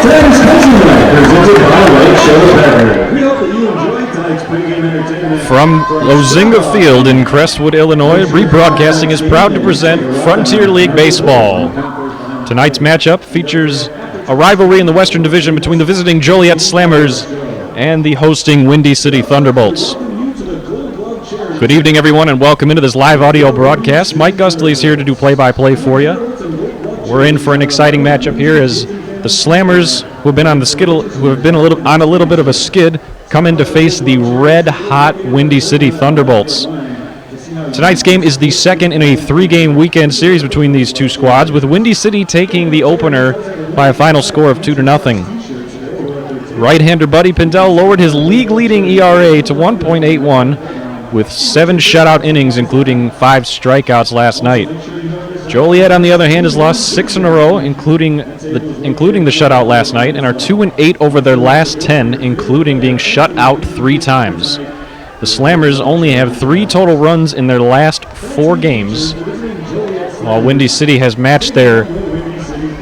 Today's coaching night presented by Lake Shore. We hope that you enjoyed tonight's pregame entertainment. From Lozinga Field in Crestwood, Illinois, Rebroadcasting is proud to present Frontier League Baseball. Tonight's matchup features a rivalry in the Western Division between the visiting Joliet Slammers and the hosting Windy City Thunderbolts. Good evening, everyone, and welcome into this live audio broadcast. Mike Gustley is here to do play-by-play for you. We're in for an exciting matchup here as the Slammers, who have been on a little bit of a skid, come in to face the red-hot Windy City Thunderbolts. Tonight's game is the second in a three-game weekend series between these two squads, with Windy City taking the opener by a final score of 2-0. Right-hander Buddy Pindell lowered his league-leading ERA to 1.81 with 7 shutout innings, including 5 strikeouts last night. Joliet, on the other hand, has lost 6 in a row, including the shutout last night, and are 2-8 over their last 10, including being shut out 3 times. The Slammers only have 3 total runs in their last 4 games, while Windy City has matched their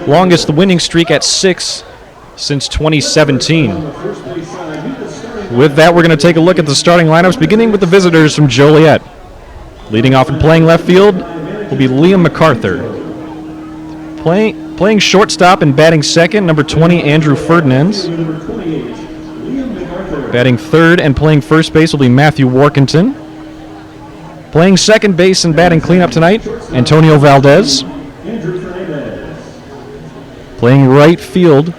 longest winning streak at 6 since 2017. With that, we're going to take a look at the starting lineups, beginning with the visitors from Joliet. Leading off and playing left field will be Liam MacArthur. Playing shortstop and batting second, number 20, Andrew Ferdinands. Batting third and playing first base will be Matthew Workington. Playing second base and batting cleanup tonight, Antonio Valdez. Playing right field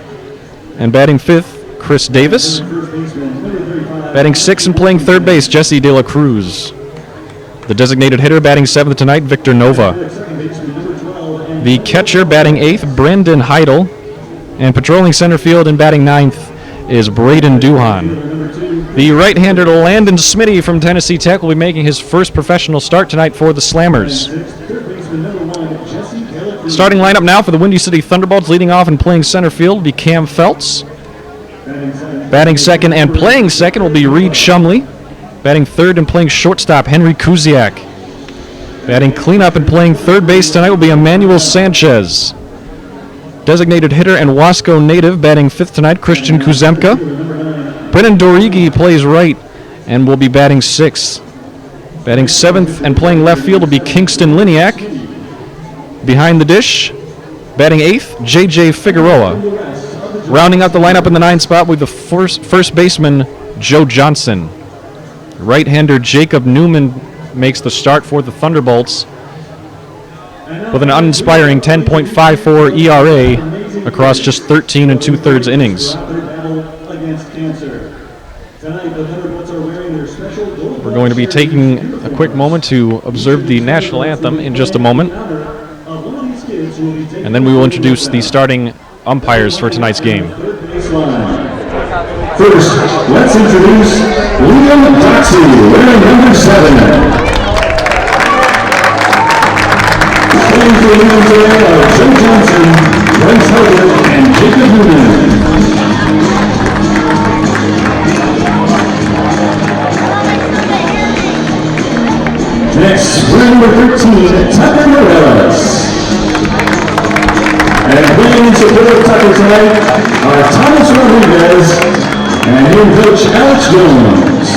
and batting fifth, Chris Davis. Batting sixth and playing third base, Jesse De La Cruz. The designated hitter batting seventh tonight, Victor Nova. The catcher batting eighth, Brendan Heidel. And patrolling center field and batting ninth is Braden Duhan. The right-hander Landon Smitty from Tennessee Tech will be making his first professional start tonight for the Slammers. Starting lineup now for the Windy City Thunderbolts. Leading off and playing center field will be Cam Feltz. Batting second and playing second will be Reed Shumley. Batting third and playing shortstop, Henry Kuziak. Batting cleanup and playing third base tonight will be Emmanuel Sanchez. Designated hitter and Wasco native batting fifth tonight, Christian Kuzemka. Brennan Dorigi plays right and will be batting sixth. Batting seventh and playing left field will be Kingston Liniak. Behind the dish, batting eighth, J.J. Figueroa. Rounding out the lineup in the 9th spot with the first baseman, Joe Johnson. Right-hander Jacob Newman makes the start for the Thunderbolts with an uninspiring 10.54 ERA across just 13 2/3 innings. We're going to be taking a quick moment to observe the national anthem in just a moment, and then we will introduce the starting umpires for tonight's game. First, let's introduce Liam Doxey, wearing number 7. Playing for the today are Joe Johnson, Bryce Harwood, and Jacob Newman. Next, we're number 13, Tucker Morales. And playing in support of Tucker tonight are Thomas Rodriguez and new coach Alex Jones.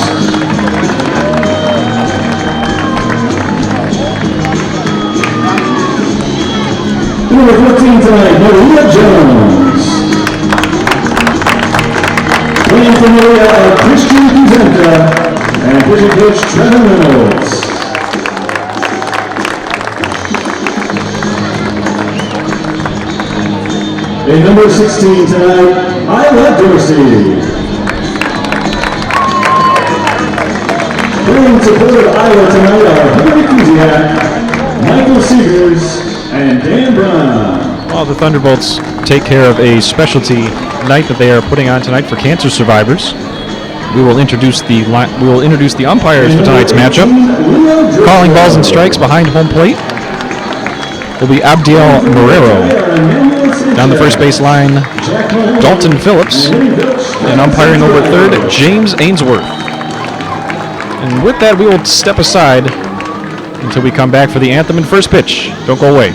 Number 14 tonight, Maria Jones. Playing for Maria are Christian Kuzemka and pitching coach Trevor Reynolds. In number 16 tonight, Isla Dorsey. Playing support of Iowa tonight are Henry Kuziak, Michael Seegers, and Dan Brown. While the Thunderbolts take care of a specialty night that they are putting on tonight for cancer survivors, we will introduce the umpires for tonight's matchup. Calling balls and strikes behind home plate will be Abdiel Marrero. Down the first base line, Dalton Phillips, and umpiring over third, James Ainsworth. And with that, we will step aside until we come back for the anthem and first pitch. Don't go away.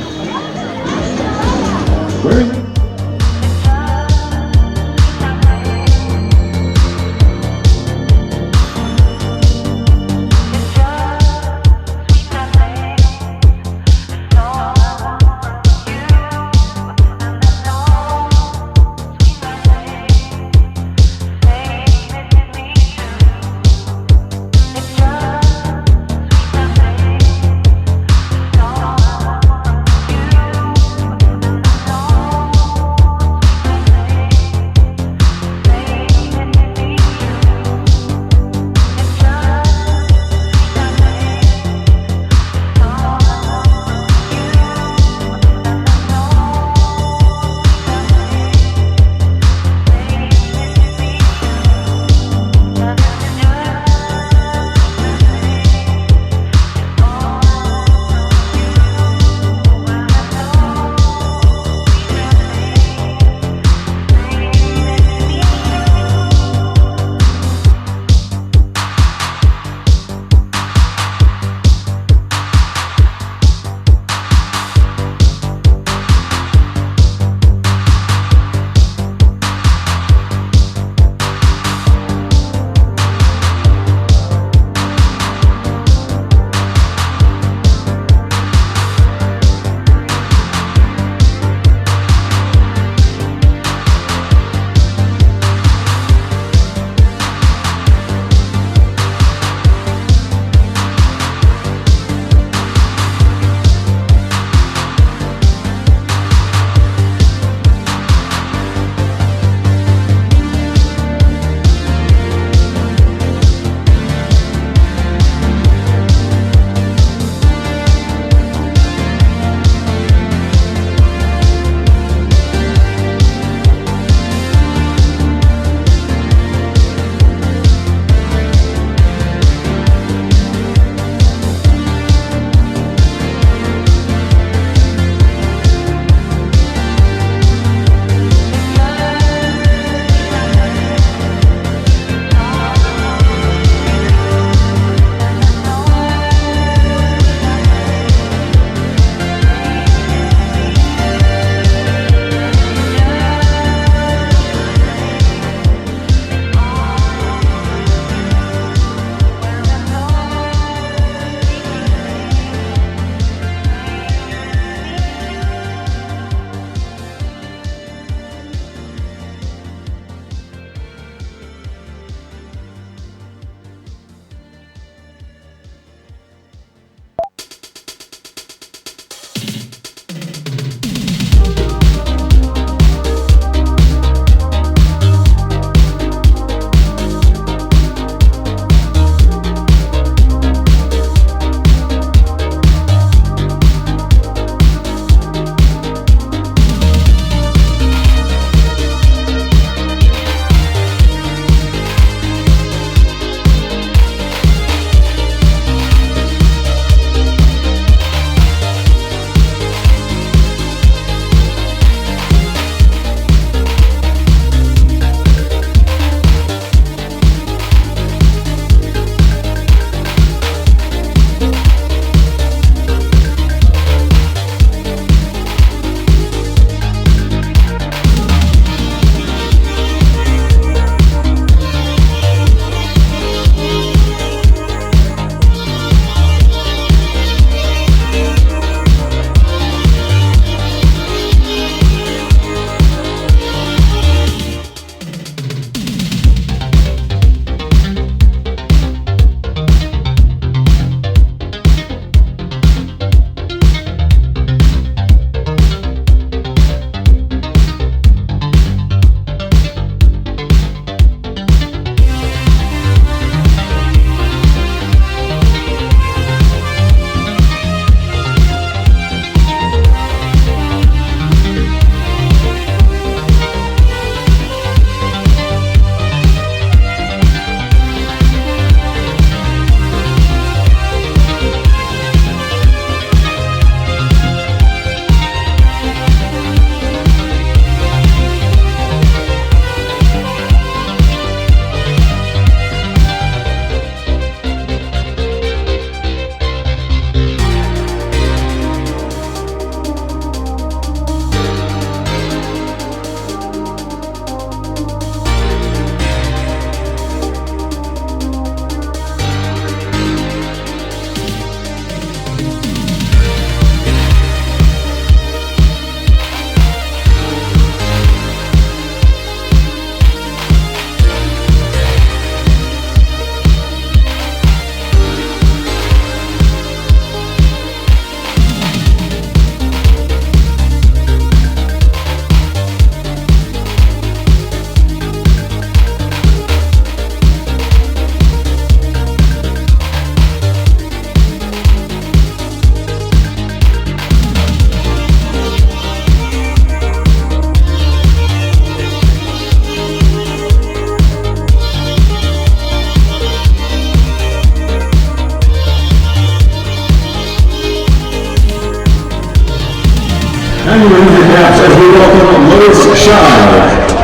And your handicaps as we welcome Lois Shive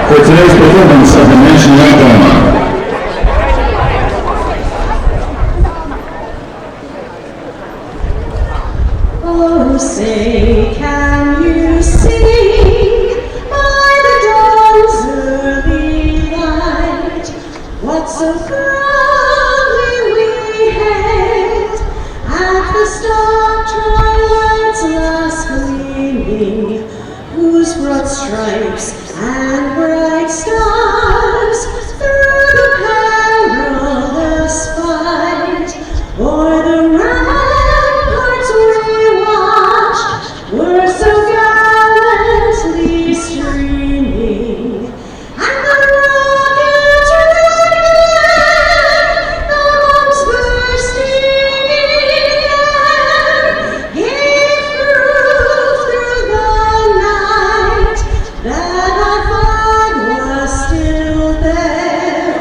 for today's performance of the national anthem. Oh, say, can you see by the dawn's early light what so proudly we hailed at the stark twilight's last gleaming, whose broad stripes and bright stars through the perilous fight o'er the ramparts we watched were so gallantly streaming, and the rockets red glare, the bombs bursting in air, gave proof through the night that our flag was still there.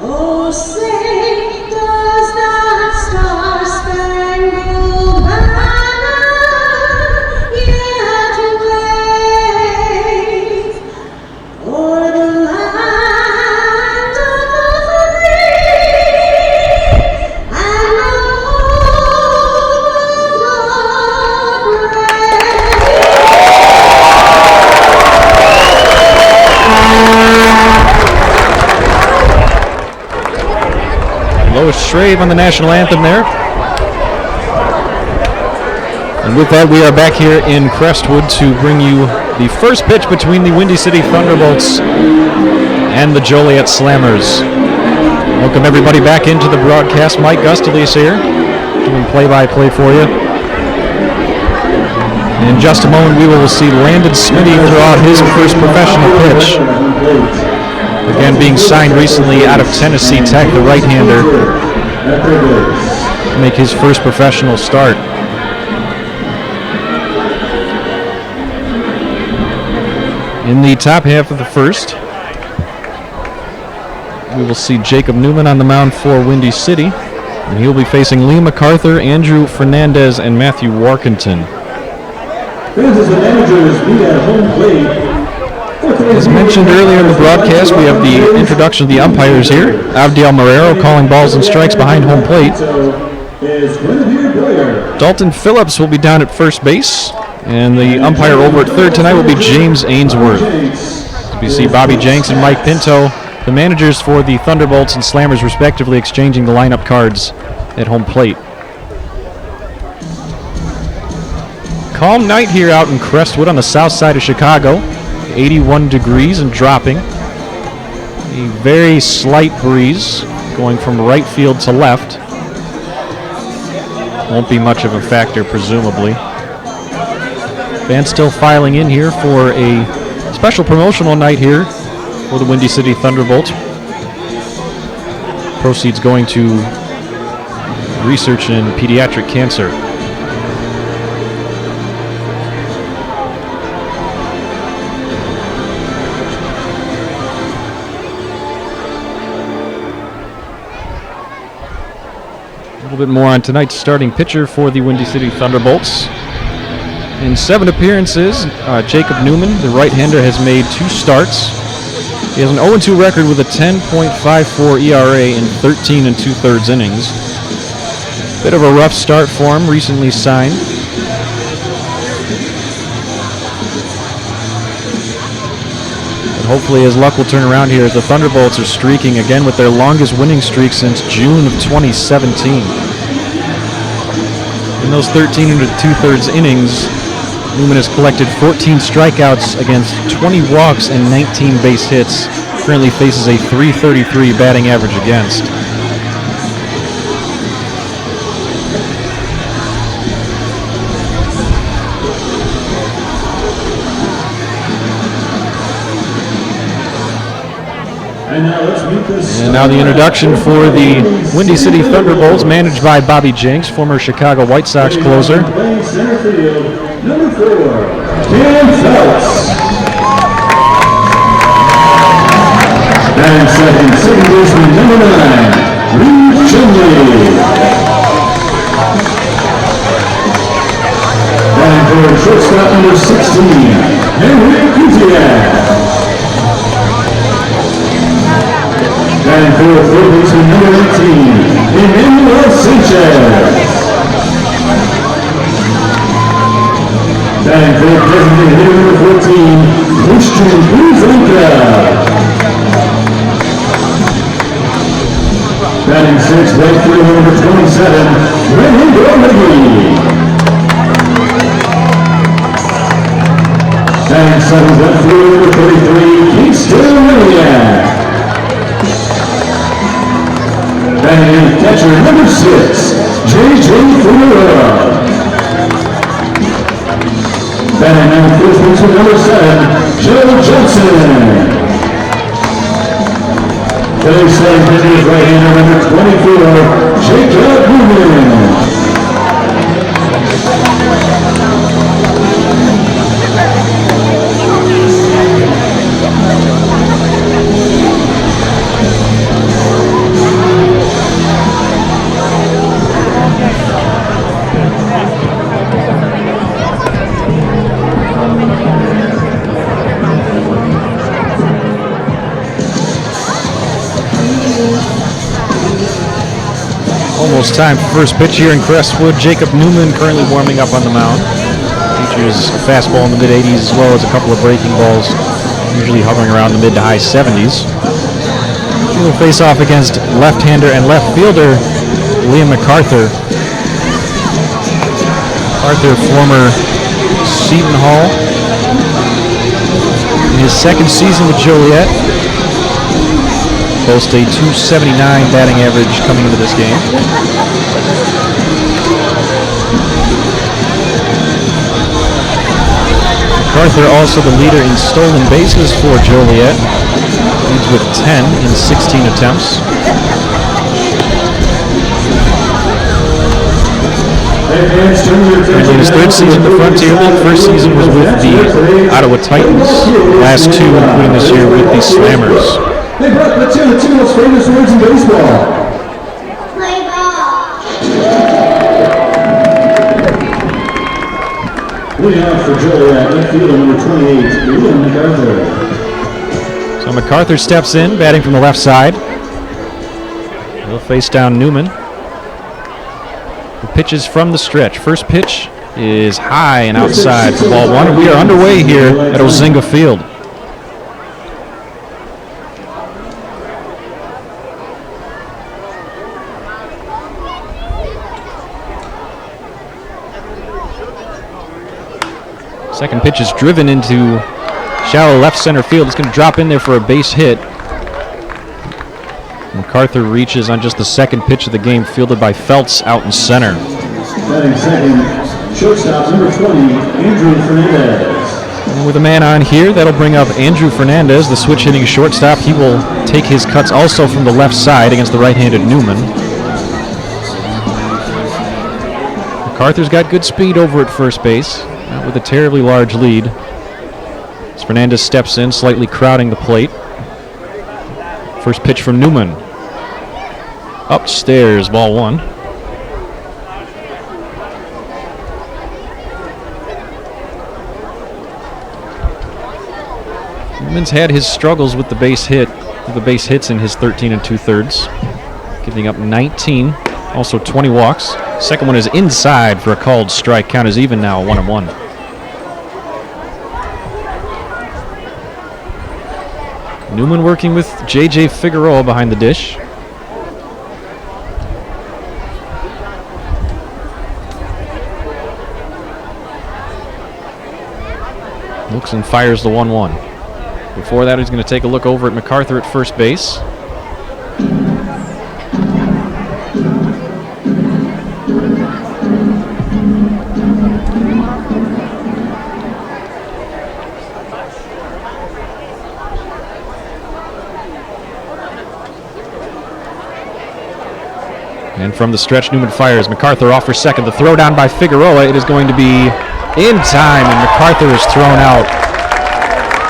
Oh, say, does that star-spangled banner yet wave o'er the land of the free and the home of the Lois Shrave on the national anthem there. And with that, we are back here in Crestwood to bring you the first pitch between the Windy City Thunderbolts and the Joliet Slammers. Welcome everybody back into the broadcast. Mike Gustalees here, doing play-by-play for you. In just a moment, we will see Landon Smitty throw out his first professional pitch. Again, being signed recently out of Tennessee Tech, the right-hander, to make his first professional start. In the top half of the first, we will see Jacob Newman on the mound for Windy City, and he'll be facing Lee MacArthur, Andrew Fernandez, and Matthew Warkentin. Fans as the managers be at home plate. As mentioned earlier in the broadcast, we have the introduction of the umpires here. Abdiel Marrero calling balls and strikes behind home plate. Dalton Phillips will be down at first base, and the umpire over at third tonight will be James Ainsworth. As we see Bobby Jenks and Mike Pinto, the managers for the Thunderbolts and Slammers respectively, exchanging the lineup cards at home plate. Calm night here out in Crestwood on the south side of Chicago. 81 degrees and dropping. A very slight breeze going from right field to left. Won't be much of a factor, presumably. Fans still filing in here for a special promotional night here for the Windy City Thunderbolts. Proceeds going to research in pediatric cancer. A little bit more on tonight's starting pitcher for the Windy City Thunderbolts. In 7 appearances, Jacob Newman, the right-hander, has made 2 starts. He has an 0-2 record with a 10.54 ERA in 13 2/3 innings. Bit of a rough start for him, recently signed. But hopefully his luck will turn around here as the Thunderbolts are streaking again with their longest winning streak since June of 2017. In those 13 2/3 innings, Newman has collected 14 strikeouts against 20 walks and 19 base hits. Currently faces a .333 batting average against. And now the introduction for the Windy City Thunderbolts, managed by Bobby Jenks, former Chicago White Sox closer. Number 4, Dan Phelps. And second baseman, number 9, Reed Chinley. And for shortstop number 16, Henry Gutierrez. Batting for third baseman number 18, Emmanuel Sanchez. Batting for designated hitter number 14, Christian Buzanka. Batting sixth, right field number 27, Raimundo Legui. Batting seventh, left field number 33, Kingston Joliet. Batting catcher number 6, J.J. Figueroa. Batting ninth, first baseman number 7, Joe Johnson. Third second hitter, right-hander number 24, Jacob Newman. Almost time for first pitch here in Crestwood. Jacob Newman currently warming up on the mound. Features a fastball in the mid-80s as well as a couple of breaking balls, usually hovering around the mid to high 70s. He will face off against left-hander and left fielder Liam MacArthur. MacArthur, former Seton Hall. In his second season with Joliet, boasts a .279 batting average coming into this game. MacArthur also the leader in stolen bases for Joliet. Leads with 10 in 16 attempts. And in his third season in the Frontier League, first season was with the Ottawa Titans. Last two, including this year, with the Slammers. They brought the two most famous words in baseball. Play ball. Leading off for Joliet, left fielder number 28, Liam MacArthur. So MacArthur steps in, batting from the left side. He'll face down Newman. The pitches from the stretch. First pitch is high and outside for ball one. And we are underway here at Ozinga Field. Second pitch is driven into shallow left center field. It's going to drop in there for a base hit. MacArthur reaches on just the second pitch of the game, fielded by Feltz out in center. Batting second, shortstop number 20, Andrew Fernandez. And with a man on here, that'll bring up Andrew Fernandez, the switch hitting shortstop. He will take his cuts also from the left side against the right-handed Newman. MacArthur's got good speed over at first base, not with a terribly large lead. As Fernandez steps in, slightly crowding the plate. First pitch from Newman. Upstairs, ball one. Newman's had his struggles with the base hits in his 13 2/3, giving up 19, also 20 walks. Second one is inside for a called strike. Count is even now, 1-1. Newman working with J.J. Figueroa behind the dish. Looks and fires the 1-1. Before that, he's going to take a look over at MacArthur at first base. And from the stretch, Newman fires. MacArthur off for second. The throw down by Figueroa. It is going to be in time, and MacArthur is thrown out.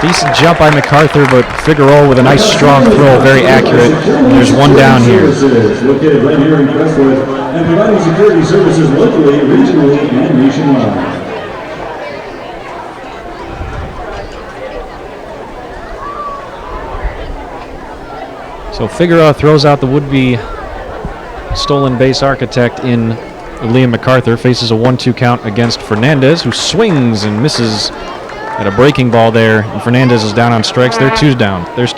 Decent jump by MacArthur, but Figueroa with a nice strong throw, very accurate. And there's one down here. Located right here in Crestwood and providing security services locally, regionally, and nationwide. So Figueroa throws out the would-be stolen base architect in Liam MacArthur, faces a 1-2 count against Fernandez, who swings and misses at a breaking ball there, and Fernandez is down on strikes. There's 2 down. So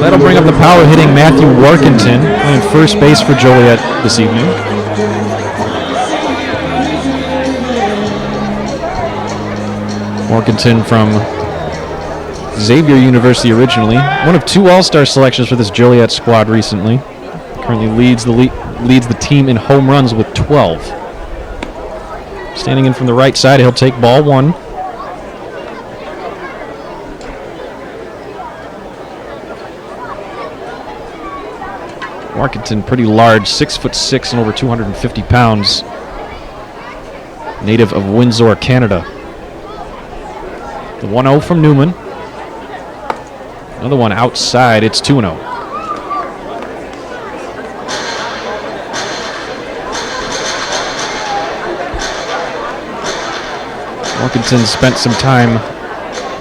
that'll bring up the power-hitting Matthew Warkentin, playing first base for Joliet this evening. Warkentin from Xavier University originally. One of 2 All-Star selections for this Joliet squad recently. Currently leads the team in home runs with 12. Standing in from the right side, he'll take ball 1. Warkentin, pretty large, 6'6" and over 250 pounds. Native of Windsor, Canada. The 1-0 from Newman. Another one outside. It's 2-0. Warkentin spent some time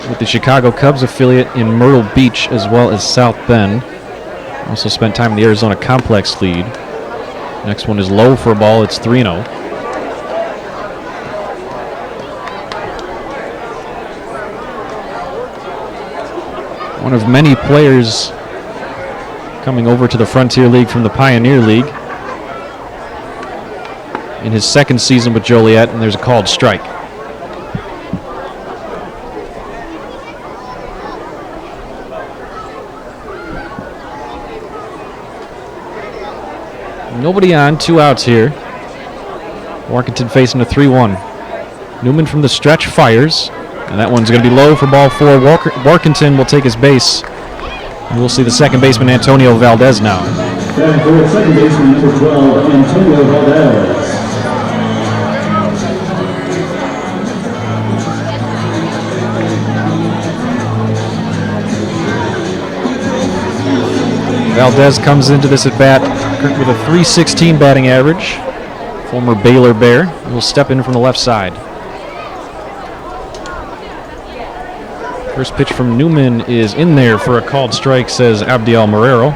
with the Chicago Cubs affiliate in Myrtle Beach as well as South Bend. Also spent time in the Arizona Complex League. Next one is low for a ball. It's 3-0. One of many players coming over to the Frontier League from the Pioneer League in his second season with Joliet, and there's a called strike. Nobody on, 2 outs here. Warkentin facing a 3-1. Newman from the stretch fires, and that one's going to be low for ball 4. Warkentin will take his base. And we'll see the second baseman, Antonio Valdez, now. And for second baseman, number 12, Antonio Valdez. Valdez comes into this at bat with a .316 batting average. Former Baylor Bear. Will step in from the left side. First pitch from Newman is in there for a called strike, says Abdiel Marrero.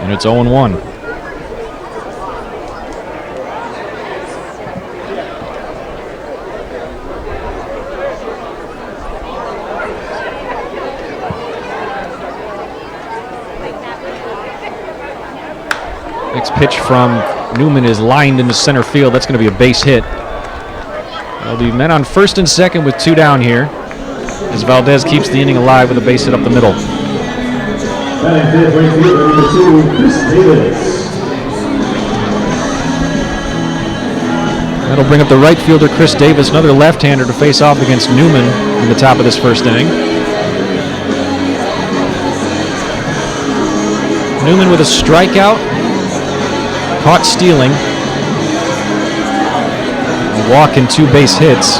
And it's 0-1. Next pitch from Newman is lined into center field. That's going to be a base hit. There'll be men on first and second with 2 down here, as Valdez keeps the inning alive with a base hit up the middle. That'll bring up the right fielder, Chris Davis, another left-hander to face off against Newman in the top of this first inning. Newman with a strikeout, caught stealing, a walk and 2 base hits.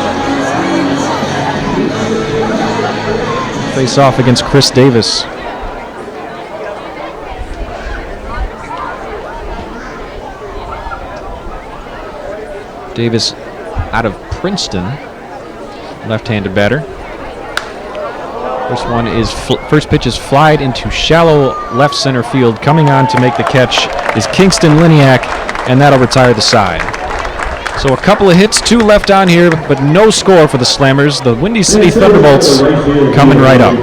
Face off against Chris Davis. Davis out of Princeton, left-handed batter. First pitch is flied into shallow left center field. Coming on to make the catch is Kingston Liniak, and that'll retire the side. So a couple of hits, 2 left on here, but no score for the Slammers. The Windy City Thunderbolts coming right up.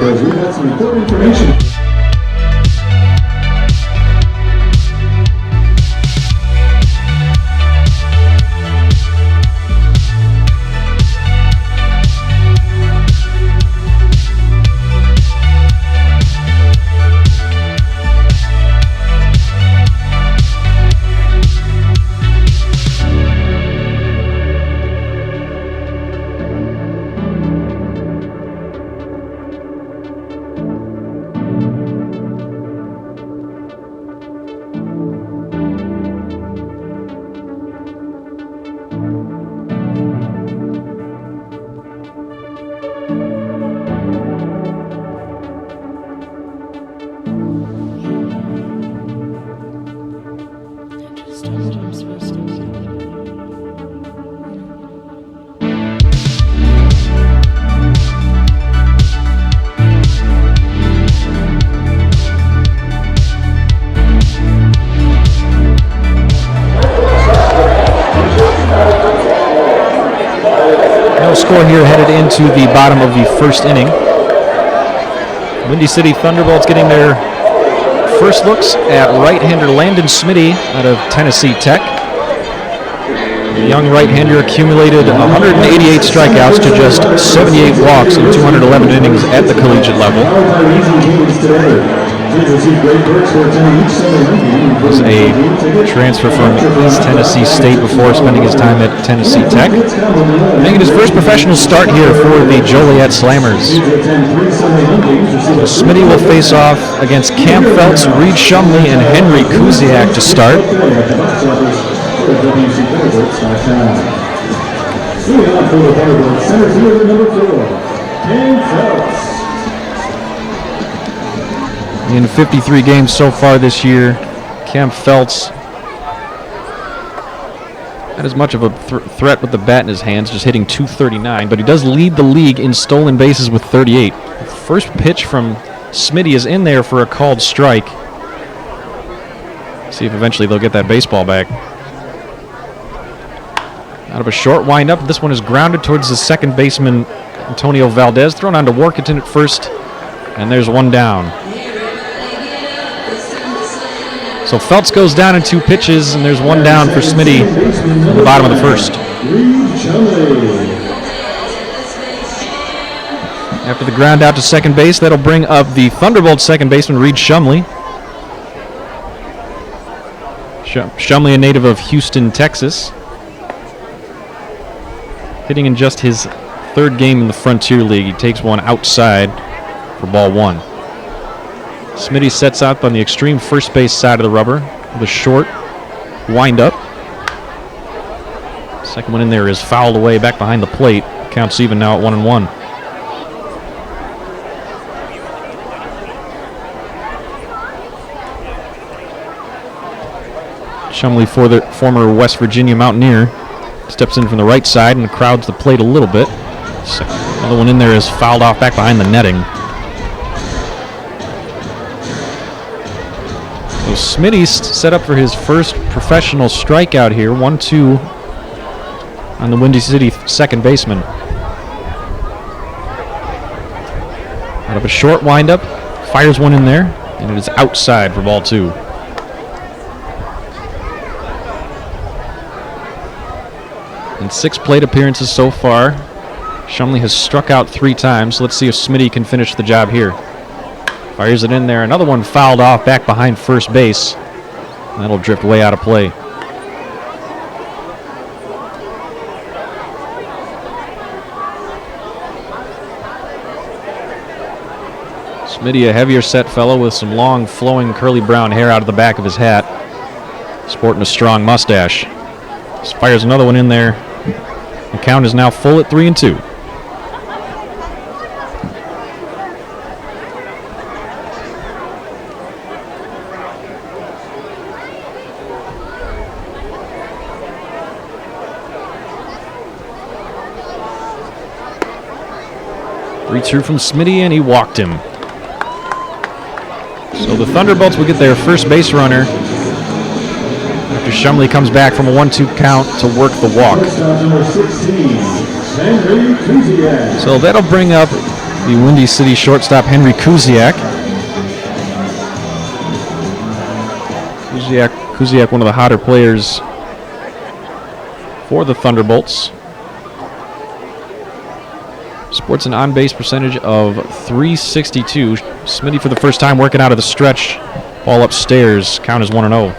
score here headed into the bottom of the first inning. Windy City Thunderbolts getting their first looks at right-hander Landon Smitty out of Tennessee Tech. The young right-hander accumulated 188 strikeouts to just 78 walks in 211 innings at the collegiate level. Was a transfer from East Tennessee State before spending his time at Tennessee Tech. Making his first professional start here for the Joliet Slammers. So Smitty will face off against Cam Feltz, Reed Shumley, and Henry Kuziak to start. In 53 games so far this year, Cam Feltz not as much of a threat with the bat in his hands, just hitting .239, but he does lead the league in stolen bases with 38. The first pitch from Smitty is in there for a called strike. See if eventually they'll get that baseball back. Out of a short windup, this one is grounded towards the second baseman, Antonio Valdez, thrown on to Workington at first, and there's one down. So Feltz goes down in 2 pitches, and there's one down for Smitty in the bottom of the first. After the ground out to second base, that'll bring up the Thunderbolts second baseman, Reed Shumley. Shumley, a native of Houston, Texas. Hitting in just his 3rd game in the Frontier League. He takes one outside for ball 1. Smitty sets up on the extreme first base side of the rubber with a short wind-up. Second one in there is fouled away back behind the plate. Counts even now at 1-1. Shumley, for the former West Virginia Mountaineer, steps in from the right side and crowds the plate a little bit. Another one in there is fouled off back behind the netting. So Smitty's set up for his first professional strikeout here. 1-2 on the Windy City second baseman. Out of a short windup, fires one in there, and it is outside for ball 2. In 6 plate appearances so far, Shumley has struck out 3 times. Let's see if Smitty can finish the job here. Fires it in there. Another one fouled off back behind first base. That'll drift way out of play. Smitty, a heavier set fellow with some long, flowing, curly brown hair out of the back of his hat. Sporting a strong mustache. Just fires another one in there. The count is now full at 3-2. Through from Smitty, and he walked him. So the Thunderbolts will get their first base runner after Shumley comes back from a 1-2 count to work the walk. So that'll bring up the Windy City shortstop, Henry Kuziak. Kuziak, one of the hotter players for the Thunderbolts. Sports an on-base percentage of .362. Smitty for the first time working out of the stretch. Ball upstairs. Count is 1-0.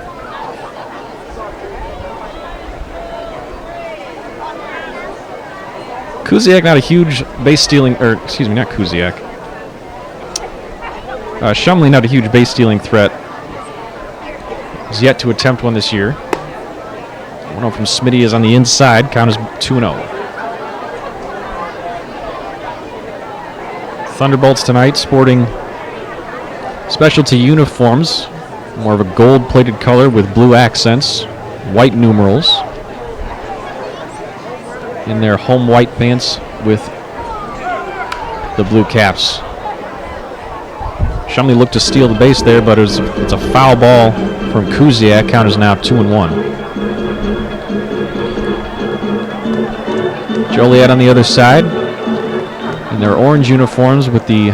Kuziak not a huge base stealing, or excuse me, not Kuziak. Shumley not a huge base stealing threat. He's yet to attempt one this year. 1-0 from Smitty is on the inside. Count is 2-0. Thunderbolts tonight sporting specialty uniforms, more of a gold-plated color with blue accents, white numerals. In their home white pants with the blue caps. Shumley looked to steal the base there, but it's a foul ball from Kuziak. Count is now 2-1. Joliet on the other side in their orange uniforms with the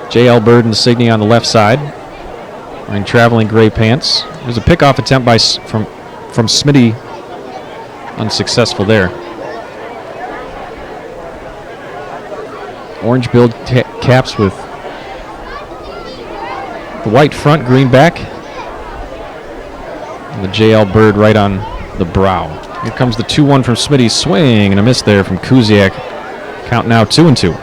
J.L. Bird insignia on the left side, wearing traveling gray pants. There's a pickoff attempt from Smitty, unsuccessful there. Orange billed caps with the white front, green back, and the J.L. Bird right on the brow. Here comes the 2-1 from Smitty, swing and a miss there from Kuziak. Count now 2-2.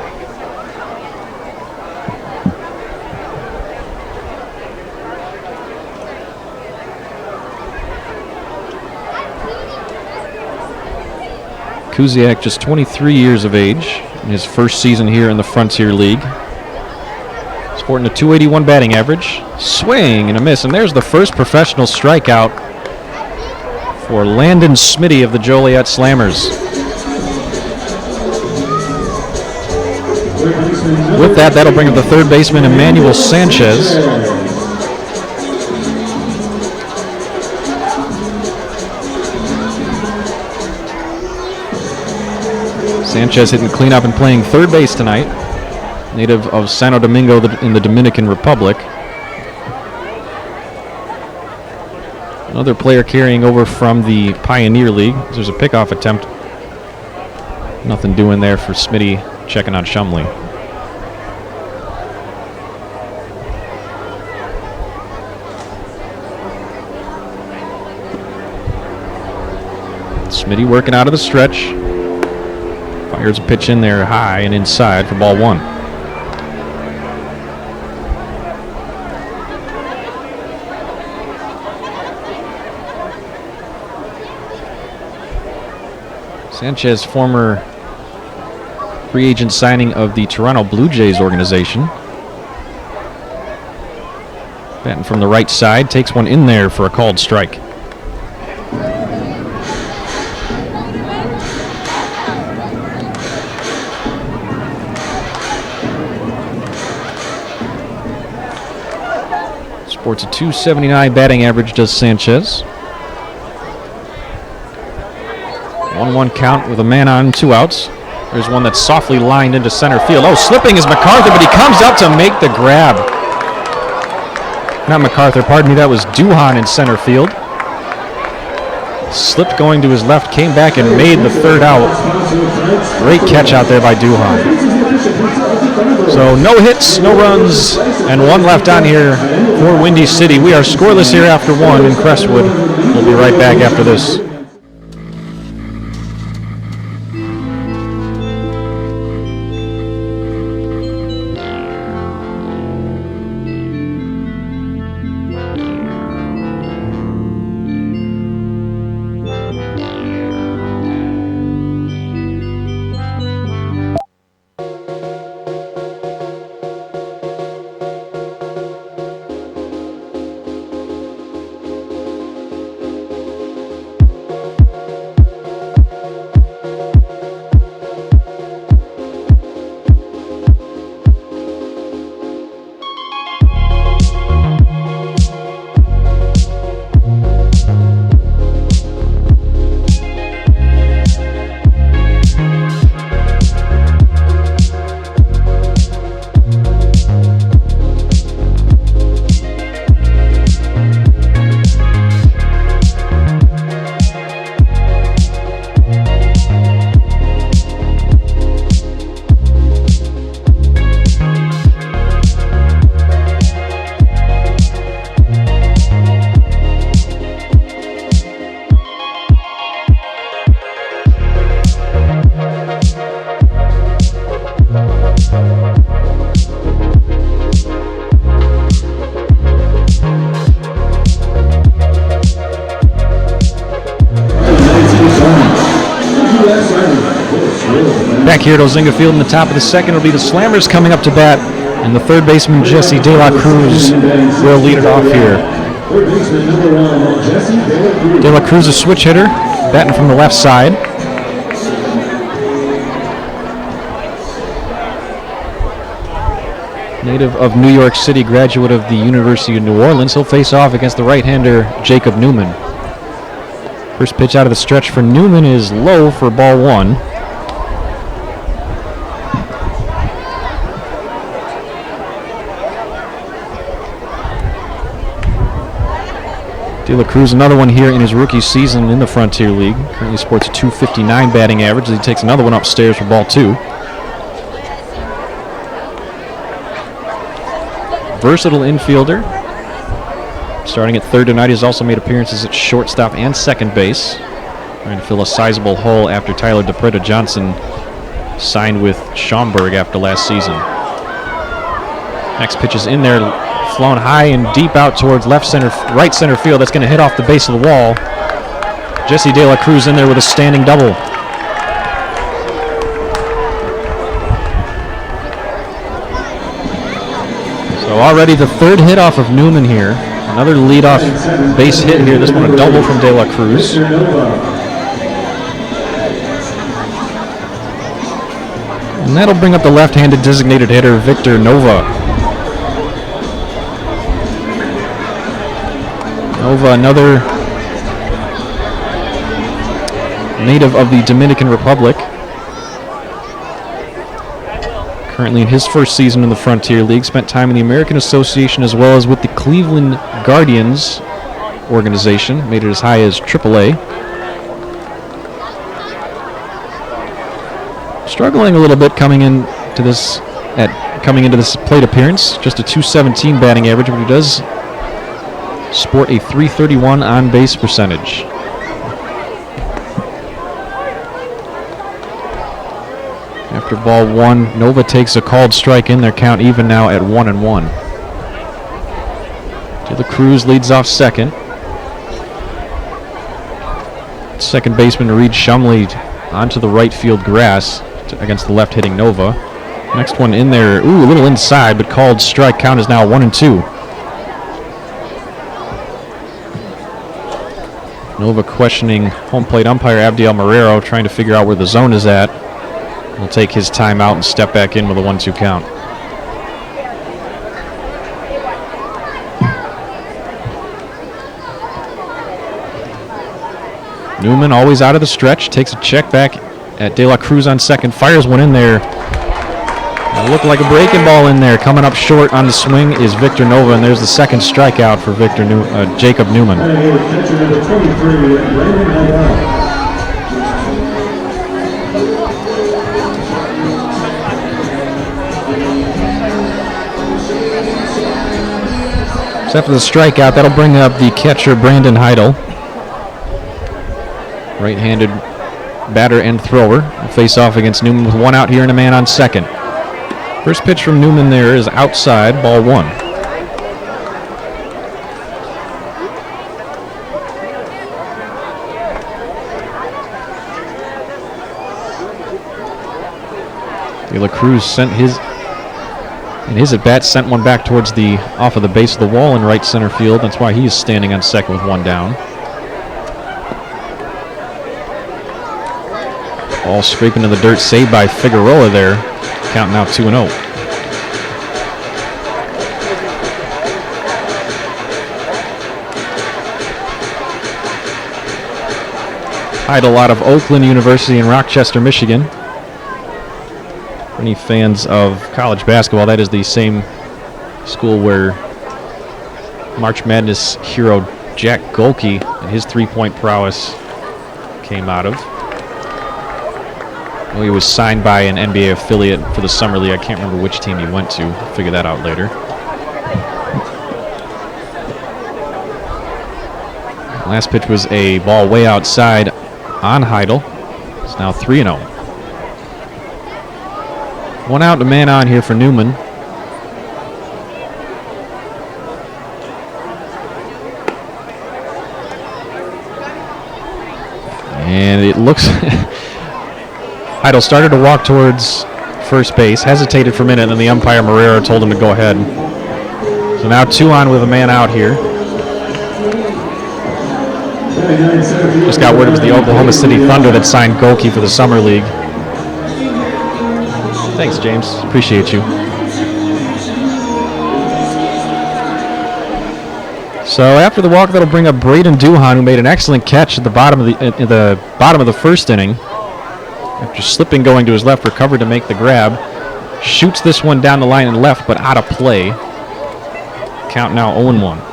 Kuziak just 23 years of age in his first season here in the Frontier League. Sporting a .281 batting average. Swing and a miss, and there's the first professional strikeout for Landon Smitty of the Joliet Slammers. With that, that'll bring up the third baseman, Emmanuel Sanchez. Sanchez hitting cleanup and playing third base tonight. Native of Santo Domingo in the Dominican Republic. Another player carrying over from the Pioneer League. There's a pickoff attempt. Nothing doing there for Smitty, checking on Shumley. Smitty working out of the stretch. Fires a pitch in there high and inside for ball 1. Sanchez, former free agent signing of the Toronto Blue Jays organization. Batting from the right side, takes one in there for a called strike. Sports a .279 batting average, does Sanchez. 1-1 count with a man on, 2 outs. There's one that's softly lined into center field. Oh, slipping is MacArthur, but he comes up to make the grab. Not MacArthur, pardon me, that was Duhan in center field. Slipped going to his left, came back and made the third out. Great catch out there by Duhan. So no hits, no runs, and 1 left on here for Windy City. We are scoreless here after 1 in Crestwood. We'll be right back after this. Back here at Ozinga Field in the top of the second will be the Slammers coming up to bat, and the third baseman Jesse De La Cruz will lead it off here. De La Cruz, a switch hitter, batting from the left side. Native of New York City, graduate of the University of New Orleans, he'll face off against the right-hander Jacob Newman. First pitch out of the stretch for Newman is low for ball 1. De La Cruz, another one here in his rookie season in the Frontier League. Currently sports a .259 batting average. He takes another one upstairs for ball 2. Versatile infielder. Starting at third tonight, he's also made appearances at shortstop and second base. Trying to fill a sizable hole after Tyler DePreta Johnson signed with Schaumburg after last season. Next pitch is in there, flown high and deep out towards right center field. That's going to hit off the base of the wall. Jesse De La Cruz in there with a standing double. So already the third hit off of Newman here. Another leadoff base hit here. This one a double from De La Cruz. And that'll bring up the left-handed designated hitter, Victor Nova. Nova, another native of the Dominican Republic. Currently in his first season in the Frontier League, spent time in the American Association as well as with the Cleveland Guardians organization. Made it as high as AAA. Struggling a little bit coming into this plate appearance. Just a .217 batting average, but he does sport a .331 on base percentage. After ball 1, Nova takes a called strike in. Their count even now at 1-1. De La Cruz leads off second. Second baseman Reed Shumley onto the right field grass against the left-hitting Nova. Next one in there, a little inside, but called strike. Count is now 1-2. Nova questioning home plate umpire Abdiel Marrero, trying to figure out where the zone is at. He'll take his time out and step back in with a 1-2 count. Newman always out of the stretch, takes a check back at De La Cruz on second, fires one in there. It looked like a breaking ball in there. Coming up short on the swing is Victor Nova, and there's the second strikeout for Jacob Newman. So after the strikeout, that'll bring up the catcher Brandon Heidel. Right-handed batter and thrower. Face off against Newman with one out here and a man on second. First pitch from Newman there is outside, ball 1. De La Cruz sent his at-bat sent one back towards off of the base of the wall in right center field. That's why he is standing on second with one down. Ball scraping in the dirt, saved by Figueroa there. Count now 2-0. Heidel out of Oakland University in Rochester, Michigan. For any fans of college basketball, that is the same school where March Madness hero Jack Golke and his three-point prowess came out of. Well, he was signed by an NBA affiliate for the Summer League. I can't remember which team he went to. I'll figure that out later. Last pitch was a ball way outside on Heidel. It's now 3-0. One out and a man on here for Newman. And it looks... Heidel started to walk towards first base, hesitated for a minute, and then the umpire Marrero told him to go ahead. So now 2 on with a man out here. Just got word it was the Oklahoma City Thunder that signed Golke for the Summer League. Thanks, James. Appreciate you. So after the walk, that'll bring up Braden Duhan, who made an excellent catch at the bottom of the first inning. After slipping, going to his left, recovered to make the grab. Shoots this one down the line and left, but out of play. Count now 0-1.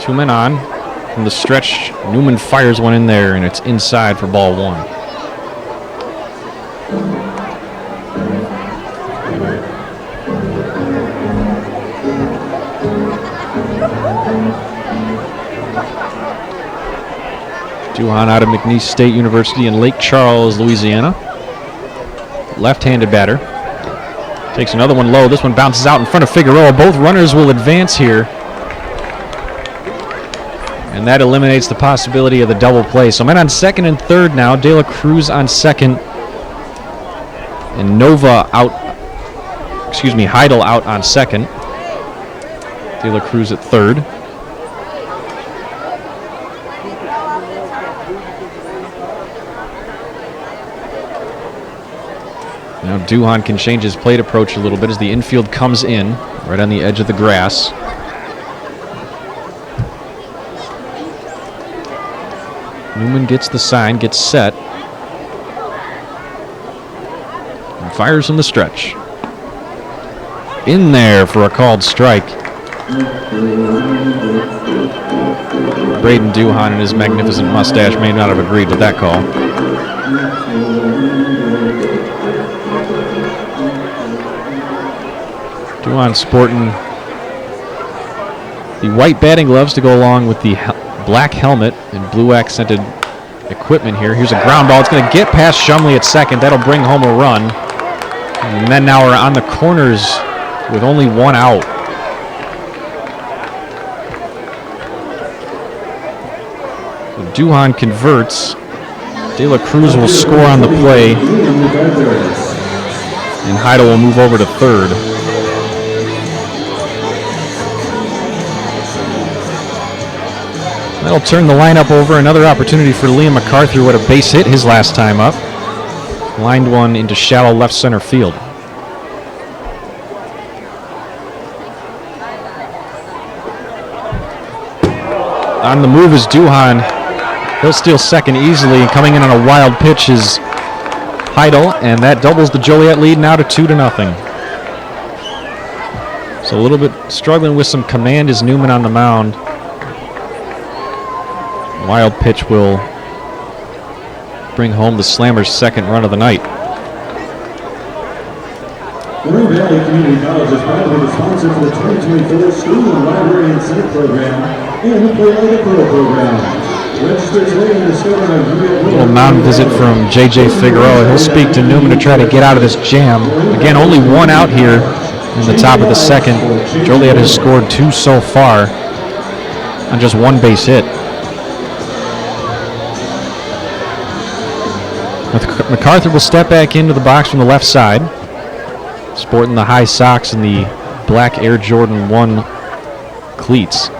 Two men on. From the stretch, Newman fires one in there, and it's inside for ball one. Duhan out of McNeese State University in Lake Charles, Louisiana. Left-handed batter. Takes another one low. This one bounces out in front of Figueroa. Both runners will advance here. And that eliminates the possibility of the double play. So men on second and third now. De La Cruz on second. And Heidel out on second. De La Cruz at third. Now Duhan can change his plate approach a little bit as the infield comes in, right on the edge of the grass. Newman gets the sign, gets set, and fires from the stretch. In there for a called strike. Braden Duhan and his magnificent mustache may not have agreed with that call. Duhan sporting the white batting gloves to go along with the black helmet and blue accented equipment here. Here's a ground ball. It's going to get past Shumley at second. That'll bring home a run. And men now are on the corners with only one out. So Duhan converts. De La Cruz will score on the play. And Heidel will move over to third. That'll turn the lineup over. Another opportunity for Liam MacArthur, who had a base hit his last time up. Lined one into shallow left center field. On the move is Duhan. He'll steal second easily, and coming in on a wild pitch is Heidel, and that doubles the Joliet lead now to 2-0. So a little bit struggling with some command is Newman on the mound. Wild pitch will bring home the Slammers' second run of the night. Green Valley Community College is proudly the sponsor for the 2024 School and Library Incentive Program and the Play Like a Pro program. Register today and discover a little mound visit from J.J. Figueroa. He'll speak to Newman to try to get out of this jam. Again, only one out here in the top of the second. Joliet has scored 2 so far on just one base hit. MacArthur will step back into the box from the left side, sporting the high socks and the black Air Jordan 1 cleats.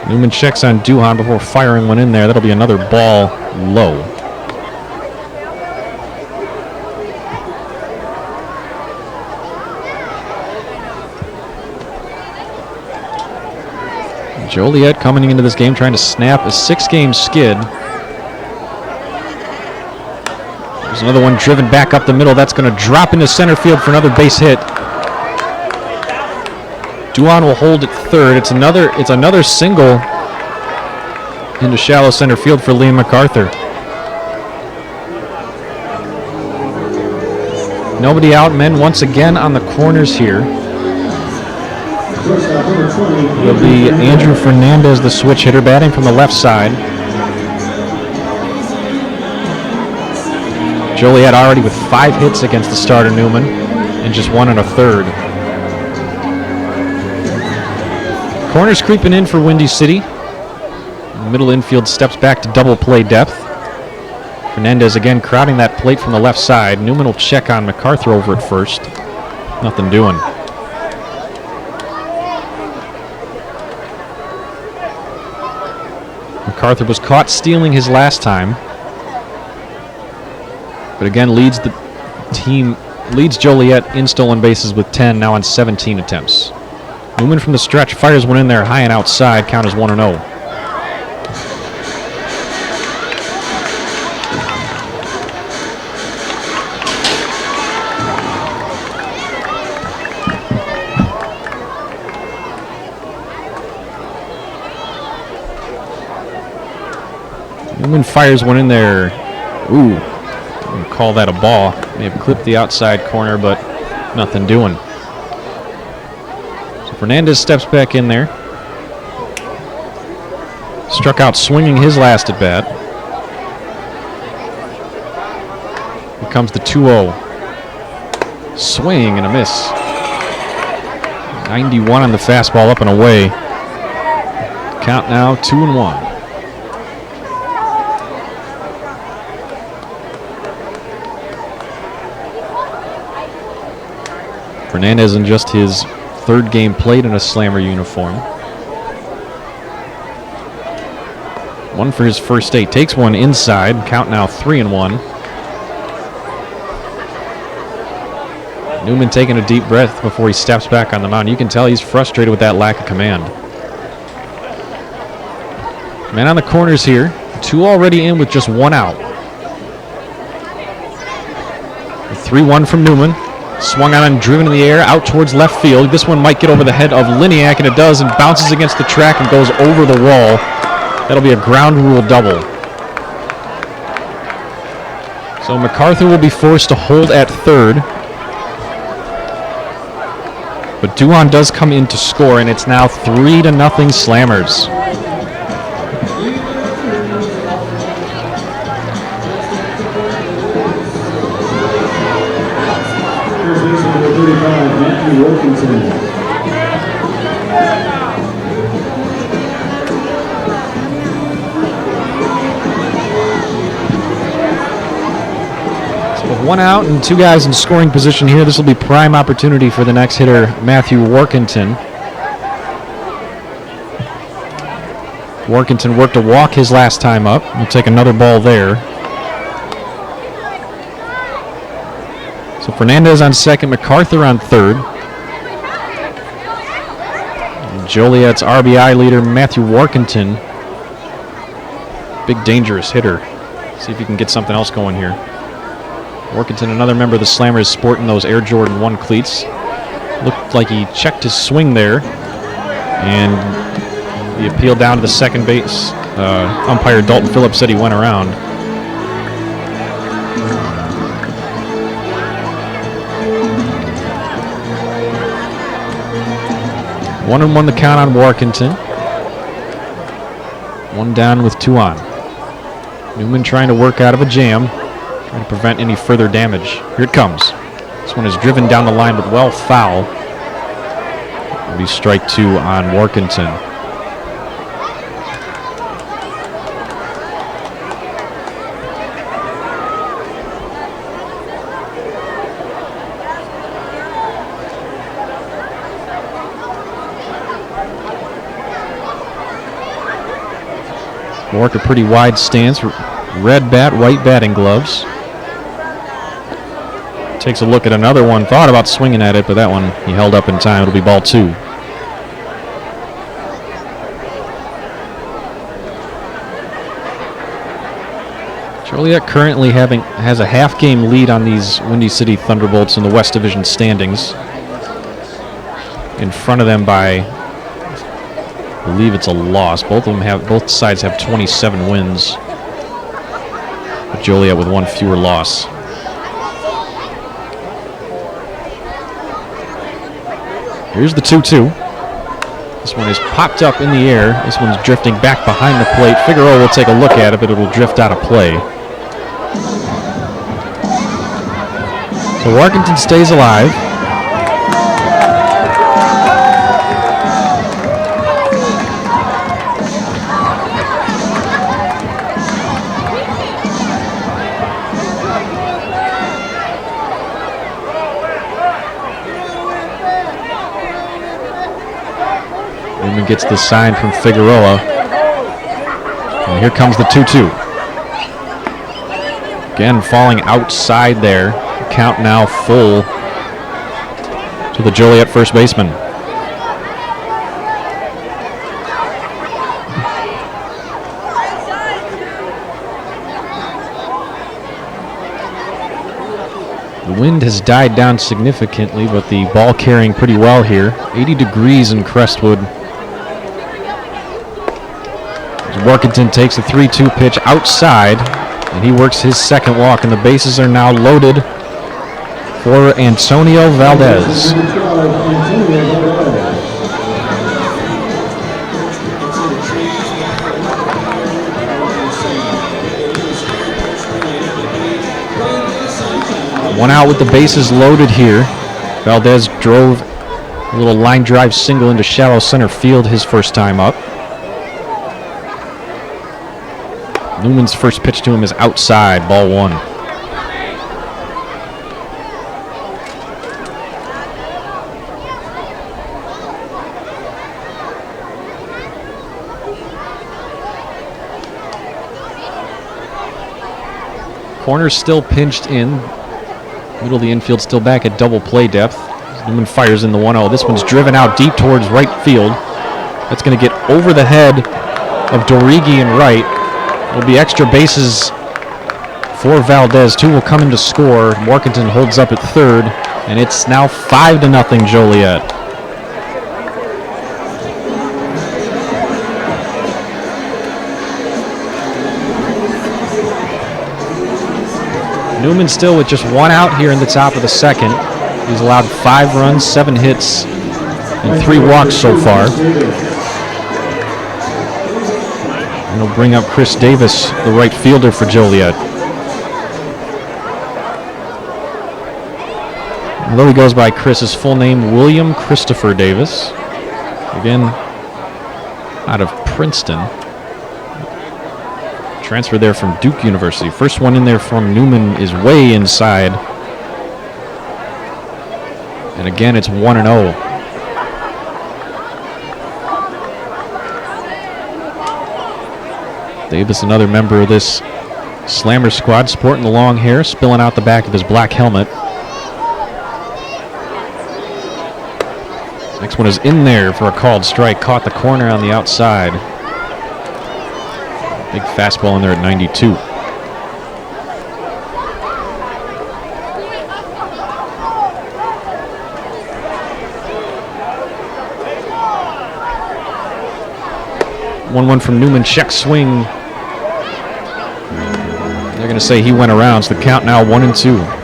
Newman checks on Duhan before firing one in there. That'll be another ball low. Joliet coming into this game trying to snap a 6-game skid. There's another one driven back up the middle. That's going to drop into center field for another base hit. Duhan will hold at third. It's another single into shallow center field for Liam MacArthur. Nobody out. Men once again on the corners here. It'll be Andrew Fernandez, the switch hitter, batting from the left side. Joliet already with 5 hits against the starter Newman and just 1 1/3. Corners creeping in for Windy City. Middle infield steps back to double play depth. Fernandez again crowding that plate from the left side. Newman will check on MacArthur over at first. Nothing doing. MacArthur was caught stealing his last time, but again leads Joliet in stolen bases with 10, now on 17 attempts. Newman from the stretch fires one in there high and outside, count is 1-0. Newman fires one in there. Ooh, I'm gonna call that a ball. May have clipped the outside corner, but nothing doing. So Fernandez steps back in there. Struck out swinging his last at bat. Here comes the 2-0. Swing and a miss. 91 on the fastball, up and away. Count now 2-1. Fernandez in just his third game played in a Slammer uniform. One for his first 8. Takes one inside. Count now 3-1. Newman taking a deep breath before he steps back on the mound. You can tell he's frustrated with that lack of command. Man on the corners here. 2 already in with just 1 out. 3-1 from Newman. Swung on and driven in the air out towards left field. This one might get over the head of Liniak, and it does, and bounces against the track and goes over the wall. That'll be a ground rule double. So MacArthur will be forced to hold at third. But Duan does come in to score, and it's now 3-0 Slammers. With 1 out and 2 guys in scoring position here, this will be prime opportunity for the next hitter, Matthew Workington. Workington worked a walk his last time up. We'll take another ball there. So Fernandez on second, MacArthur on third. And Joliet's RBI leader, Matthew Workington. Big dangerous hitter. See if he can get something else going here. Workington, another member of the Slammers, sporting those Air Jordan 1 cleats. Looked like he checked his swing there. And the appeal down to the second base. Umpire Dalton Phillips said he went around. One and 1 the count on Workington. 1 down with 2 on. Newman trying to work out of a jam. Trying to prevent any further damage. Here it comes. This one is driven down the line, but well foul. It'll be strike 2 on Workington. Work a pretty wide stance. Red bat, white batting gloves. Takes a look at another one. Thought about swinging at it, but that one he held up in time. It'll be ball 2. Joliet currently has a half-game lead on these Windy City Thunderbolts in the West Division standings. In front of them by, I believe it's a loss. Both sides have 27 wins. But Joliet with 1 fewer loss. Here's the 2-2. This one is popped up in the air. This one's drifting back behind the plate. Figueroa will take a look at it, but it will drift out of play. So Workington stays alive. Newman gets the sign from Figueroa. And here comes the 2-2. Again, falling outside there. Count now full to the Joliet first baseman. The wind has died down significantly, but the ball carrying pretty well here. 80 degrees in Crestwood. As Workington takes a 3-2 pitch outside, and he works his second walk, and the bases are now loaded for Antonio Valdez. One out with the bases loaded here. Valdez drove a little line drive single into shallow center field his first time up. Newman's first pitch to him is outside, ball one. Corner's still pinched in. Middle of the infield still back at double play depth. Newman fires in the 1-0. This one's driven out deep towards right field. That's going to get over the head of Dorigi and right. There'll be extra bases for Valdez. Two will come in to score. Morganton holds up at third, and it's now 5-0 Joliet. Newman still with just one out here in the top of the second. He's allowed 5 runs, 7 hits, and 3 walks so far. And he'll bring up Chris Davis, the right fielder for Joliet. Although he goes by Chris, his full name, William Christopher Davis. Again, out of Princeton. Transfer there from Duke University. First one in there from Newman is way inside. And again, it's 1-0. Davis, another member of this Slammer squad, sporting the long hair, spilling out the back of his black helmet. Next one is in there for a called strike. Caught the corner on the outside. Big fastball in there at 92. One from Newman, check swing. They're going to say he went around, so the count now 1-2.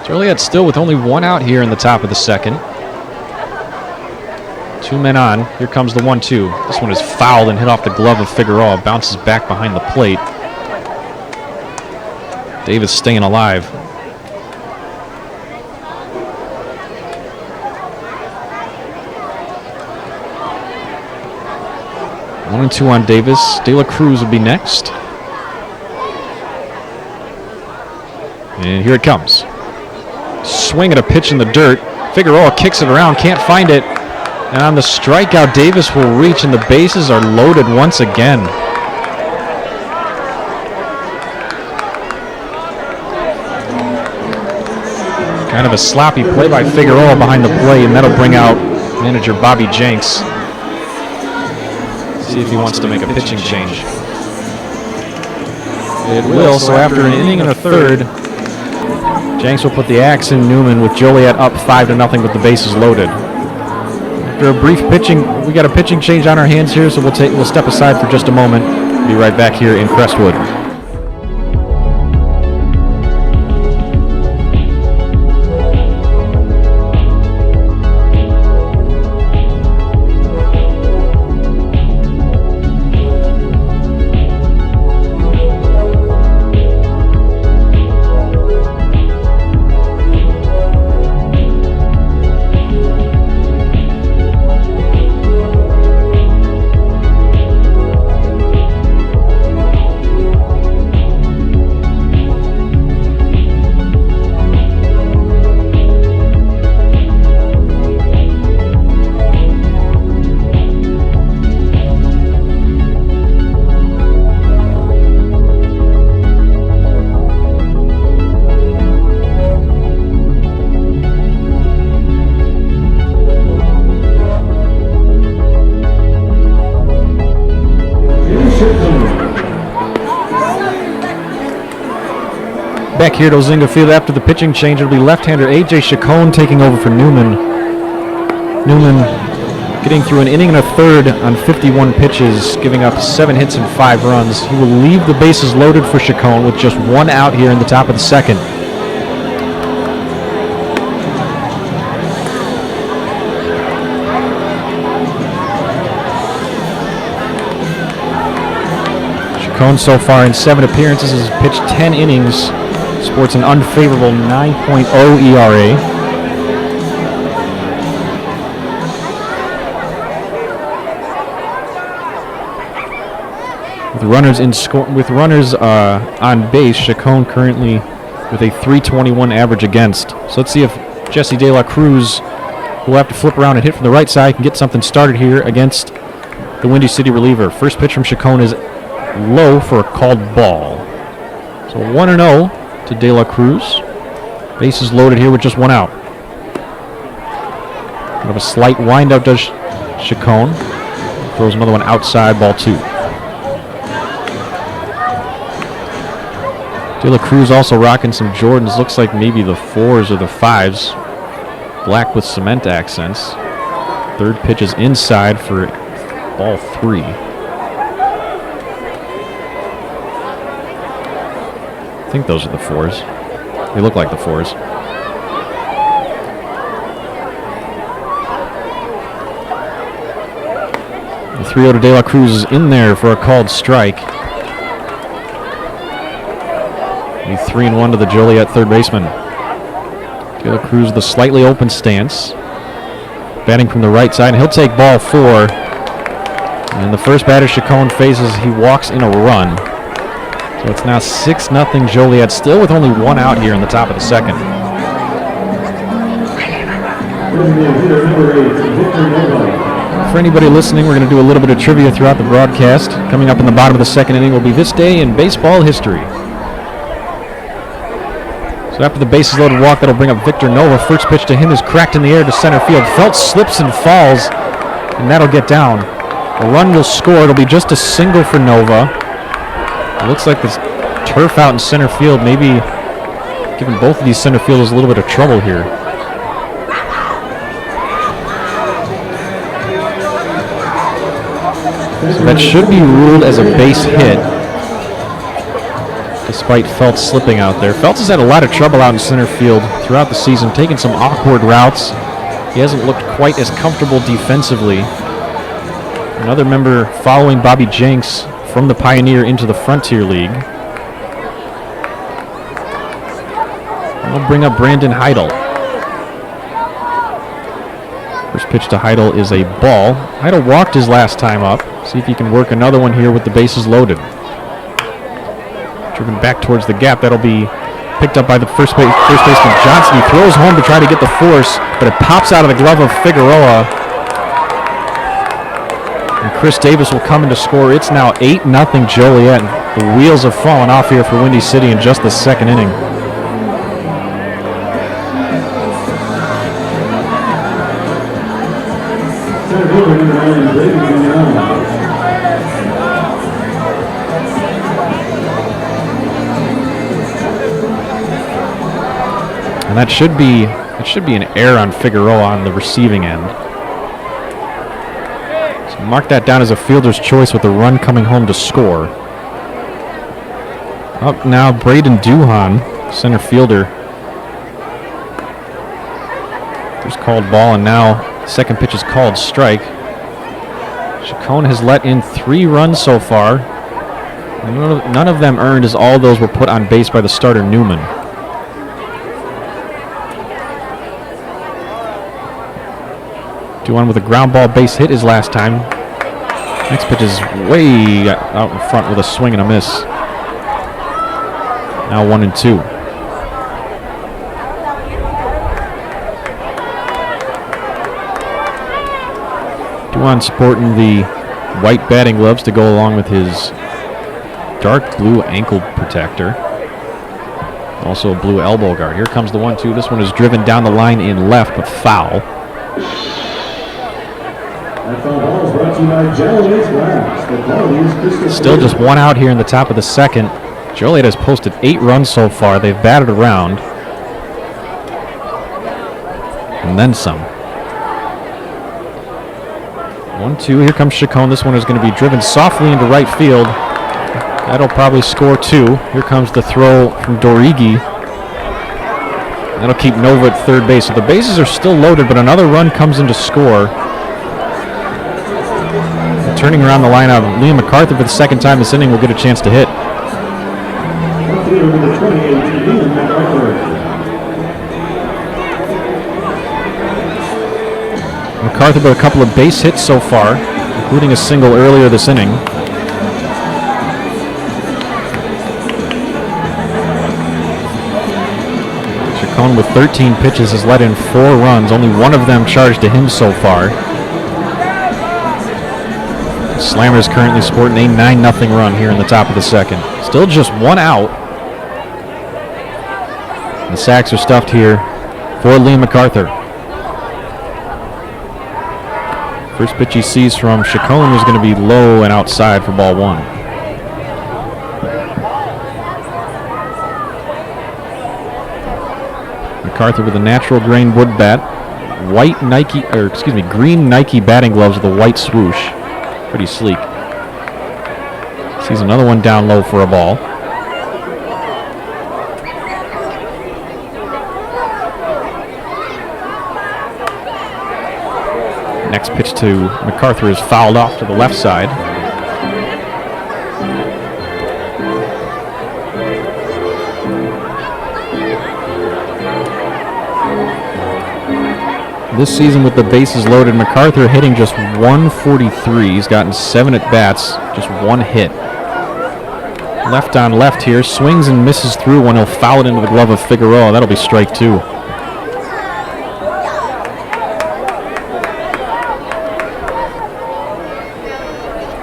Joliet still with only 1 out here in the top of the second. 2 men on. Here comes the 1-2. This one is fouled and hit off the glove of Figueroa. Bounces back behind the plate. Davis staying alive. One and 2 on Davis. De La Cruz will be next. And here it comes. Swing at a pitch in the dirt. Figueroa kicks it around, can't find it. And on the strikeout, Davis will reach, and the bases are loaded once again. Kind of a sloppy play by Figueroa behind the plate, and that'll bring out manager Bobby Jenks. See if he wants to make a pitching change. It will, so after an inning and a third, Jenks will put the axe in Newman with Joliet up 5-0 with the bases loaded. After a brief pitching, we got a pitching change on our hands here, so we'll step aside for just a moment. Be right back here in Crestwood. Back here at Ozinga Field after the pitching change, it'll be left-hander A.J. Chacon taking over for Newman. Newman getting through an inning and a third on 51 pitches, giving up 7 hits and 5 runs. He will leave the bases loaded for Chacon with just 1 out here in the top of the second. Chacon so far in 7 appearances has pitched 10 innings, sports an unfavorable 9.0 ERA. With runners on base, Chacon currently with a 321 average against. So let's see if Jesse De La Cruz, who will have to flip around and hit from the right side, can get something started here against the Windy City reliever. First pitch from Chacon is low for a called ball. So 1-0 to De La Cruz. Bases loaded here with just 1 out. Kind of a slight windup does Chacon. Throws another one outside, ball 2. De La Cruz also rocking some Jordans. Looks like maybe the 4s or the 5s. Black with cement accents. Third pitch is inside for ball 3. I think those are the 4s. They look like the 4s. The 3-0 to De La Cruz is in there for a called strike. The 3-1 to the Joliet third baseman. De La Cruz with a slightly open stance. Batting from the right side, and he'll take ball 4. And the first batter Chacon faces, he walks in a run. So it's now 6-0 Joliet, still with only 1 out here in the top of the second. For anybody listening, we're going to do a little bit of trivia throughout the broadcast. Coming up in the bottom of the second inning will be this day in baseball history. So after the bases loaded walk, that'll bring up Victor Nova. First pitch to him is cracked in the air to center field. Feltz slips and falls, and that'll get down. A run will score. It'll be just a single for Nova. It looks like this turf out in center field maybe giving both of these center fielders a little bit of trouble here. So that should be ruled as a base hit, despite Feltz slipping out there. Feltz has had a lot of trouble out in center field throughout the season, taking some awkward routes. He hasn't looked quite as comfortable defensively. Another member following Bobby Jenks from the Pioneer into the Frontier League. And we'll bring up Brandon Heidel. First pitch to Heidel is a ball. Heidel walked his last time up. See if he can work another one here with the bases loaded. Driven back towards the gap. That'll be picked up by the first baseman Johnson. He throws home to try to get the force, but it pops out of the glove of Figueroa. And Chris Davis will come in to score. It's now 8-0 Joliet. The wheels have fallen off here for Windy City in just the second inning. And that should be an error on Figueroa on the receiving end. So mark that down as a fielder's choice with the run coming home to score. Up now, Braden Duhan, center fielder. First called ball, and now second pitch is called strike. Chacon has let in 3 runs so far. None of them earned, as all those were put on base by the starter Newman. Duhan with a ground ball base hit his last time. Next pitch is way out in front with a swing and a miss. Now 1-2. Duhan sporting the white batting gloves to go along with his dark blue ankle protector. Also a blue elbow guard. Here comes the 1-2. This one is driven down the line in left, but foul. Still just 1 out here in the top of the second. Joliet has posted 8 runs so far. They've batted around. And then some. 1-2. Here comes Chacon. This one is going to be driven softly into right field. That'll probably score 2. Here comes the throw from Dorigi. That'll keep Nova at third base. So the bases are still loaded, but another run comes in to score. Turning around the lineup, Liam MacArthur for the second time this inning will get a chance to hit. MacArthur with a couple of base hits so far, including a single earlier this inning. Chacon with 13 pitches has let in 4 runs, only one of them charged to him so far. Slammers currently sporting a 9-0 run here in the top of the second. Still just 1 out. The sacks are stuffed here for Liam MacArthur. First pitch he sees from Chacon is going to be low and outside for ball 1. MacArthur with a natural grain wood bat, green Nike batting gloves with a white swoosh. Pretty sleek. Sees another one down low for a ball. Next pitch to MacArthur is fouled off to the left side. This season with the bases loaded, MacArthur hitting just .143. He's gotten 7 at-bats, just 1 hit. Left on left here, swings and misses through one. He'll foul it into the glove of Figueroa. That'll be strike 2.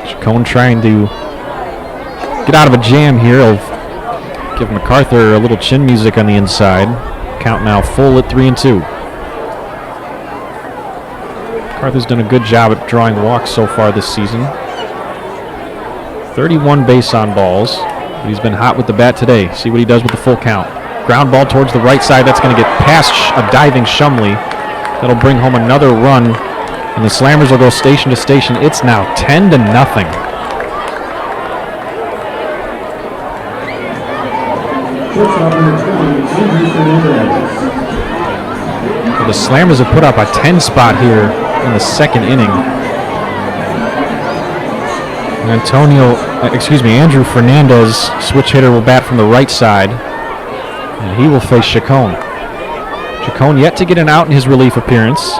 Chacon trying to get out of a jam here. He'll give MacArthur a little chin music on the inside. Count now full at 3-2. MacArthur's done a good job at drawing walks so far this season. 31 base on balls. But he's been hot with the bat today. See what he does with the full count. Ground ball towards the right side. That's going to get past a diving Shumley. That'll bring home another run. And the Slammers will go station to station. It's now 10-0. So the Slammers have put up a 10 spot here in the second inning. Andrew Fernandez, switch hitter, will bat from the right side. And he will face Chacon. Chacon yet to get an out in his relief appearance.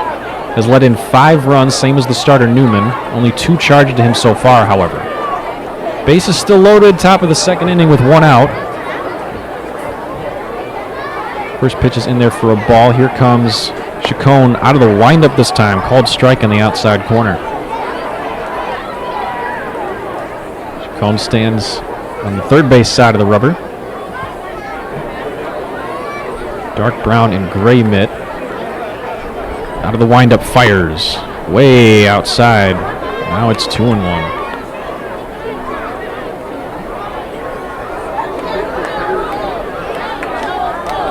Has let in 5 runs, same as the starter Newman. Only 2 charged to him so far, however. Base is still loaded, top of the second inning with 1 out. First pitch is in there for a ball. Here comes Chacon out of the windup this time. Called strike on the outside corner. Chacon stands on the third base side of the rubber. Dark brown and gray mitt. Out of the windup, fires. Way outside. Now it's 2-1.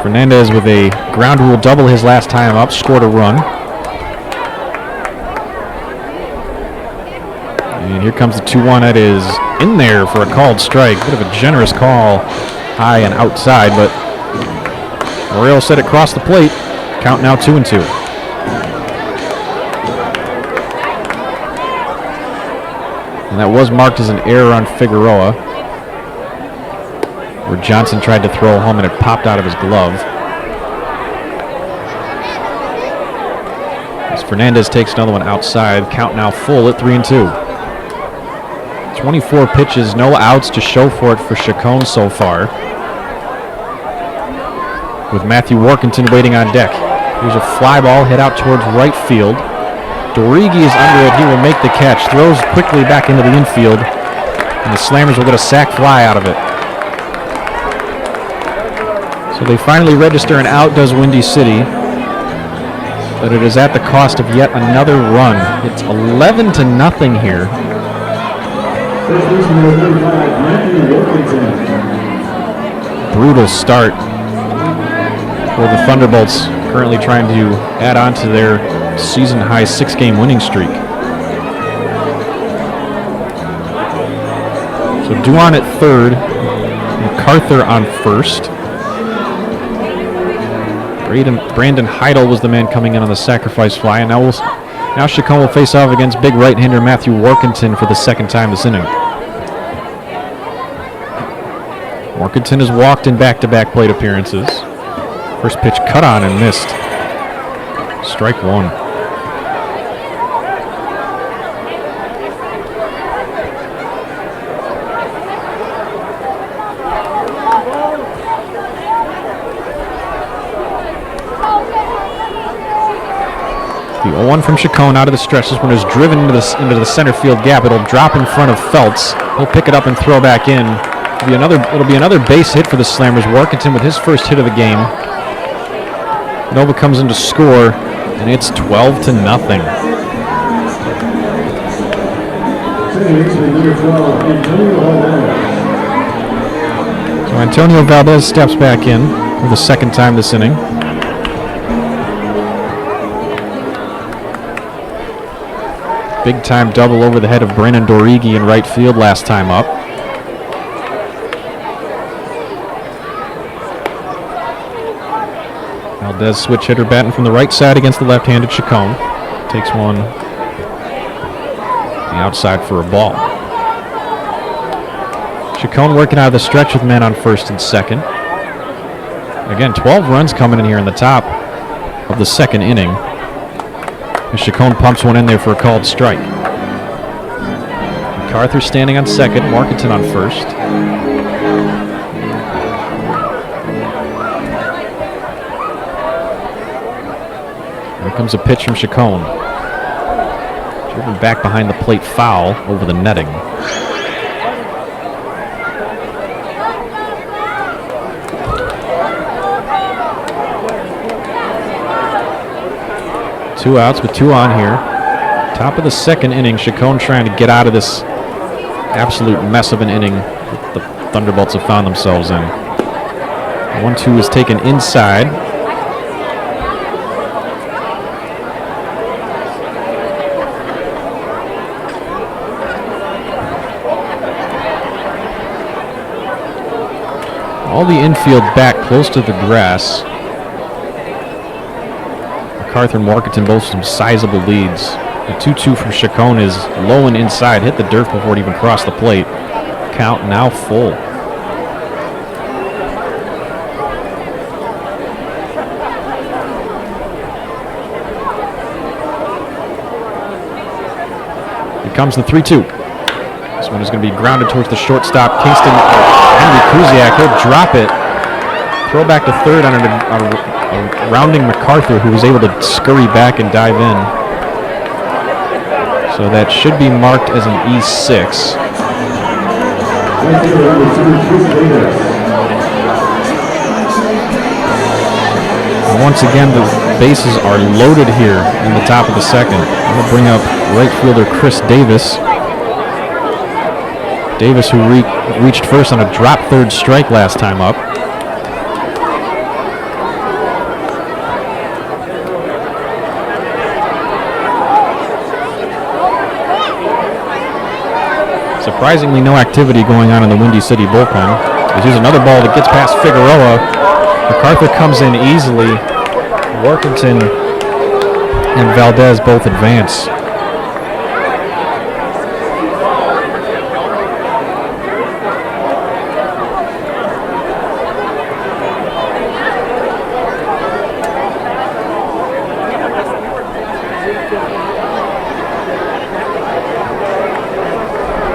Fernandez with a ground rule double his last time up, scored a run. And here comes the 2-1. That is in there for a called strike. Bit of a generous call, high and outside, but Morel said it crossed the plate. Count now 2-2. And that was marked as an error on Figueroa, where Johnson tried to throw home and it popped out of his glove. As Fernandez takes another one outside, count now full at 3-2. 24 pitches, no outs to show for it for Chacon so far, with Matthew Workington waiting on deck. Here's a fly ball hit out towards right field. Dorigi is under it. He will make the catch. Throws quickly back into the infield, and the Slammers will get a sac fly out of it. So they finally register an out, does Windy City, but it is at the cost of yet another run. It's 11-0 here. brutal start for the Thunderbolts, currently trying to add on to their season-high 6-game winning streak. So Duan at third, MacArthur on first. Brandon Heidel was the man coming in on the sacrifice fly, and now Chacon will face off against big right-hander Matthew Workington for the second time this inning. Workington has walked in back-to-back plate appearances. First pitch cut on and missed. Strike one. The 0-1 from Chacon out of the stretch. This one is driven into the center field gap. It'll drop in front of Feltz. He'll pick it up and throw back in. It'll be another base hit for the Slammers. Workington with his first hit of the game. Nova comes in to score, and it's 12-0. So Antonio Valdez steps back in for the second time this inning. Big-time double over the head of Brandon Dorigi in right field last time up. Valdez switch hitter batting from the right side against the left-handed Chacon. Takes one the outside for a ball. Chacon working out of the stretch with men on first and second. Again, 12 runs coming in here in the top of the second inning. And Chacon pumps one in there for a called strike. MacArthur standing on second, Workington on first. Here comes a pitch from Chacon. Driven back behind the plate, foul over the netting. Two outs with two on here. Top of the second inning, Chacon trying to get out of this absolute mess of an inning that the Thunderbolts have found themselves in. 1-2 is taken inside. All the infield back close to the grass. MacArthur and Workington both some sizable leads. The 2-2 from Chacon is low and inside. Hit the dirt before it even crossed the plate. Count now full. Here comes the 3-2. This one is going to be grounded towards the shortstop, Kingston. Henry Kuziak, he'll drop it. Throw back to third on a rounding MacArthur, who was able to scurry back and dive in. So that should be marked as an E6. And once again, the bases are loaded here in the top of the second. We'll bring up right fielder Chris Davis. Davis, who reached first on a drop third strike last time up. Surprisingly, no activity going on in the Windy City bullpen. Here's another ball that gets past Figueroa. MacArthur comes in easily. Workington and Valdez both advance.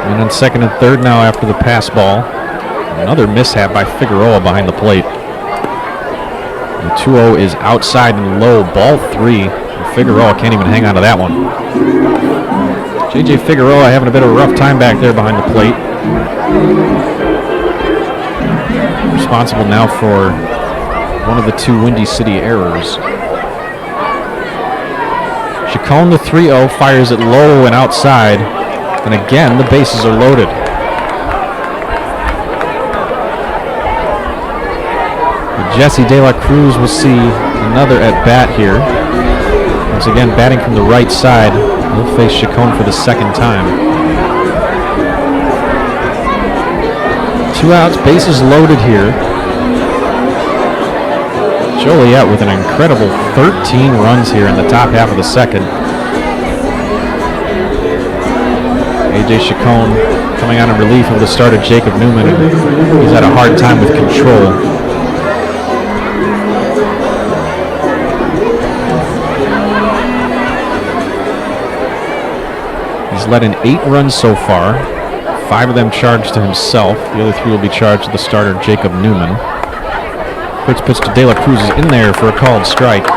And on second and third now after the pass ball. Another mishap by Figueroa behind the plate. The 2-0 is outside and low, ball three. And Figueroa can't even hang on to that one. J.J. Figueroa having a bit of a rough time back there behind the plate. Responsible now for one of the two Windy City errors. Chacon, the 3-0, fires it low and outside. And again, the bases are loaded. Jesse De La Cruz will see another at bat here. Once again, batting from the right side. He'll face Chacon for the second time. 2 outs, bases loaded here. Joliet with an incredible 13 runs here in the top half of the second. A.J. Chacon coming out in relief of the starter Jacob Newman. He's had a hard time with control. He's let in 8 runs so far. 5 of them charged to himself. The other 3 will be charged to the starter Jacob Newman. First pitch to De La Cruz is in there for a called strike.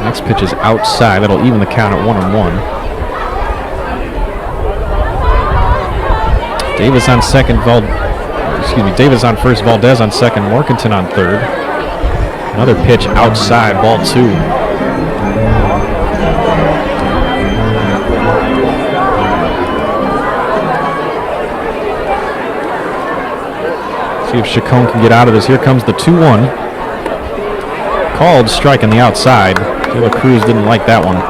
Next pitch is outside. That'll even the count at 1-1. Davis on second, Davis on first, Valdez on second, Morganton on third. Another pitch outside, ball 2. See if Chacon can get out of this. Here comes the 2-1. Called strike on the outside. De La Cruz didn't like that one.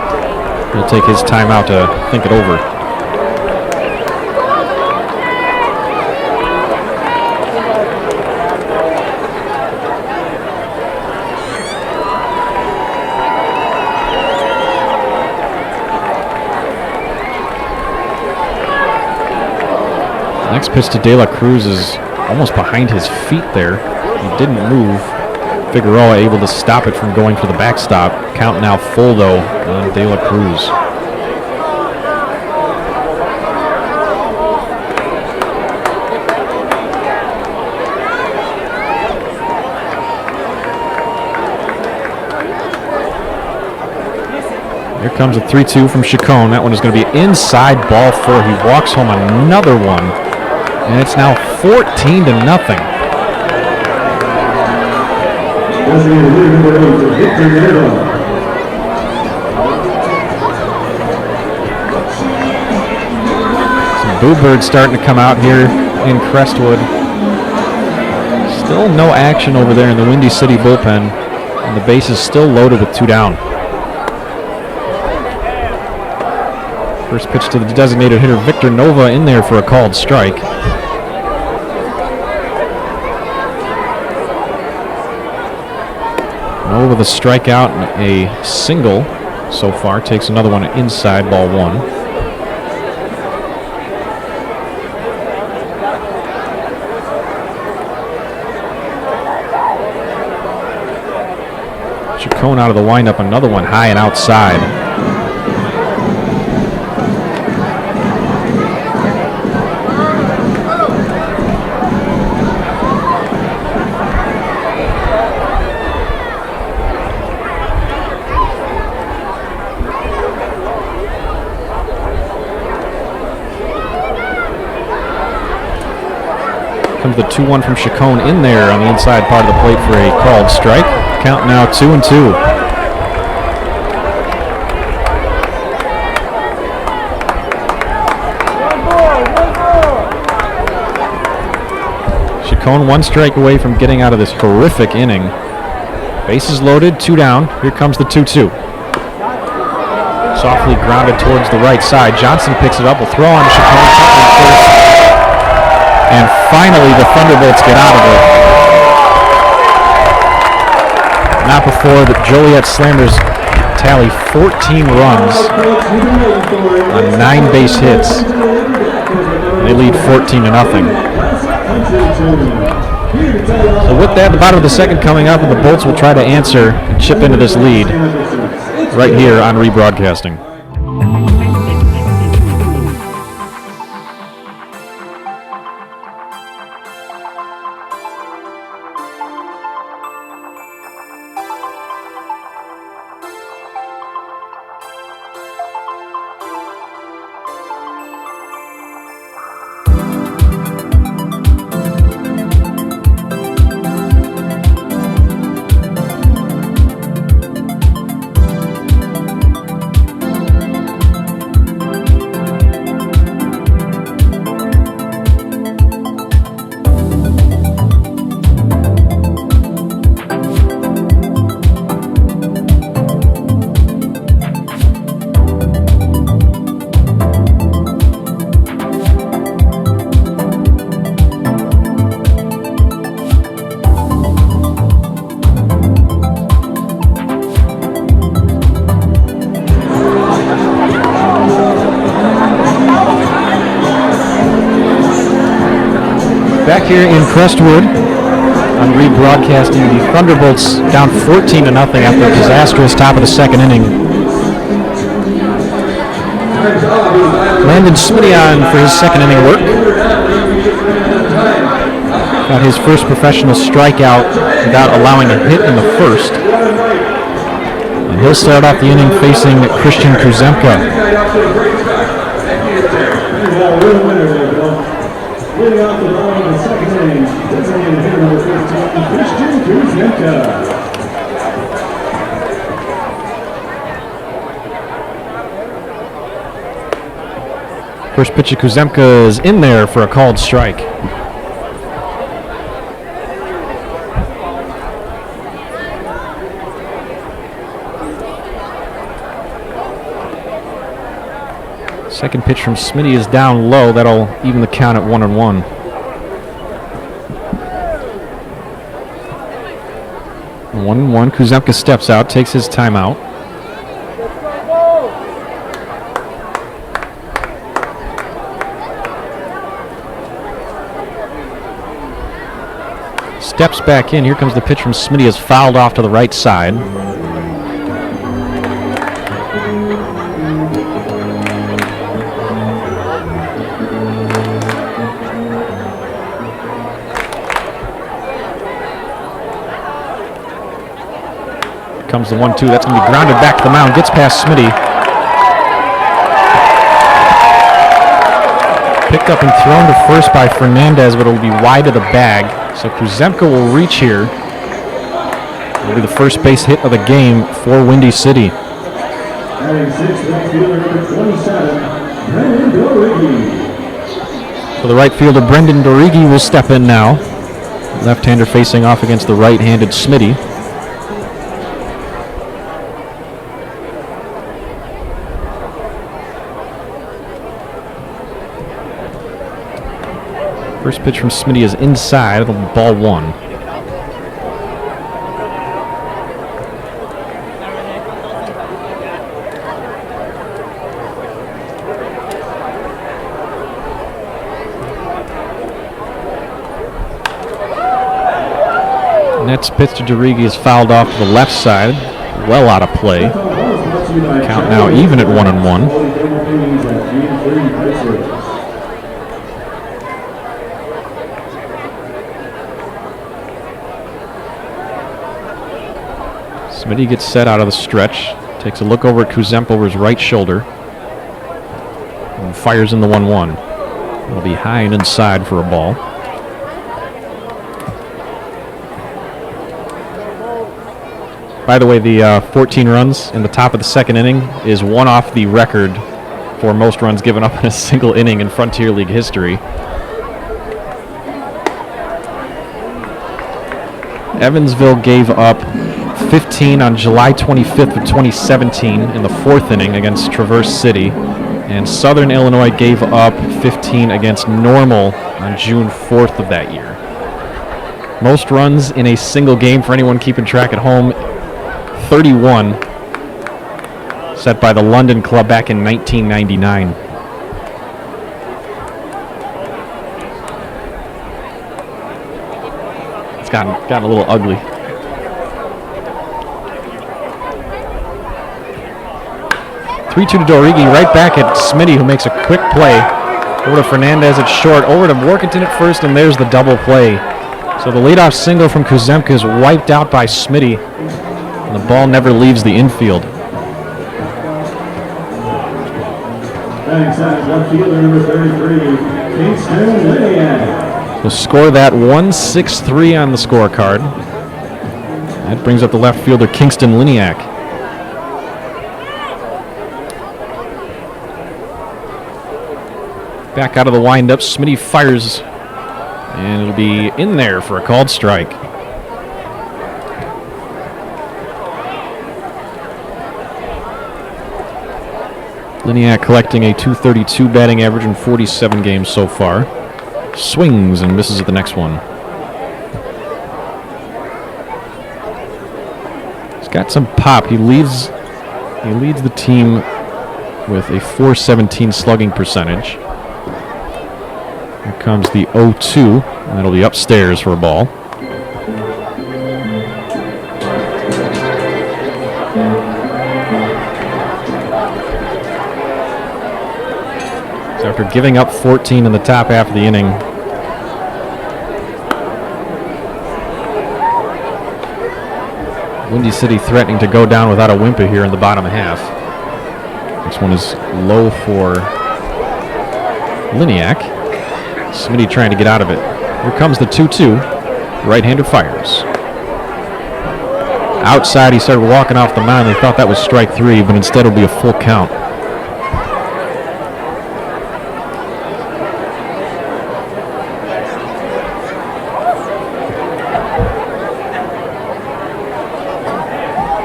He'll take his time out to think it over. Next pitch to De La Cruz is almost behind his feet there. He didn't move. Figueroa able to stop it from going for the backstop. Count now full though on De La Cruz. Here comes a 3-2 from Chacon. That one is going to be inside, ball 4. He walks home another one. And it's now 14-0. Some boo birds starting to come out here in Crestwood. Still no action over there in the Windy City bullpen. And the base is still loaded with 2 down. First pitch to the designated hitter Victor Nova in there for a called strike. Nova with a strikeout and a single so far. Takes another one inside, ball 1. Chacon out of the windup, another one high and outside. Comes the 2-1 from Chacon in there on the inside part of the plate for a called strike. Count now 2-2. Chacon 1 strike away from getting out of this horrific inning. Bases loaded, 2 down. Here comes the 2-2. Softly grounded towards the right side. Johnson picks it up, will throw on to Chacon. And finally, the Thunderbolts get out of it. Not before the Joliet Slammers tally 14 runs on 9 base hits. They lead 14-0. So with that, the bottom of the second coming up, and the Bolts will try to answer and chip into this lead right here on rebroadcasting. Back here in Crestwood, I'm rebroadcasting the Thunderbolts down 14-0 after a disastrous top of the second inning. Landon Smitty on for his second inning work. Got his first professional strikeout without allowing a hit in the first. And he'll start off the inning facing Christian Kuzemka. Leading off the ball in the second inning, pitching in hitter number 15, Christian Kuzemka. First pitch of Kuzemka is in there for a called strike. Second pitch from Smitty is down low. That'll even the count at 1-1. And 1-1. Kuzemka steps out, takes his timeout. Steps back in. Here comes the pitch from Smitty. Is fouled off to the right side. Comes the 1-2. That's going to be grounded back to the mound. Gets past Smitty. Picked up and thrown to first by Fernandez, but it'll be wide of the bag. So Kuzemka will reach here. It'll be the first base hit of the game for Windy City. So the right fielder, Brendan Dorigi, will step in now. Left-hander facing off against the right-handed Smitty. First pitch from Smitty is inside. It'll be ball one. Next pitch to Dorigi is fouled off to the left side. Well out of play. Count now even at 1-1. Smitty gets set out of the stretch, takes a look over at Kuzemka over his right shoulder, and fires in the 1-1. It'll be high and inside for a ball. By the way, the 14 runs in the top of the second inning is one off the record for most runs given up in a single inning in Frontier League history. Evansville gave up 15 on July 25th of 2017 in the fourth inning against Traverse City, and Southern Illinois gave up 15 against Normal on June 4th of that year. Most runs in a single game for anyone keeping track at home, 31, set by the London club back in 1999. It's gotten a little ugly. 3-2 to Dorigi, right back at Smitty, who makes a quick play. Over to Fernandez at short, over to Workington at first, and there's the double play. So the leadoff single from Kuzemka is wiped out by Smitty, and the ball never leaves the infield. Left fielder number 33, Kingston Liniak. So score that 1-6-3 on the scorecard. That brings up the left fielder, Kingston Liniak. Back out of the windup, Smitty fires, and it'll be in there for a called strike. Liniak collecting a .232 batting average in 47 games so far. Swings and misses at the next one. He's got some pop. He leads the team with a .417 slugging percentage. Here comes the 0-2. That'll be upstairs for a ball. So after giving up 14 in the top half of the inning, Windy City threatening to go down without a whimper here in the bottom half. This one is low for Liniak. Smitty trying to get out of it. Here comes the 2-2. Right-hander fires. Outside, he started walking off the mound. They thought that was strike 3, but instead it'll be a full count.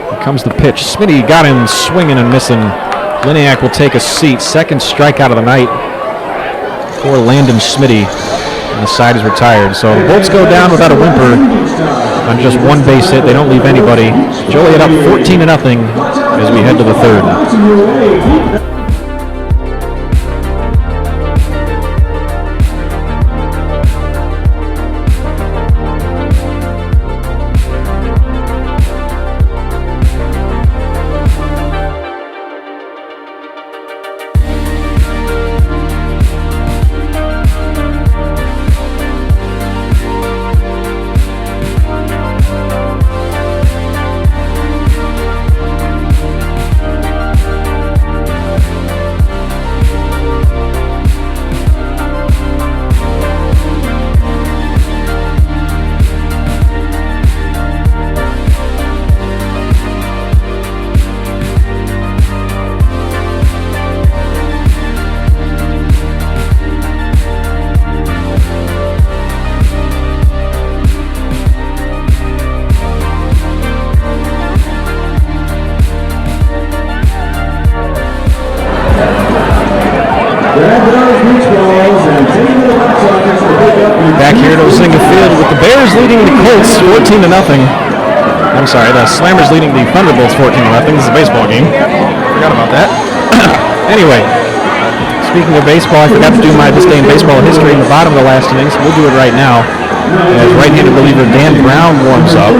Here comes the pitch. Smitty got him swinging and missing. Liniak will take a seat. Second strikeout of the night for Landon Smitty. And the side is retired. So the Bolts go down without a whimper on just one base hit. They don't leave anybody. Joliet up 14-0 as we head to the third. Back here to Ozinga Field with the Bears leading the Colts 14-0. I'm sorry, the Slammers leading the Thunderbolts 14-0. This is a baseball game. Forgot about that. Anyway, speaking of baseball, I forgot to do my This Day in Baseball history in the bottom of the last innings. We'll do it right now as right-handed reliever Dan Brown warms up.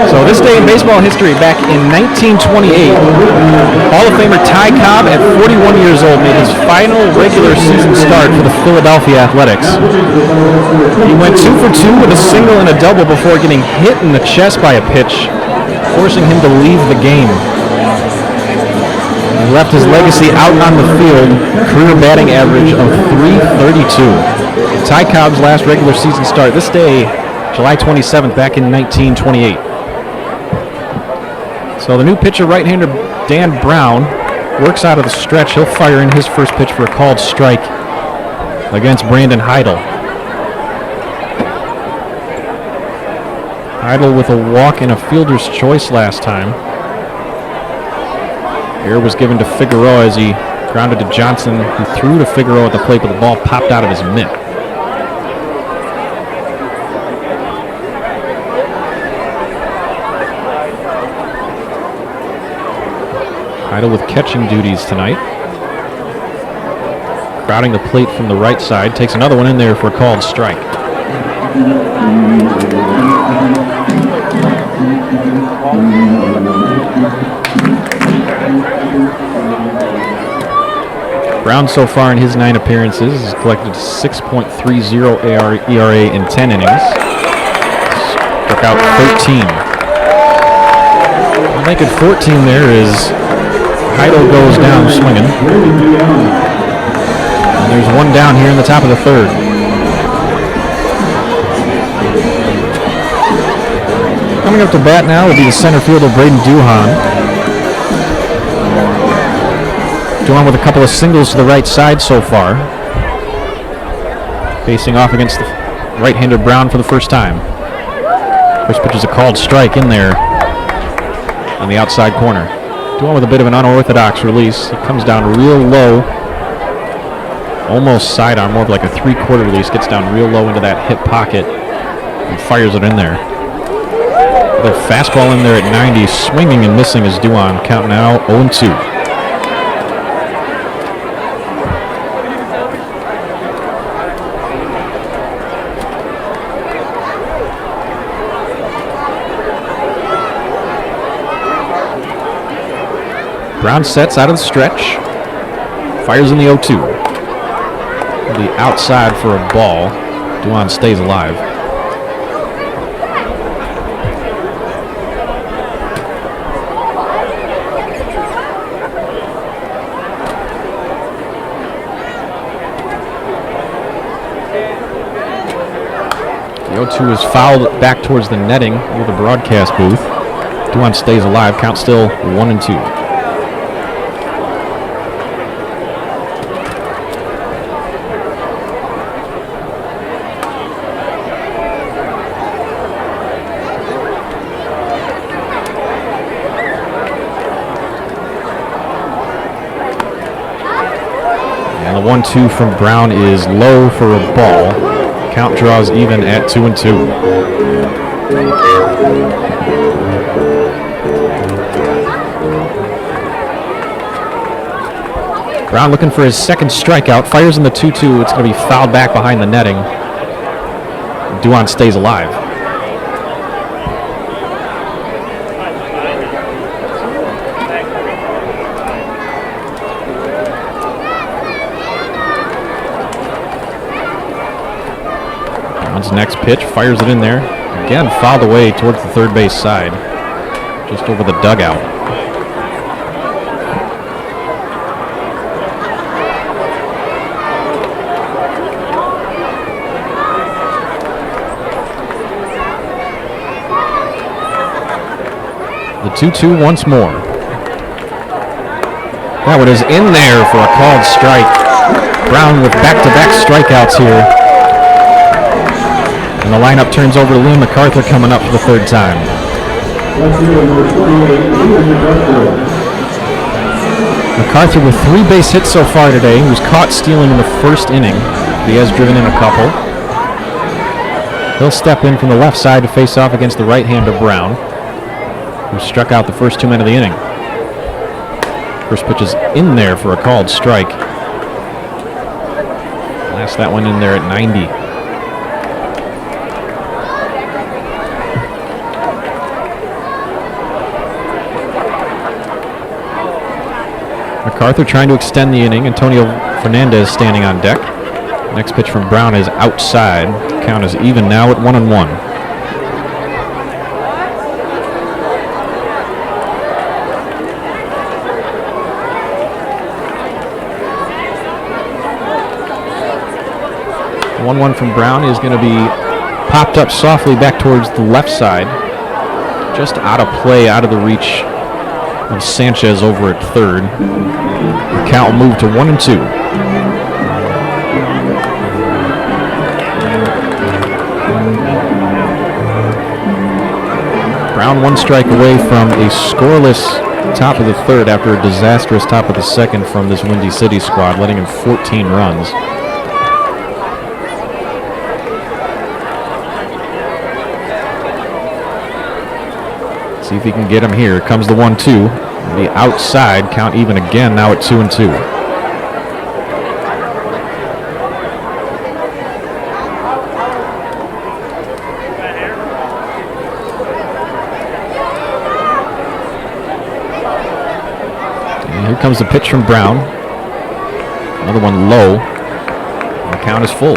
So this day in baseball history, back in 1928, Hall of Famer Ty Cobb at 41 years old made his final regular season start for the Philadelphia Athletics. He went 2 for 2 with a single and a double before getting hit in the chest by a pitch, forcing him to leave the game. He left his legacy out on the field, career batting average of .332. Ty Cobb's last regular season start this day, July 27th, back in 1928. So the new pitcher, right-hander Dan Brown, works out of the stretch. He'll fire in his first pitch for a called strike against Brandon Heidel. Heidel with a walk and a fielder's choice last time. Air was given to Figueroa as he grounded to Johnson, who threw to Figueroa at the plate, but the ball popped out of his mitt. Heidel with catching duties tonight. Crowding the plate from the right side. Takes another one in there for a called strike. Brown so far in his 9 appearances has collected 6.30 ERA in 10 innings. Struck out 13. I think at 14 there is Heidel goes down swinging. And there's one down here in the top of the third. Coming up to bat now will be the center fielder Braden Duhan. Duhan with a couple of singles to the right side so far. Facing off against the right-hander Brown for the first time. First pitch is a called strike in there on the outside corner. Duhan with a bit of an unorthodox release. He comes down real low. Almost sidearm, more of like a 3/4 release. Gets down real low into that hip pocket and fires it in there. The fastball in there at 90, swinging and missing as Duhan. Count now 0-2. Brown sets out of the stretch. Fires in the 0-2. The outside for a ball. Duan stays alive. The 0-2 is fouled back towards the netting near the broadcast booth. Duan stays alive. Count still 1-2. And the 1-2 from Brown is low for a ball. Count draws even at 2-2. Brown looking for his second strikeout. Fires in the 2-2. It's going to be fouled back behind the netting. Duan stays alive. Brown's next pitch, fires it in there. Again, fouled away towards the third base side, just over the dugout. The 2-2 once more. That one is in there for a called strike. Brown with back-to-back strikeouts here. And the lineup turns over to Liam MacArthur coming up for the third time. MacArthur with 3 base hits so far today. He was caught stealing in the first inning. He has driven in a couple. He'll step in from the left side to face off against the right hand of Brown, who struck out the first 2 men of the inning. First pitch is in there for a called strike. Last that one in there at 90. MacArthur trying to extend the inning. Antonio Fernandez standing on deck. Next pitch from Brown is outside. Count is even now at 1-1. The 1-1 from Brown is going to be popped up softly back towards the left side. Just out of play, out of the reach of Sanchez over at third. The count will move to 1-2. Brown 1 strike away from a scoreless top of the third after a disastrous top of the second from this Windy City squad, letting in 14 runs. See if he can get him here. Comes the 1-2. The outside, count even again, now at 2-2. And here comes the pitch from Brown. Another one low. And the count is full.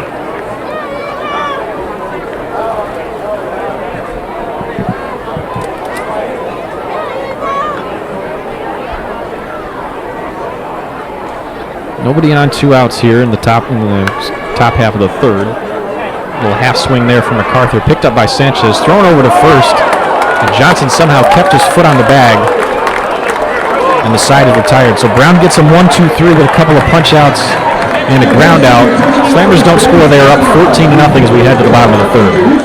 Nobody on 2 outs here in the top half of the third. A little half swing there from MacArthur, picked up by Sanchez, thrown over to first. And Johnson somehow kept his foot on the bag, and the side is retired. So Brown gets him 1-2-3 with a couple of punch outs and a ground out. Slammers don't score. They are up 14-0 as we head to the bottom of the third.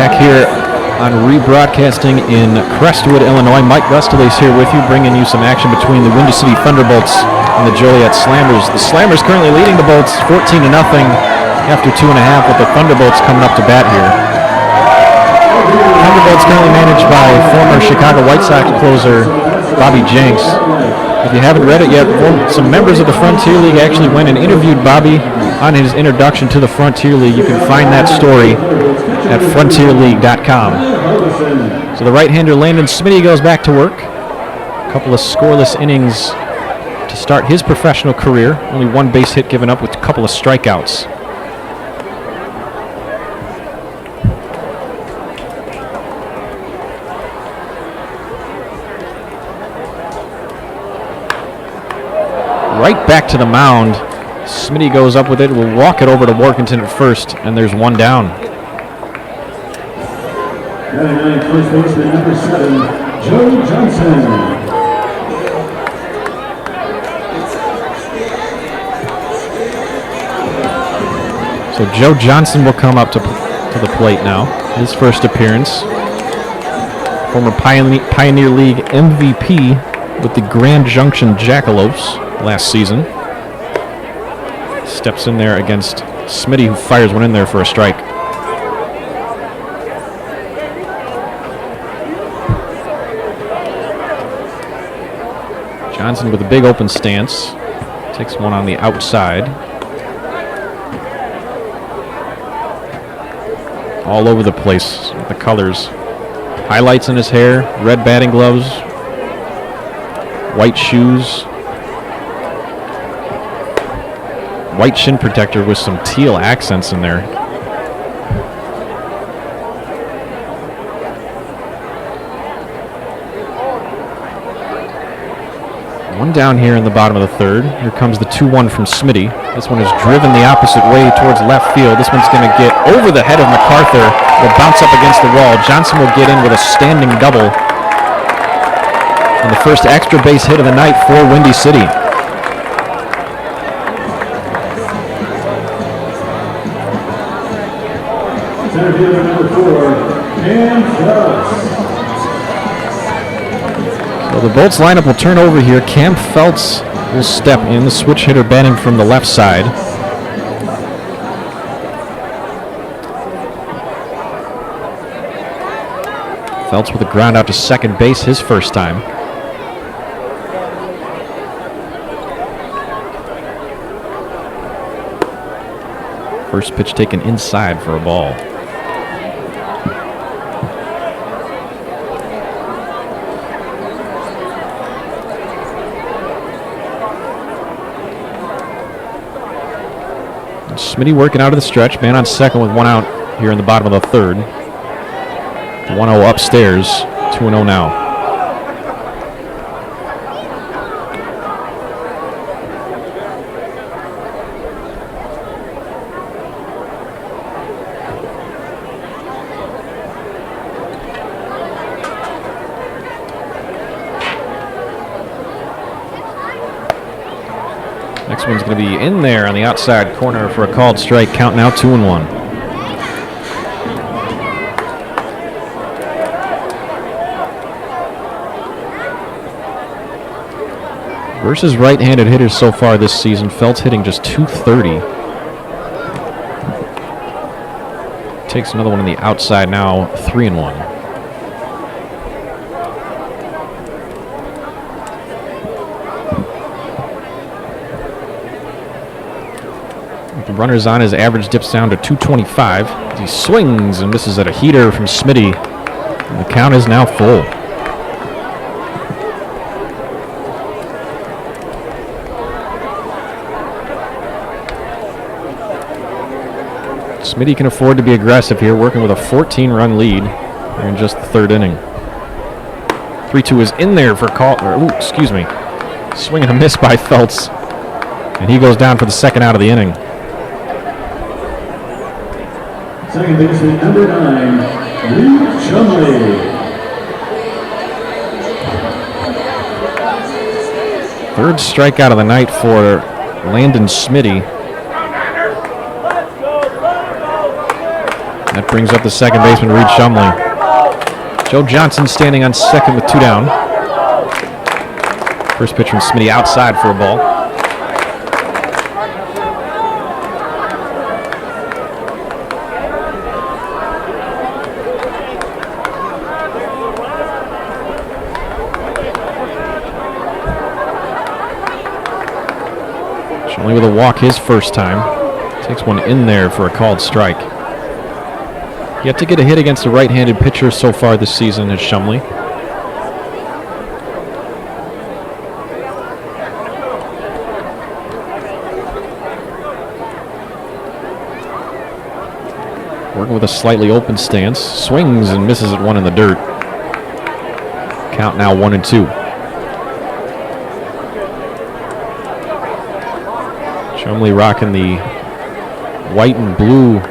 Back here on rebroadcasting in Crestwood, Illinois. Mike Gustale is here with you, bringing you some action between the Windy City ThunderBolts and the Joliet Slammers. The Slammers currently leading the Bolts 14-0 after 2.5, with the ThunderBolts coming up to bat here. ThunderBolts currently managed by former Chicago White Sox closer Bobby Jenks. If you haven't read it yet, some members of the Frontier League actually went and interviewed Bobby on his introduction to the Frontier League. You can find that story at frontierleague.com. So the right-hander Landon Smitty goes back to work. A couple of scoreless innings to start his professional career. Only one base hit given up with a couple of strikeouts. Right back to the mound. Smitty goes up with it. Will walk it over to Workington at first, and there's one down. First baseman number 7, Joe Johnson. So Joe Johnson will come up to the plate now. His first appearance. Former Pioneer League MVP with the Grand Junction Jackalopes last season. Steps in there against Smitty, who fires one in there for a strike. Johnson with a big open stance. Takes one on the outside. All over the place with the colors. Highlights in his hair, red batting gloves, white shoes, white shin protector with some teal accents in there. One down here in the bottom of the third. Here comes the 2-1 from Smitty. This one is driven the opposite way towards left field. This one's going to get over the head of MacArthur. Will bounce up against the wall. Johnson will get in with a standing double. And the first extra base hit of the night for Windy City. Center fielder number 4, Cam Feltz. So the Bolts lineup will turn over here. Cam Feltz will step in, the switch hitter batting from the left side. Feltz with a ground out to second base, his first time. First pitch taken inside for a ball. Smitty working out of the stretch. Man on second with one out here in the bottom of the third. 1-0 upstairs. 2-0 now. Next one's going to be in there on the outside corner for a called strike. Count now 2-1. Versus right-handed hitters so far this season, Feltz hitting just .230. Takes another one on the outside now, 3-1. The runner's on, his average dips down to .225. He swings and misses at a heater from Smitty. And the count is now full. Smitty can afford to be aggressive here, working with a 14-run lead here in just the third inning. 3-2 is in there for call. Excuse me. Swing and a miss by Feltz. And he goes down for the second out of the inning. Second baseman number 9, Lee Chumley. Third strikeout of the night for Landon Smitty. That brings up the second baseman, Reed Shumley. Joe Johnson standing on second with 2 down. First pitch from Smitty outside for a ball. Shumley with a walk his first time. Takes one in there for a called strike. Yet to get a hit against a right-handed pitcher so far this season is Shumley. Working with a slightly open stance. Swings and misses at one in the dirt. Count now 1-2. Shumley rocking the white and blue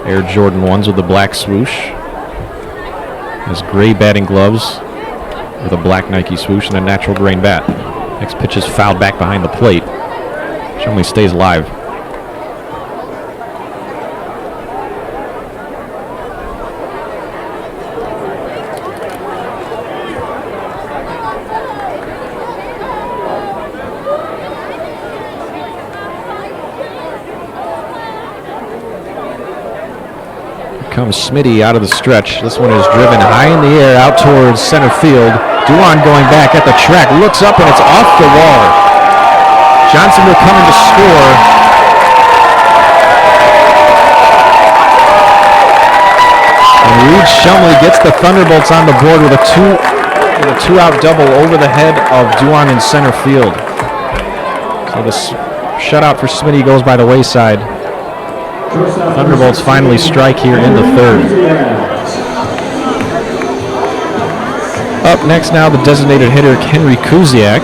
Air Jordan 1s with the black swoosh. His gray batting gloves with a black Nike swoosh and a natural grain bat. Next pitch is fouled back behind the plate. Shumley stays alive. Comes Smitty out of the stretch. This one is driven high in the air out towards center field. Duan going back at the track, looks up and it's off the wall. Johnson will come in to score. And Reed Shumley gets the Thunderbolts on the board with a two-out double over the head of Duan in center field. So the shutout for Smitty goes by the wayside. Thunderbolts finally strike here in the third. Up next now, the designated hitter, Henry Kuziak.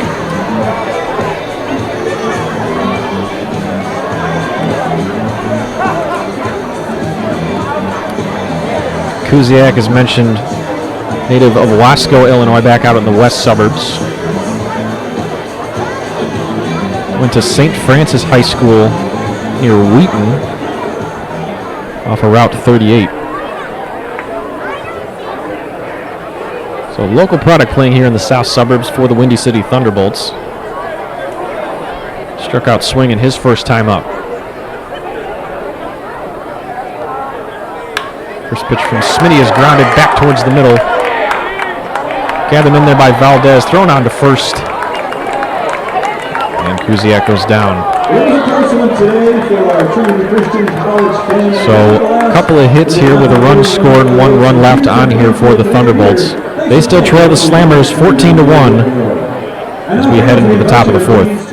Kuziak is mentioned, native of Wasco, Illinois, back out in the west suburbs. Went to St. Francis High School near Wheaton, off of Route 38. So local product playing here in the south suburbs for the Windy City Thunderbolts. Struck out swinging his first time up. First pitch from Smitty is grounded back towards the middle. Gathered in there by Valdez, thrown on to first. And Kuziak goes down. So a couple of hits here with a run scored, 1 run left on here for the Thunderbolts. They still trail the Slammers 14-1 as we head into the top of the fourth.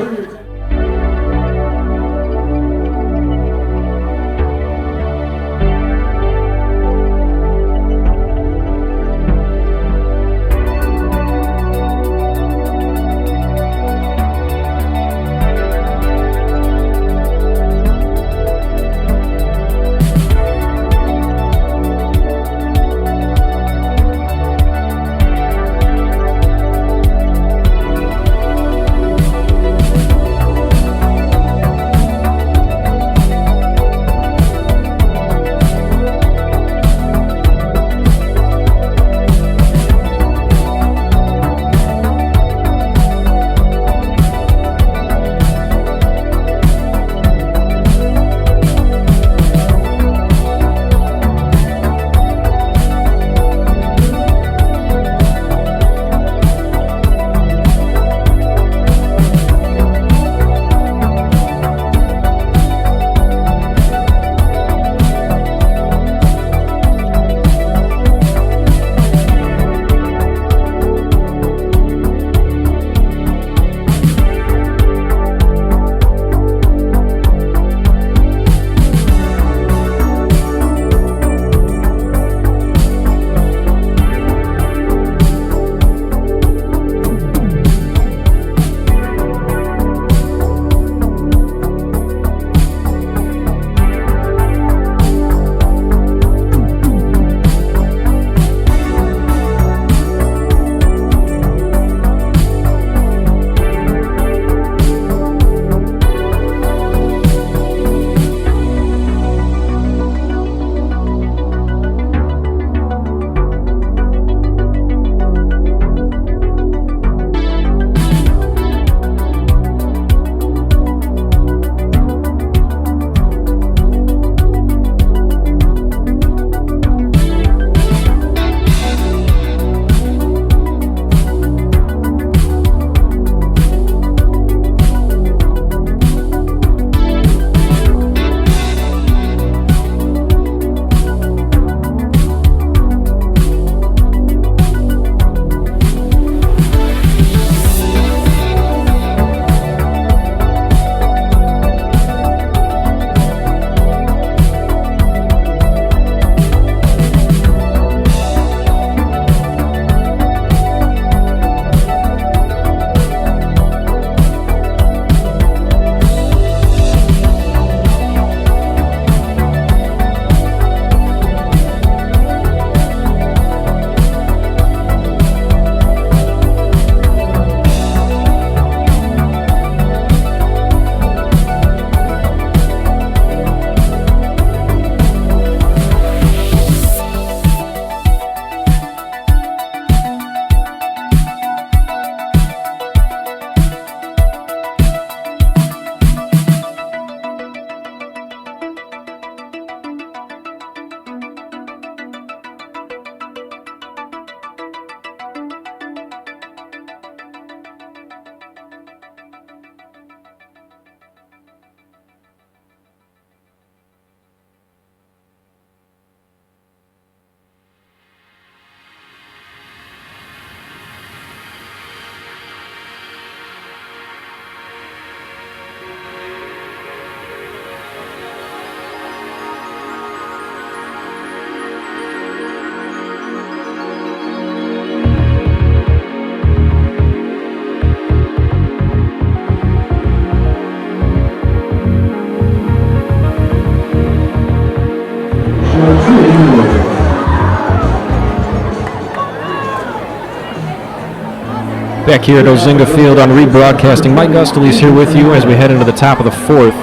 Back here at Ozinga Field on rebroadcasting, Mike Gustale's here with you as we head into the top of the fourth.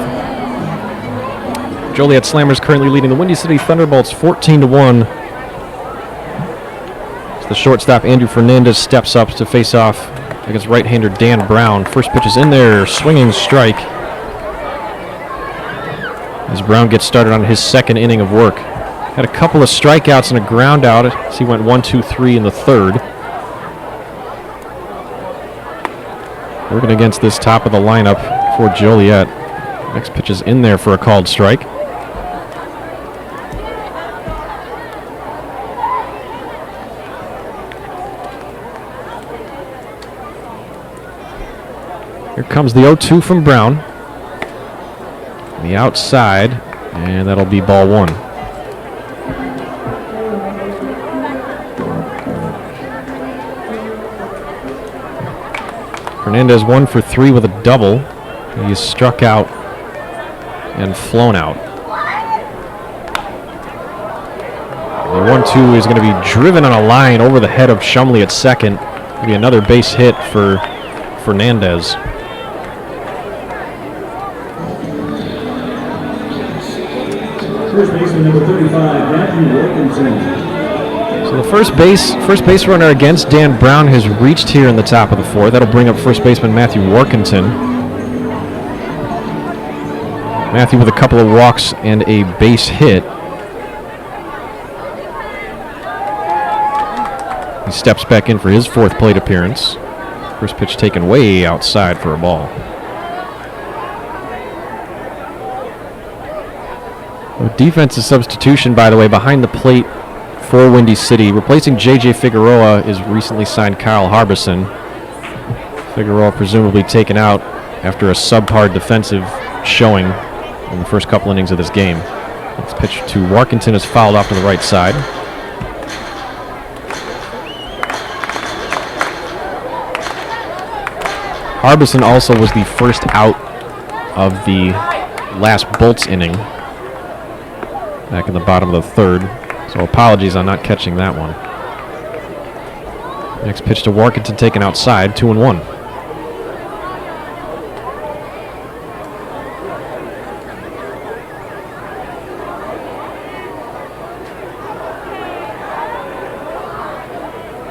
Joliet Slammers currently leading the Windy City Thunderbolts 14-1. As the shortstop Andrew Fernandez steps up to face off against right-hander Dan Brown. First pitch is in there, swinging strike. As Brown gets started on his second inning of work. Had a couple of strikeouts and a ground out as he went 1-2-3 in the third. Working against this top of the lineup for Joliet. Next pitch is in there for a called strike. Here comes the 0-2 from Brown. The outside, and that'll be ball one. Fernandez 1 for 3 with a double. He is struck out and flown out. The 1-2 is going to be driven on a line over the head of Shumley at second. It'll be another base hit for Fernandez. First baseman number 35, Matthew Wilkinson. So the first base runner against Dan Brown has reached here in the top of the fourth. That'll bring up first baseman Matthew Workington. Matthew with a couple of walks and a base hit. He steps back in for his fourth plate appearance. First pitch taken way outside for a ball. A defensive substitution, by the way, behind the plate for Windy City. Replacing J.J. Figueroa is recently signed Kyle Harbison. Figueroa presumably taken out after a subpar defensive showing in the first couple innings of this game. Next pitch to Workington is fouled off to the right side. Harbison also was the first out of the last Bolts inning back in the bottom of the third. So apologies on not catching that one. Next pitch to Workington taken outside, 2-1.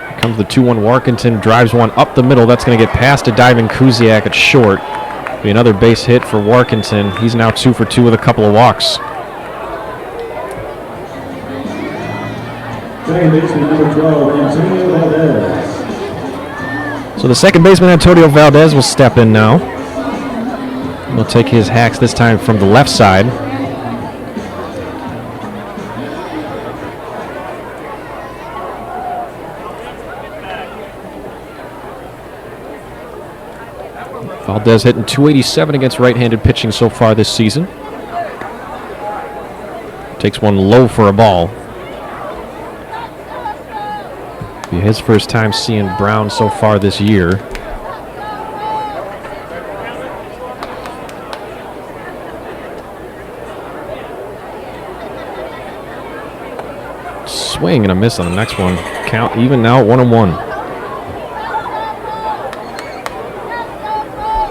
Here comes the 2-1 Workington, drives one up the middle. That's going to get past a diving Kuziak at short. Be another base hit for Workington. He's now 2 for 2 with a couple of walks. Second baseman number 12, Antonio Valdez. So the second baseman, Antonio Valdez, will step in now. He'll take his hacks this time from the left side. Valdez hitting .287 against right-handed pitching so far this season. Takes one low for a ball. Be his first time seeing Brown so far this year. Swing and a miss on the next one. Count even now at 1-1.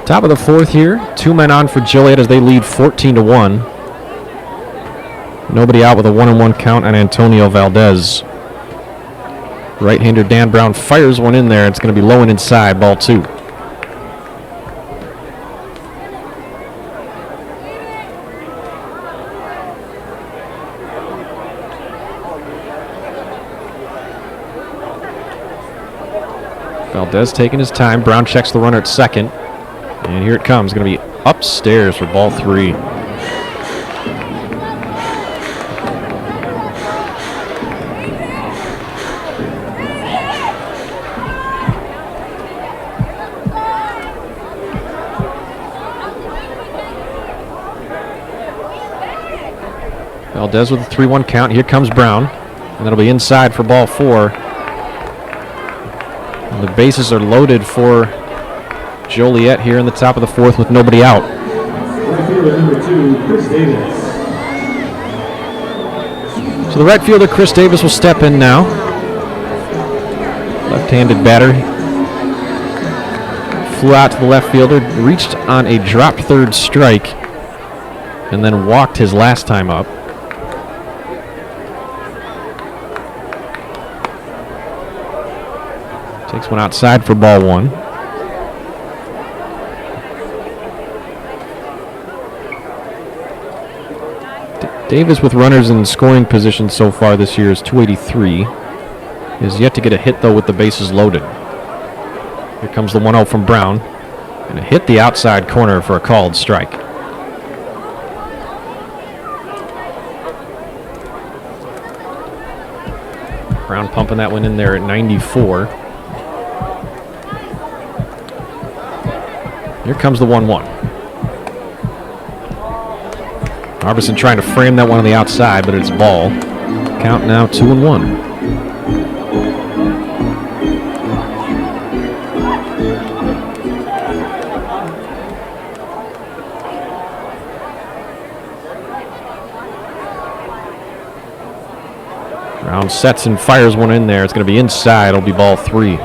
Top of the fourth here. 2 men on for Joliet as they lead 14-1. Nobody out with a 1-1 count on Antonio Valdez. Right-hander Dan Brown fires one in there. It's going to be low and inside, ball 2. Valdez taking his time. Brown checks the runner at second. And here it comes. Going to be upstairs for ball 3. Valdez with a 3-1 count. Here comes Brown. And that'll be inside for ball 4. And the bases are loaded for Joliet here in the top of the fourth with nobody out. Right fielder number 2, Chris Davis. So the right fielder, Chris Davis, will step in now. Left-handed batter. Flew out to the left fielder, reached on a dropped third strike, and then walked his last time up. Takes one outside for ball one. Davis, with runners in scoring position so far this year, is 283. He has yet to get a hit, though, with the bases loaded. Here comes the 1-0 from Brown. And it hit the outside corner for a called strike. Brown pumping that one in there at 94. Here comes the 1-1. Harbison trying to frame that one on the outside, but it's ball. Count now 2-1. Brown sets and fires one in there. It's going to be inside. It'll be ball 3.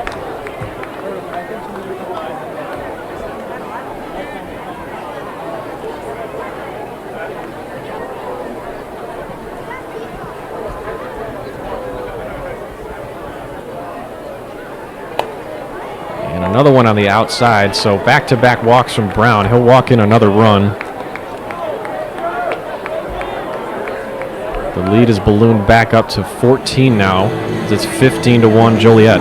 Another one on the outside, so back-to-back walks from Brown. He'll walk in another run. The lead is ballooned back up to 14 now. It's 15-1 Joliet.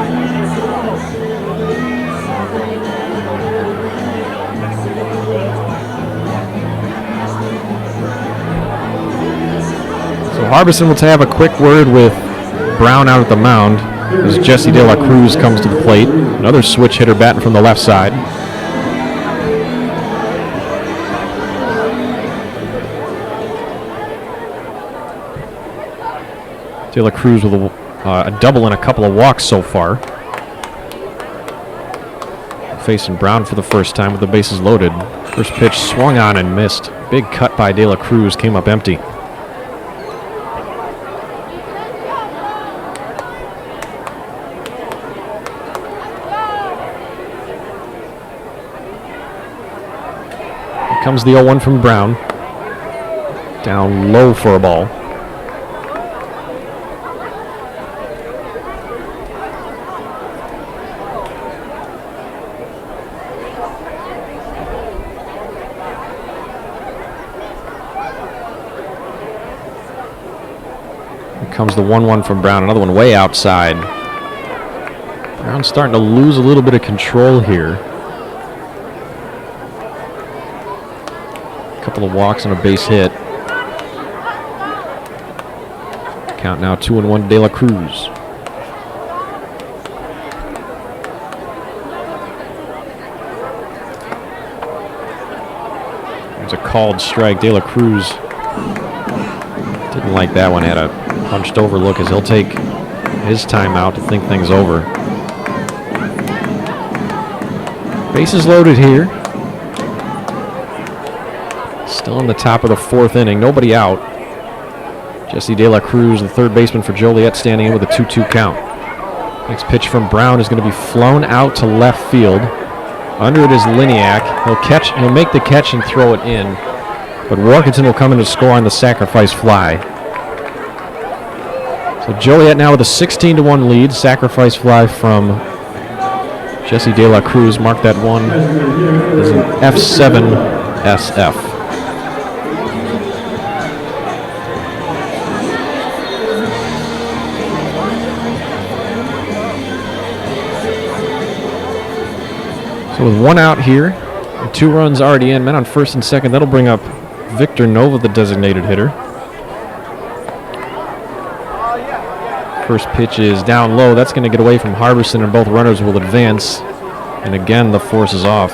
So Harbison will have a quick word with Brown out at the mound as Jesse De La Cruz comes to the plate. Another switch hitter batting from the left side. De La Cruz with a double and a couple of walks so far. Facing Brown for the first time with the bases loaded. First pitch swung on and missed. Big cut by De La Cruz, came up empty. Comes the 0-1 from Brown. Down low for a ball. Here comes the 1-1 from Brown. Another one way outside. Brown's starting to lose a little bit of control here. Couple of walks and a base hit. Count now 2-1 De La Cruz. There's a called strike. De La Cruz didn't like that one. Had a hunched over look as he'll take his timeout to think things over. Bases loaded here. Still in the top of the 4th inning. Nobody out. Jesse De La Cruz, the third baseman for Joliet, standing in with a 2-2 count. Next pitch from Brown is going to be flown out to left field. Under it is Liniak. He'll make the catch and throw it in. But Warkentin will come in to score on the sacrifice fly. So Joliet now with a 16-1 lead. Sacrifice fly from Jesse De La Cruz. Mark that one as an F7 SF. So with one out here, and 2 runs already in, men on first and second, that'll bring up Victor Nova, the designated hitter. First pitch is down low. That's going to get away from Harbison, and both runners will advance. And again, the force is off.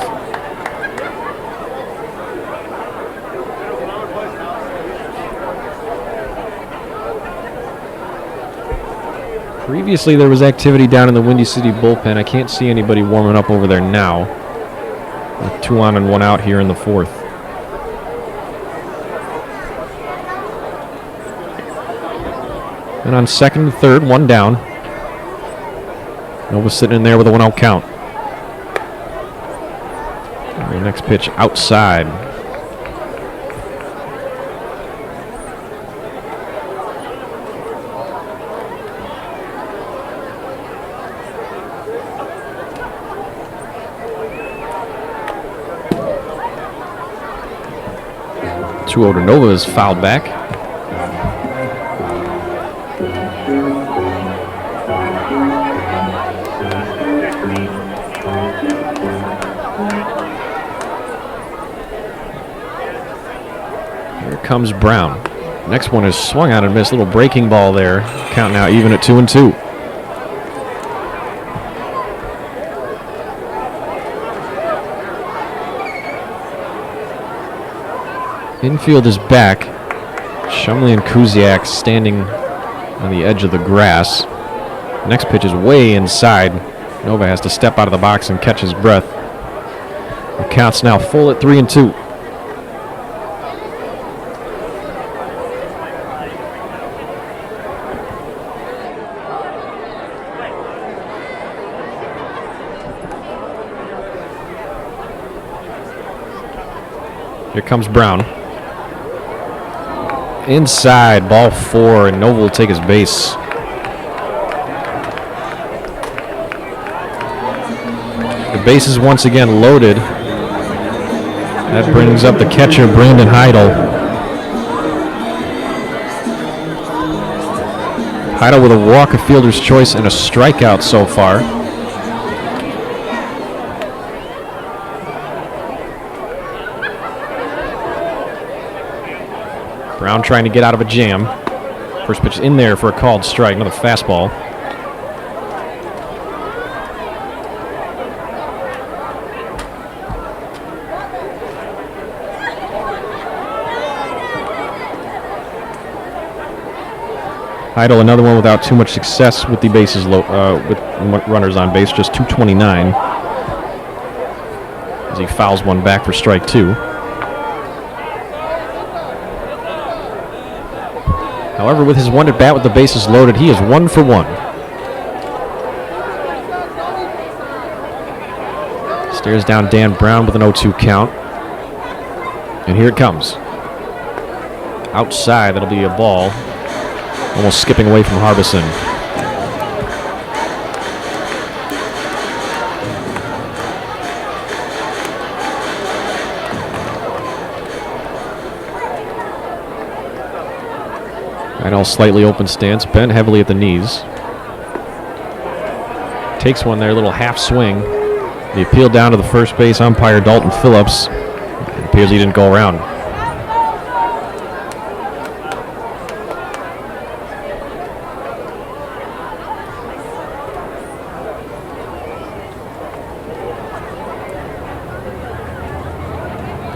Previously, there was activity down in the Windy City bullpen. I can't see anybody warming up over there now. With 2 on and 1 out here in the 4th. And on second and third, one down. Nova sitting in there with a 1-0 count. And the next pitch outside. To Nova is fouled back. Here comes Brown. Next one is swung out and missed. Little breaking ball there. Count now even at 2-2. Infield is back. Shumley and Kuziak standing on the edge of the grass. Next pitch is way inside. Nova has to step out of the box and catch his breath. The count's now full at 3-2. Here comes Brown. Inside, ball 4, and Nova will take his base. The base is once again loaded. That brings up the catcher, Brandon Heidel. Heidel with a walk, a fielder's choice, and a strikeout so far. Brown trying to get out of a jam. First pitch in there for a called strike, another fastball. Heidel, another one without too much success with the bases with runners on base, just 229. As he fouls one back for strike 2. However, with his one at bat with the bases loaded, he is 1 for 1. Stares down Dan Brown with an 0-2 count. And here it comes. Outside, that'll be a ball. Almost skipping away from Harbison. Heidel slightly open stance, bent heavily at the knees. Takes one there, a little half swing. The appeal down to the first base umpire, Dalton Phillips. It appears he didn't go around.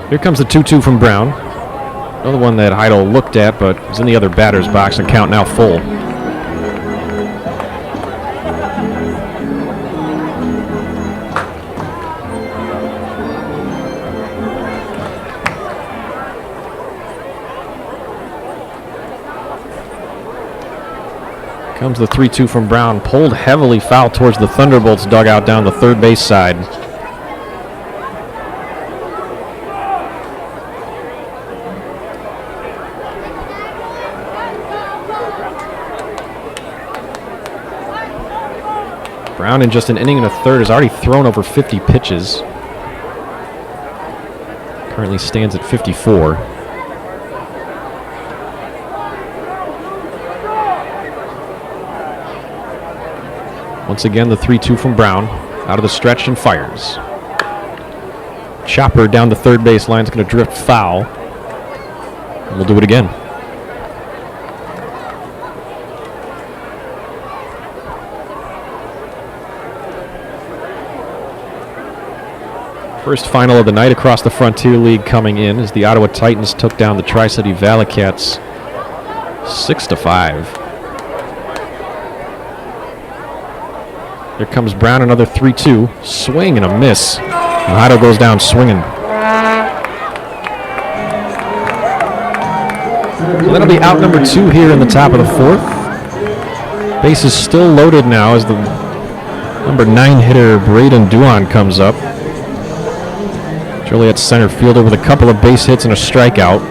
Here comes the 2-2 from Brown. Another one that Heidel looked at, but is in the other batter's box, and count now full. Comes the 3-2 from Brown, pulled heavily foul towards the Thunderbolts dugout down the third base side. Brown in just an inning and a third has already thrown over 50 pitches. Currently stands at 54. Once again, the 3-2 from Brown. Out of the stretch and fires. Chopper down the third base line is going to drift foul. And we'll do it again. First final of the night across the Frontier League coming in as the Ottawa Titans took down the Tri-City Valley Cats 6-5. Here comes Brown, another 3-2. Swing and a miss. And Heidel goes down swinging. So that'll be out number 2 here in the top of the 4th. Base is still loaded now as the number 9 hitter Braden Duan comes up. Joliet center fielder with a couple of base hits and a strikeout.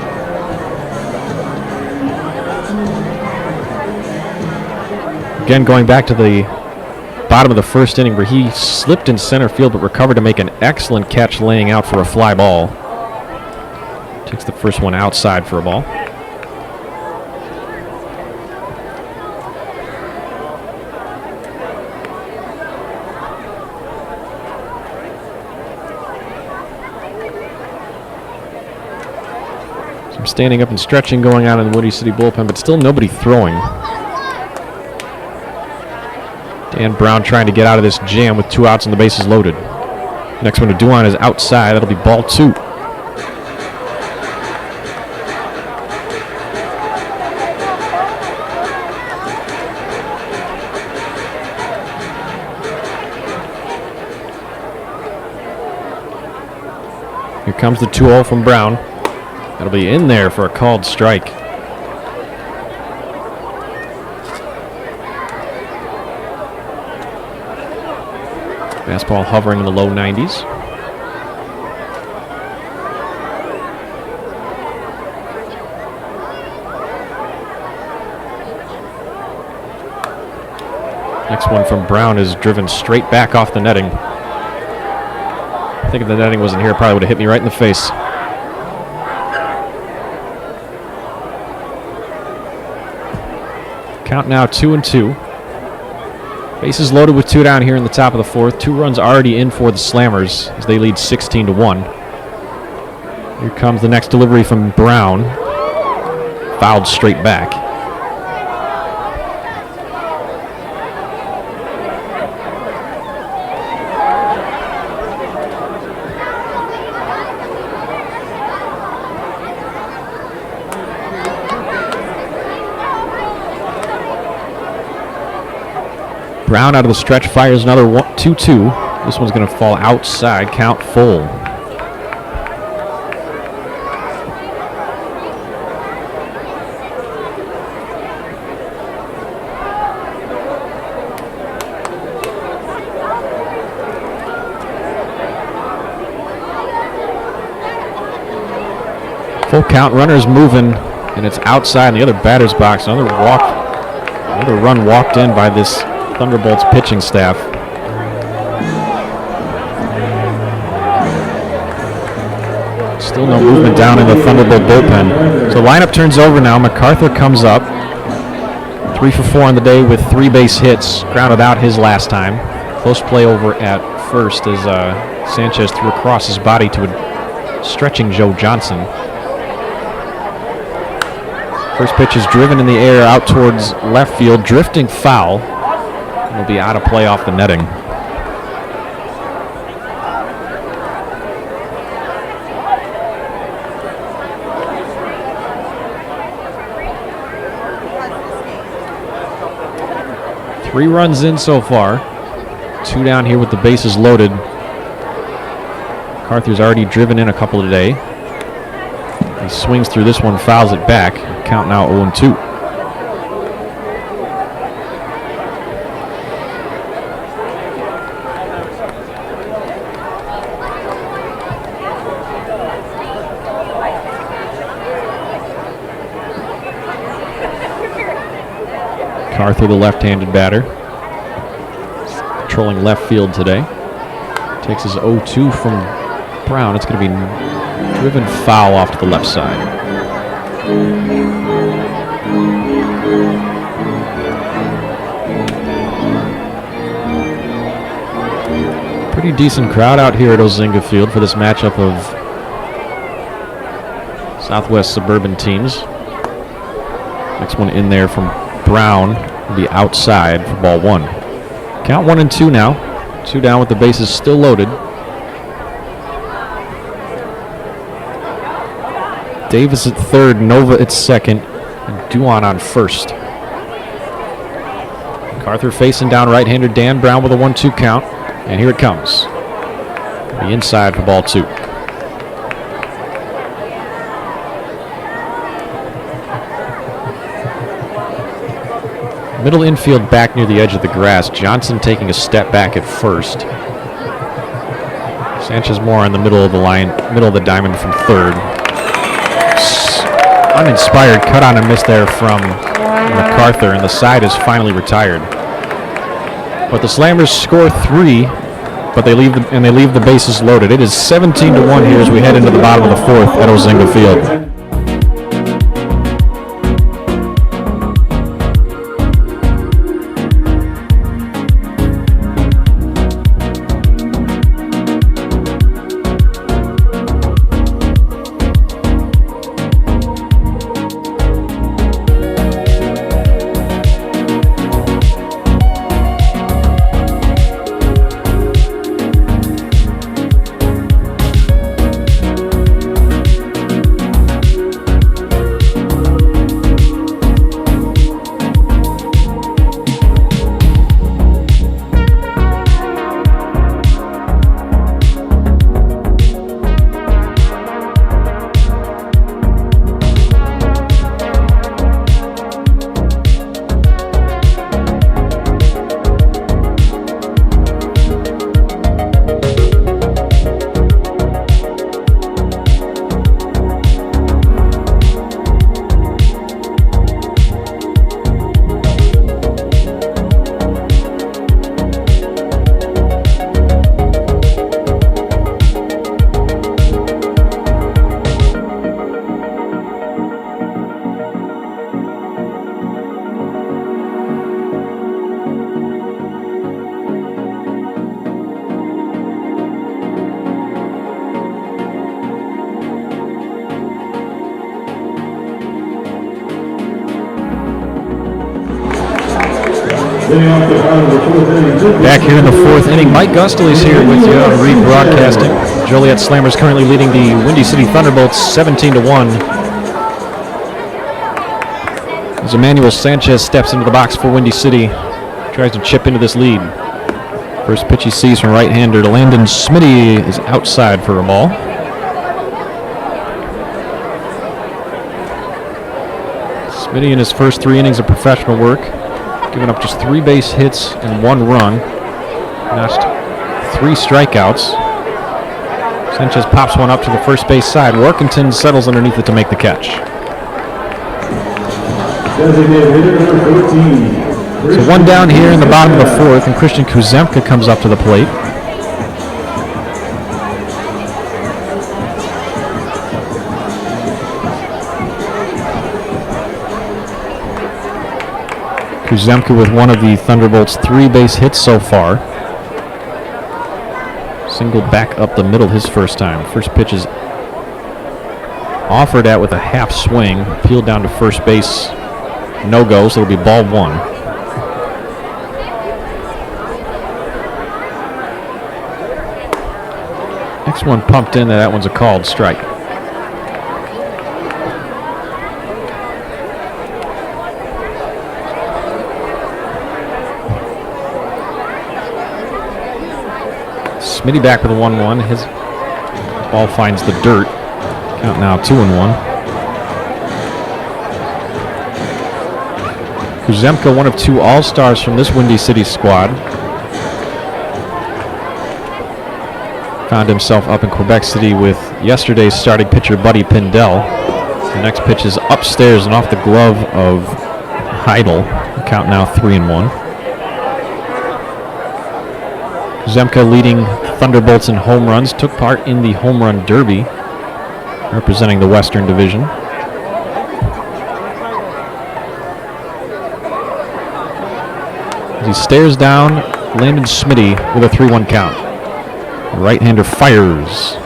Again, going back to the bottom of the first inning where he slipped in center field but recovered to make an excellent catch laying out for a fly ball. Takes the first one outside for a ball. Some standing up and stretching going on in the Woody City bullpen, but still nobody throwing. Dan Brown trying to get out of this jam with 2 outs and the bases loaded. Next one to Duan is outside. That'll be ball 2. Here comes the 2-0 from Brown. That'll be in there for a called strike. Fastball hovering in the low 90s. Next one from Brown is driven straight back off the netting. I think if the netting wasn't here, it probably would have hit me right in the face. Count now 2-2. Bases loaded with 2 down here in the top of the 4th. 2 runs already in for the Slammers as they lead 16-1. Here comes the next delivery from Brown. Fouled straight back. Brown out of the stretch fires another 2-2. This one's going to fall outside, count full. Full count, runners moving, and it's outside in the other batter's box. Another run walked in by this ThunderBolts pitching staff. Still no movement down in the Thunderbolt bullpen. So the lineup turns over now. MacArthur comes up. 3 for 4 on the day with 3 base hits. Grounded out his last time. Close play over at first as Sanchez threw across his body to a stretching Joe Johnson. First pitch is driven in the air out towards left field, drifting foul. Will be out of play off the netting. Three runs in so far. 2 down here with the bases loaded. MacArthur's already driven in a couple today. He swings through this one, fouls it back. Count now 0-2. MacArthur, the left-handed batter, controlling left field today. Takes his 0-2 from Brown. It's going to be driven foul off to the left side. Pretty decent crowd out here at Ozinga Field for this matchup of Southwest suburban teams. Next one in there from Brown will be outside for ball 1. Count 1-2 now. 2 down with the bases still loaded. Davis at third, Nova at second, and Duan on first. MacArthur facing down right-hander Dan Brown with a 1-2 count, and here it comes. The inside for ball 2. Middle infield back near the edge of the grass. Johnson taking a step back at first. Sanchez more in the middle of the line, middle of the diamond from third. Uninspired cut on and miss there from MacArthur, and the side is finally retired. But the Slammers score 3, but they leave the bases loaded. It is 17-1 here as we head into the bottom of the 4th at Ozinga Field. Back here in the 4th inning, Mike Gustley's here with you on rebroadcasting. Joliet Slammers currently leading the Windy City Thunderbolts 17-1. As Emmanuel Sanchez steps into the box for Windy City, tries to chip into this lead. First pitch he sees from right-hander to Landon Smitty is outside for a ball. Smitty in his first 3 innings of professional work, giving up just 3 base hits and 1 run. Notched 3 strikeouts. Sanchez pops one up to the first base side. Workington settles underneath it to make the catch. So 1 down here in the bottom of the 4th, and Christian Kuzemka comes up to the plate. Kuzemka with one of the Thunderbolts' 3 base hits so far. Single back up the middle his first time. First pitch is offered at with a half swing. Peeled down to first base. No go, so it'll be ball 1. Next one pumped in, that one's a called strike. Smitty back with a 1-1. His ball finds the dirt. Count now 2-1. Kuzemka, one of 2 All-Stars from this Windy City squad. Found himself up in Quebec City with yesterday's starting pitcher Buddy Pindell. The next pitch is upstairs and off the glove of Heidel. Count now 3-1. Kuzemka leading Thunderbolts in home runs, took part in the Home Run Derby, representing the Western Division. As he stares down Landon Smitty with a 3-1 count. The right-hander fires.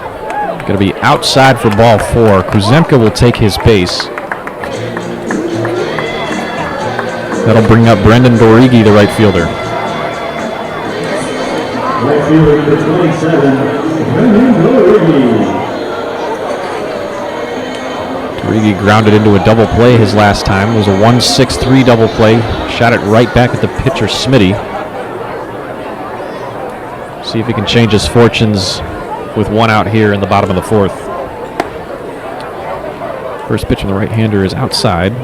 Going to be outside for ball 4. Kuzemka will take his base. That'll bring up Brendan Dorigi, the right fielder. Right fielder number 27, Brendan Dorigi. Dorigi grounded into a double play his last time. It was a 1-6-3 double play. Shot it right back at the pitcher, Smitty. See if he can change his fortunes with 1 out here in the bottom of the 4th. First pitch from the right-hander is outside.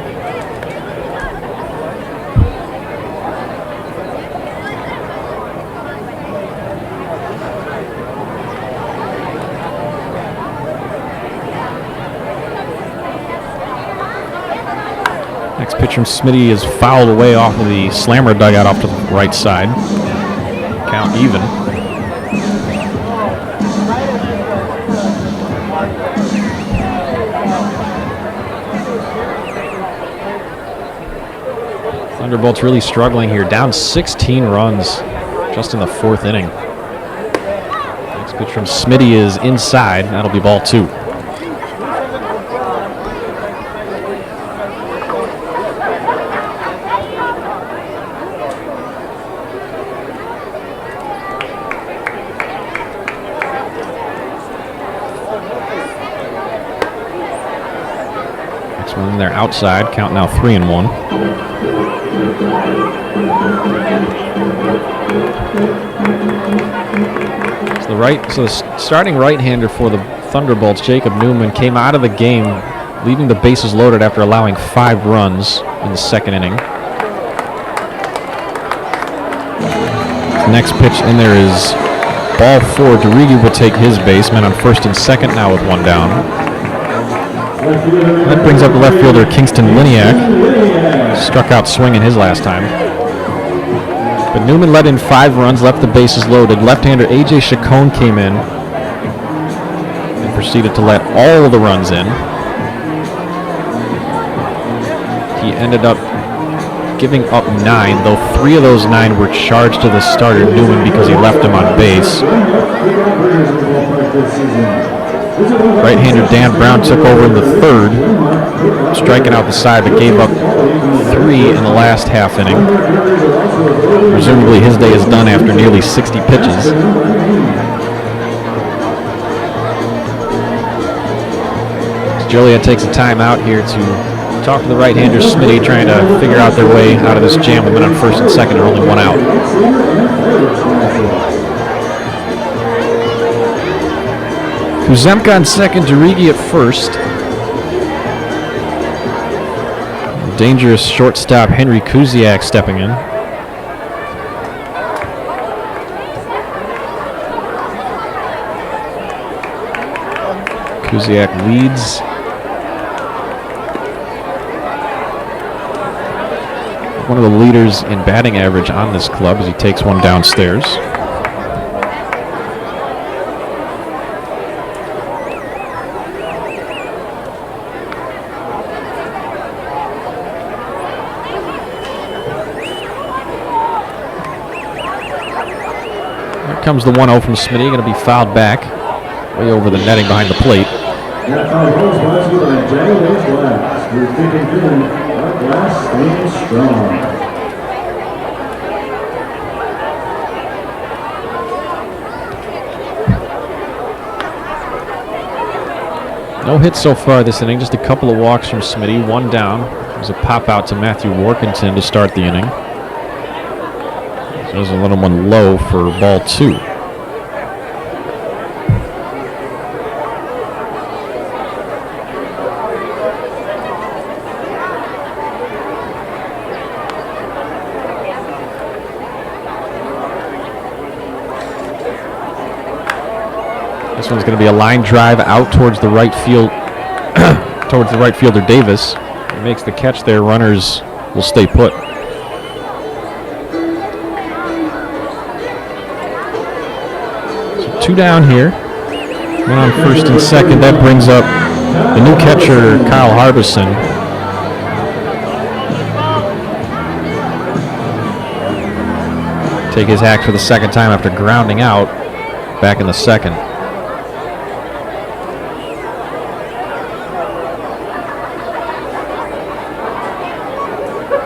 Pitch from Smitty is fouled away off of the slammer dugout off to the right side. Count even. Thunderbolts really struggling here, down 16 runs just in the 4th inning. Next pitch from Smitty is inside. That'll be ball 2. Next one, they're outside. Count now 3-1. So the starting right-hander for the Thunderbolts, Jacob Newman, came out of the game, leaving the bases loaded after allowing 5 runs in the 2nd inning. The next pitch in there is ball 4. Derigi will take his base. Men on 1st and 2nd now with 1 down. That brings up the left fielder, Kingston Liniak. Struck out swinging his last time. But Newman let in 5 runs, left the bases loaded. Left-hander A.J. Chacon came in and proceeded to let all the runs in. He ended up giving up 9, though 3 of those 9 were charged to the starter, Newman, because he left him on base. Right-hander Dan Brown took over in the 3rd, striking out the side, but gave up 3 in the last half inning. Presumably his day is done after nearly 60 pitches. Joliet takes a timeout here to talk to the right-hander Smitty, trying to figure out their way out of this jam with men on 1st and 2nd and only 1 out. Kuzemka on 2nd, Derigi at 1st. Dangerous shortstop Henry Kuziak stepping in. Kuziak leads. One of the leaders in batting average on this club as he takes one downstairs. Here comes the 1-0 from Smitty, going to be fouled back way over the netting behind the plate. That foul goes brought to you by Joliet Glass. We're thinking good. Our glass stays strong. No hits so far this inning, just a couple of walks from Smitty, 1 down. There's a pop out to Matthew Workington to start the inning. So there's a little one low for ball 2. This one's going to be a line drive out towards the right field, towards the right fielder Davis. He makes the catch there. Runners will stay put. So 2 down here. 1 on 1st and 2nd. That brings up the new catcher, Kyle Harbison. Take his hack for the 2nd time after grounding out back in the 2nd.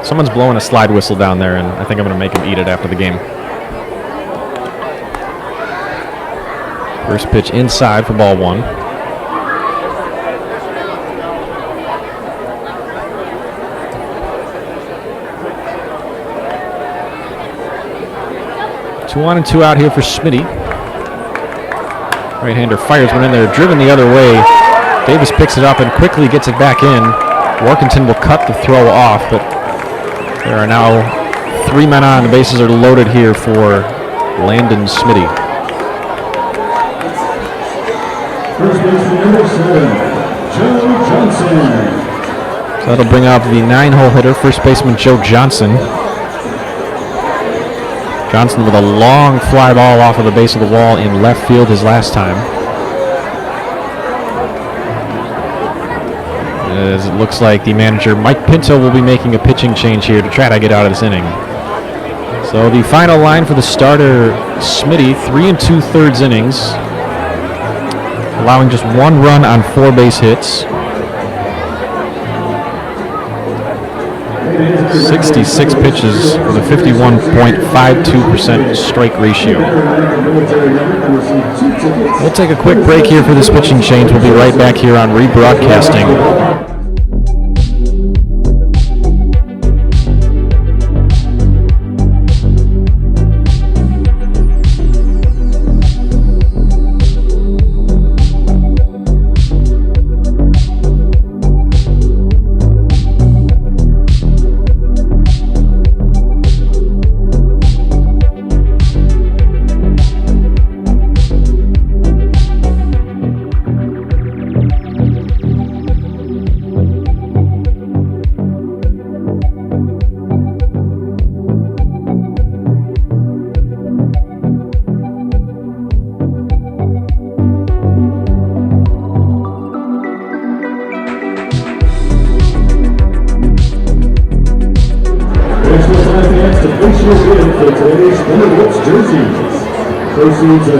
Someone's blowing a slide whistle down there, and I think I'm going to make him eat it after the game. First pitch inside for ball 1. Two on and 2 out here for Smitty. Right-hander fires one in there, driven the other way. Davis picks it up and quickly gets it back in. Workington will cut the throw off, but there are now 3 men on. The bases are loaded here for Landon Smitty. First baseman number 7, Joe Johnson. So that'll bring up the 9-hole hitter, first baseman Joe Johnson. Johnson with a long fly ball off of the base of the wall in left field his last time. As it looks like the manager, Mike Pinto, will be making a pitching change here to try to get out of this inning. So the final line for the starter, Smitty, 3 2/3 innings, allowing just 1 run on 4 base hits. 66 pitches with a 51.52% strike ratio. We'll take a quick break here for this pitching change. We'll be right back here on rebroadcasting.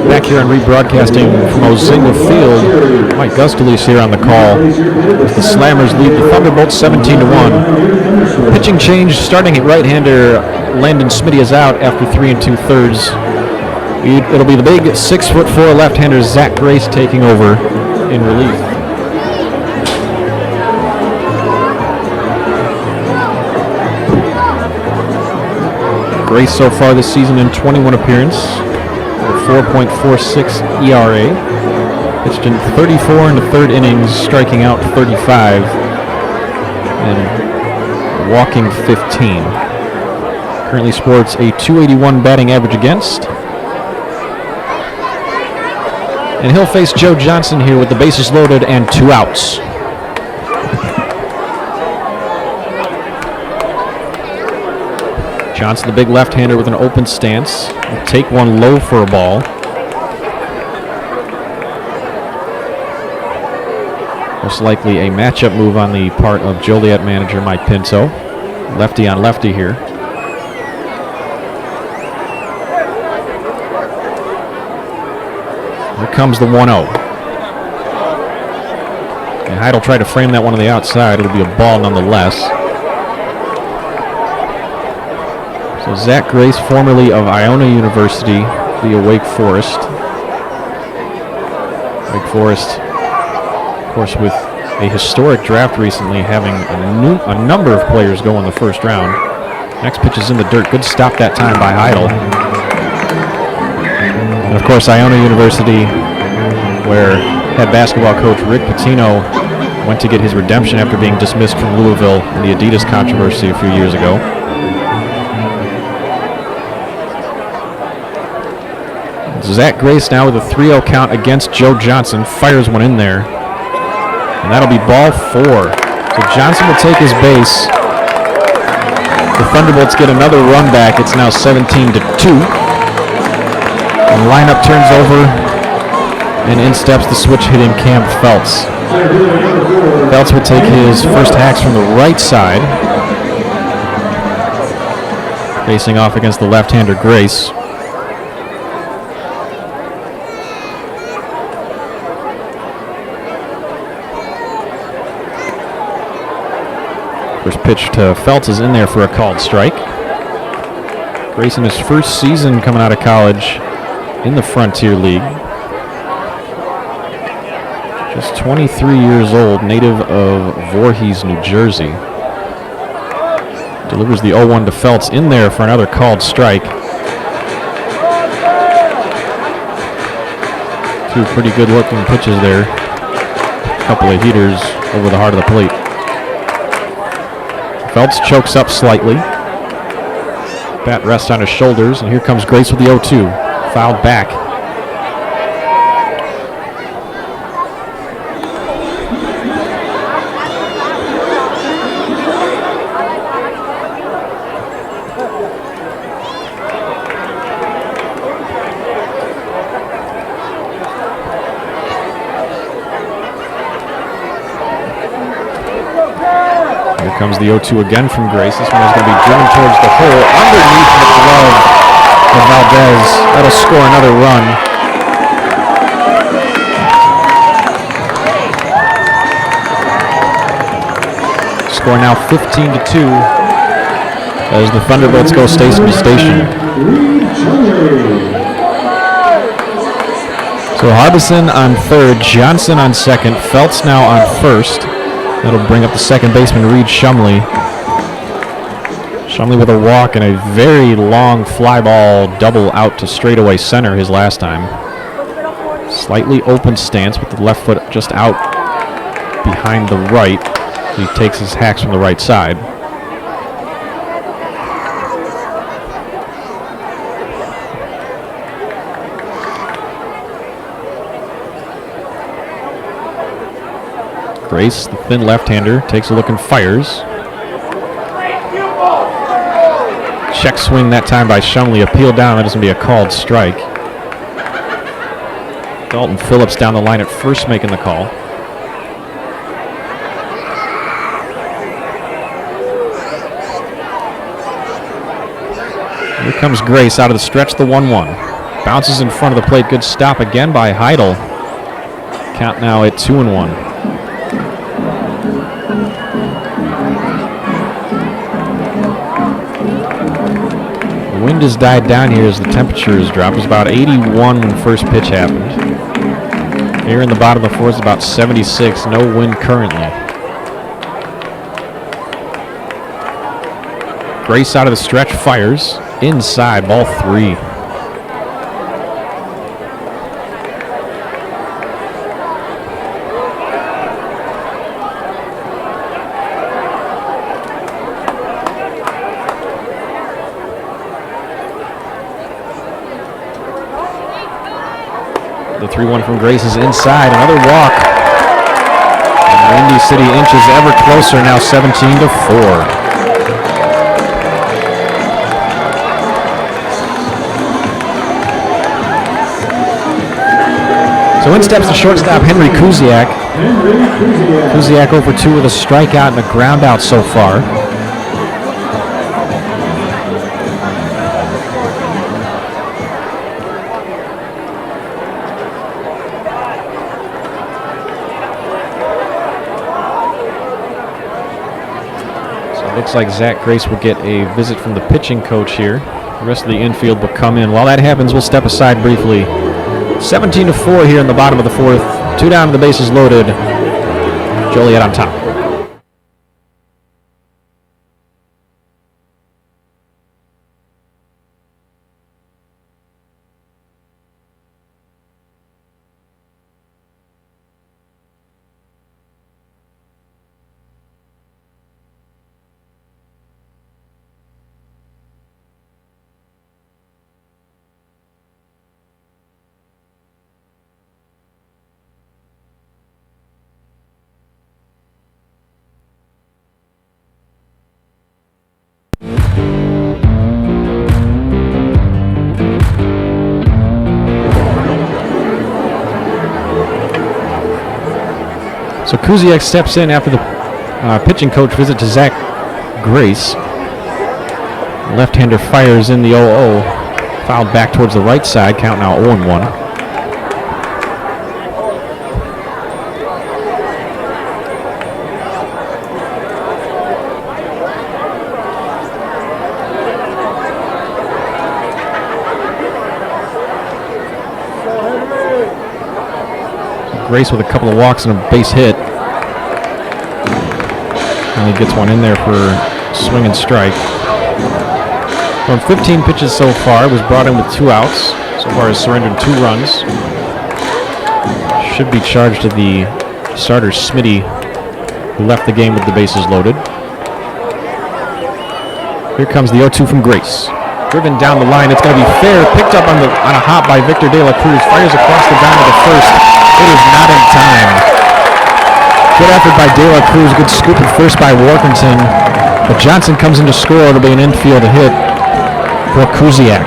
Back here on rebroadcasting from Ozinga Field, Mike Gustalees here on the call. The Slammers lead the Thunderbolts 17-1. Pitching change starting at right-hander Landon Smitty is out after 3 2/3. It'll be the big 6'4" left-hander Zach Grace taking over in relief. Grace so far this season in 21 appearances, with a 4.46 ERA. Pitched in 34 in the 3rd innings, striking out 35 and walking 15. Currently sports a .281 batting average against. And he'll face Joe Johnson here with the bases loaded and 2 outs. Johnson, the big left-hander with an open stance, will take one low for a ball. Most likely a matchup move on the part of Joliet manager Mike Pinto. Lefty on lefty here. Here comes the 1-0. And Hyde will try to frame that one on the outside. It'll be a ball nonetheless. So Zach Grace, formerly of Iona University, via Wake Forest. Wake Forest, of course, with a historic draft recently, having a number of players go in the first round. Next pitch is in the dirt. Good stop that time by Heidel. And of course, Iona University, where head basketball coach Rick Pitino went to get his redemption after being dismissed from Louisville in the Adidas controversy a few years ago. Zach Grace now with a 3-0 count against Joe Johnson. Fires one in there. And that'll be ball 4. So Johnson will take his base. The Thunderbolts get another run back. It's now 17-2. And the lineup turns over. And in steps the switch hitting Cam Feltz. Feltz will take his first hacks from the right side. Facing off against the left-hander Grace. First pitch to Feltz is in there for a called strike. Grace in his first season coming out of college in the Frontier League. Just 23 years old, native of Voorhees, New Jersey. Delivers the 0-1 to Feltz in there for another called strike. 2 pretty good looking pitches there. A couple of heaters over the heart of the plate. Feltz chokes up slightly. Bat rests on his shoulders, and here comes Grace with the 0-2. Fouled back. Here comes the 0-2 again from Grace. This one is going to be driven towards the hole underneath the glove of Valdez. That'll score another run. Score now 15-2 as the Thunderbolts go station to station. So Harbison on third, Johnson on second, Feltz now on first. That'll bring up the second baseman, Reed Shumley. Shumley with a walk and a very long fly ball double out to straightaway center his last time. Slightly open stance with the left foot just out behind the right. He takes his hacks from the right side. Grace, the thin left-hander, takes a look and fires. Check swing that time by Shumley. Appeal down. That is going to be a called strike. Dalton Phillips down the line at first making the call. Here comes Grace out of the stretch, the 1-1. Bounces in front of the plate. Good stop again by Heidel. Count now at 2-1. The wind has died down here as the temperature has dropped. It was about 81 when the first pitch happened. Here in the bottom of the fourth is about 76. No wind currently. Grace out of the stretch, fires. Inside, ball 3. The 3-1 from Grace is inside. Another walk. And Windy City inches ever closer now, 17-4. So in steps the shortstop, Henry Kuziak. Kuziak over 2 with a strikeout and a ground out so far. So it looks like Zach Grace will get a visit from the pitching coach here. The rest of the infield will come in. While that happens, we'll step aside briefly. 17-4 here in the bottom of the fourth. 2 down, the bases loaded. Joliet on top. So Kuziak steps in after the pitching coach visit to Zach Grace. Left-hander fires in the 0-0. Fouled back towards the right side. Count now 0-1. Grace with a couple of walks and a base hit. And he gets one in there for swing and strike. From 15 pitches so far, was brought in with 2 outs. So far has surrendered 2 runs. Should be charged to the starter, Smitty, who left the game with the bases loaded. Here comes the 0-2 from Grace. Driven down the line, it's going to be fair. Picked up on a hop by Victor De La Cruz. Fires across the diamond to first. It is not in time. Good effort by De La Cruz. Good scoop at first by Workington. But Johnson comes in to score. It'll be an infield hit for Kuziak.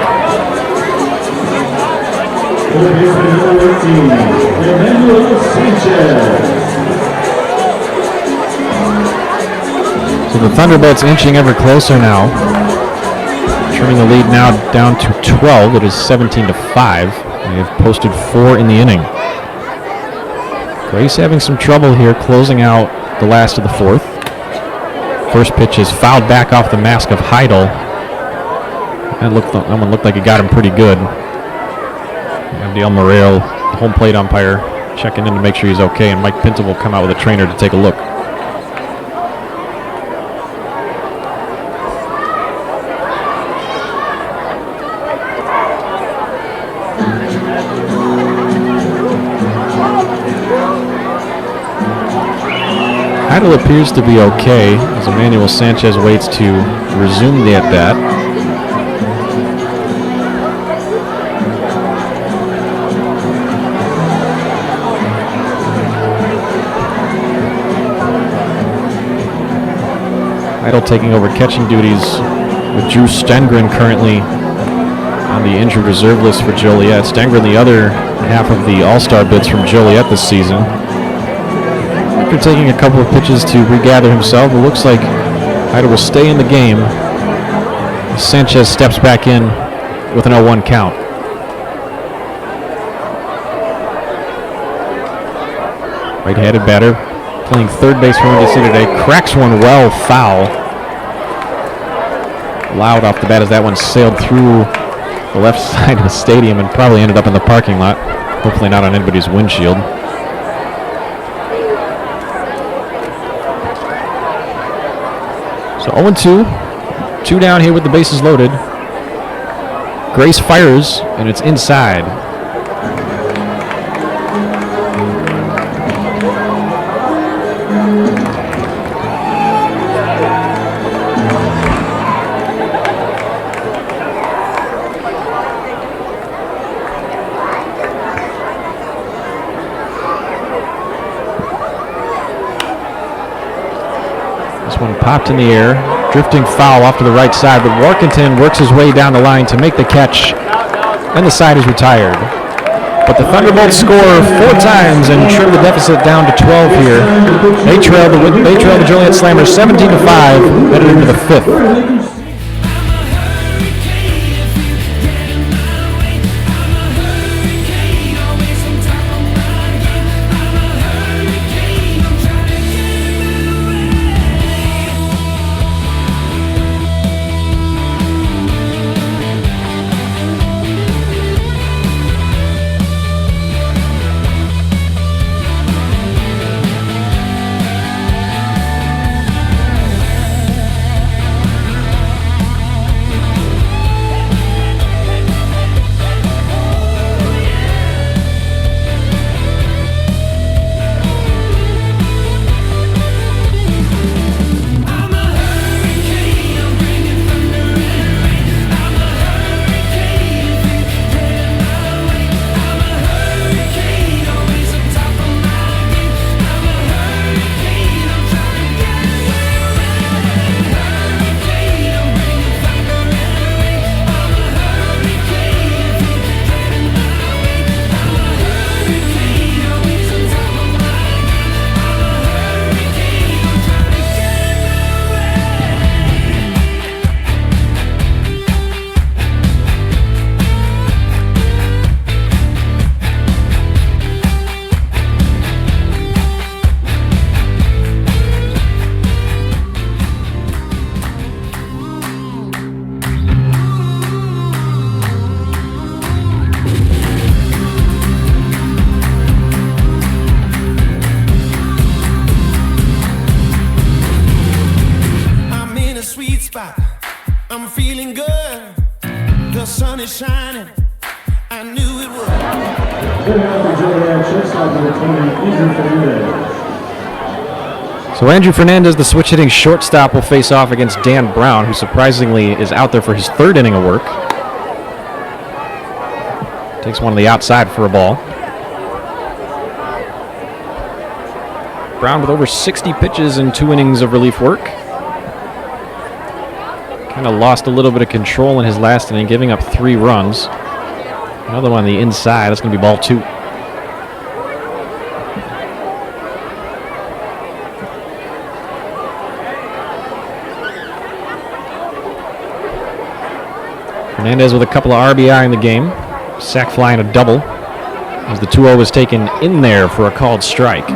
So the Thunderbolts inching ever closer now. Trimming the lead now down to 12. It is 17-5. They have posted 4 in the inning. Grace having some trouble here closing out the last of the 4th. First pitch is fouled back off the mask of Heidel. That one looked like it got him pretty good. Abdiel Morel, the home plate umpire, checking in to make sure he's okay, and Mike Pinto will come out with a trainer to take a look. Heidel appears to be okay as Emmanuel Sanchez waits to resume the at-bat. Heidel taking over catching duties with Drew Stengren currently on the injured reserve list for Joliet. Stengren, the other half of the all-star bids from Joliet this season. After taking a couple of pitches to regather himself, it looks like Heidel will stay in the game. Sanchez steps back in with an 0-1 count. Right-handed batter playing third base for NDC today. Cracks one well foul. Loud off the bat as that one sailed through the left side of the stadium and probably ended up in the parking lot. Hopefully not on anybody's windshield. So 0-2. 2 down here with the bases loaded. Grace fires, and it's inside. One popped in the air, drifting foul off to the right side, but Warkentin works his way down the line to make the catch, and the side is retired. But the Thunderbolts score 4 times and trim the deficit down to 12 here. They trail the Joliet Slammers 17-5, headed into the 5th. I'm feeling good. The sun is shining. I knew it would. So Andrew Fernandez, the switch-hitting shortstop, will face off against Dan Brown, who surprisingly is out there for his 3rd inning of work. Takes one on the outside for a ball. Brown with over 60 pitches and 2 innings of relief work. Kind of lost a little bit of control in his last inning, giving up 3 runs. Another one on the inside. That's going to be ball 2. Fernandez with a couple of RBI in the game. Sac fly and a double as the 2-0 was taken in there for a called strike.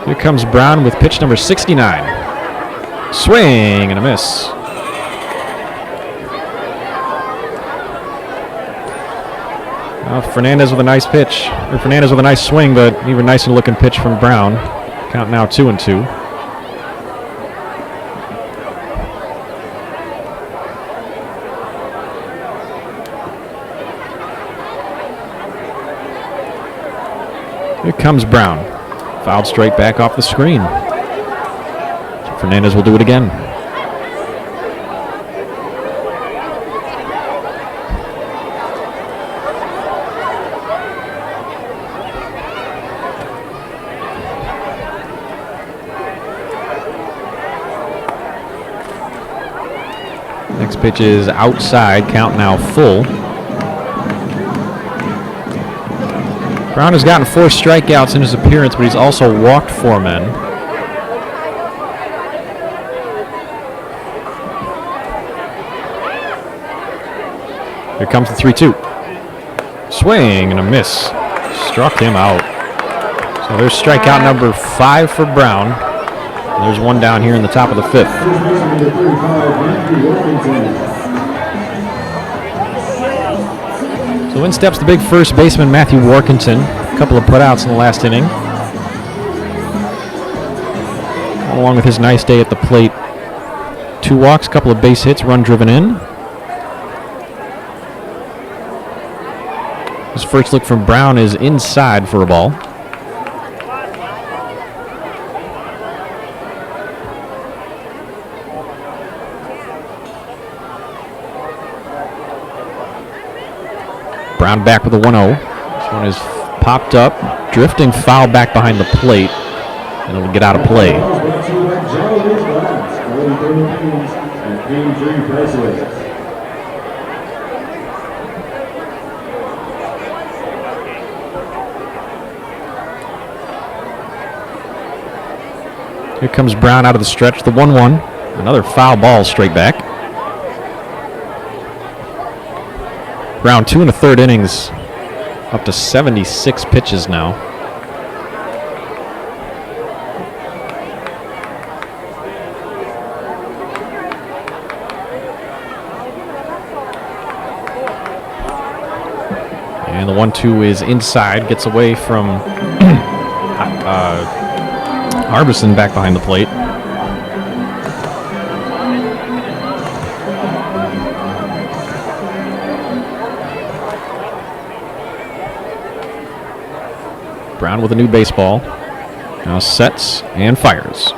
Here comes Brown with pitch number 69. Swing and a miss. Fernandez with a nice pitch. Or Fernandez with a nice swing, but even nicer looking pitch from Brown. Count now 2-2. Here comes Brown. Fouled straight back off the screen. Fernandez will do it again. Next pitch is outside, count now full. Brown has gotten 4 strikeouts in his appearance, but he's also walked 4 men. Here comes the 3-2. Swing and a miss. Struck him out. So there's strikeout number 5 for Brown. There's one down here in the top of the 5th. So in steps the big first baseman, Matthew Workington. A couple of putouts in the last inning. Along with his nice day at the plate. 2 walks, a couple of base hits, run driven in. His first look from Brown is inside for a ball. Brown back with a 1-0. This one is popped up, drifting foul back behind the plate, and it'll get out of play. Here comes Brown out of the stretch, the 1-1. Another foul ball straight back. Brown 2 1/3 innings, up to 76 pitches now. And the 1-2 is inside, gets away from Harbison back behind the plate. Brown with a new baseball. Now sets and fires.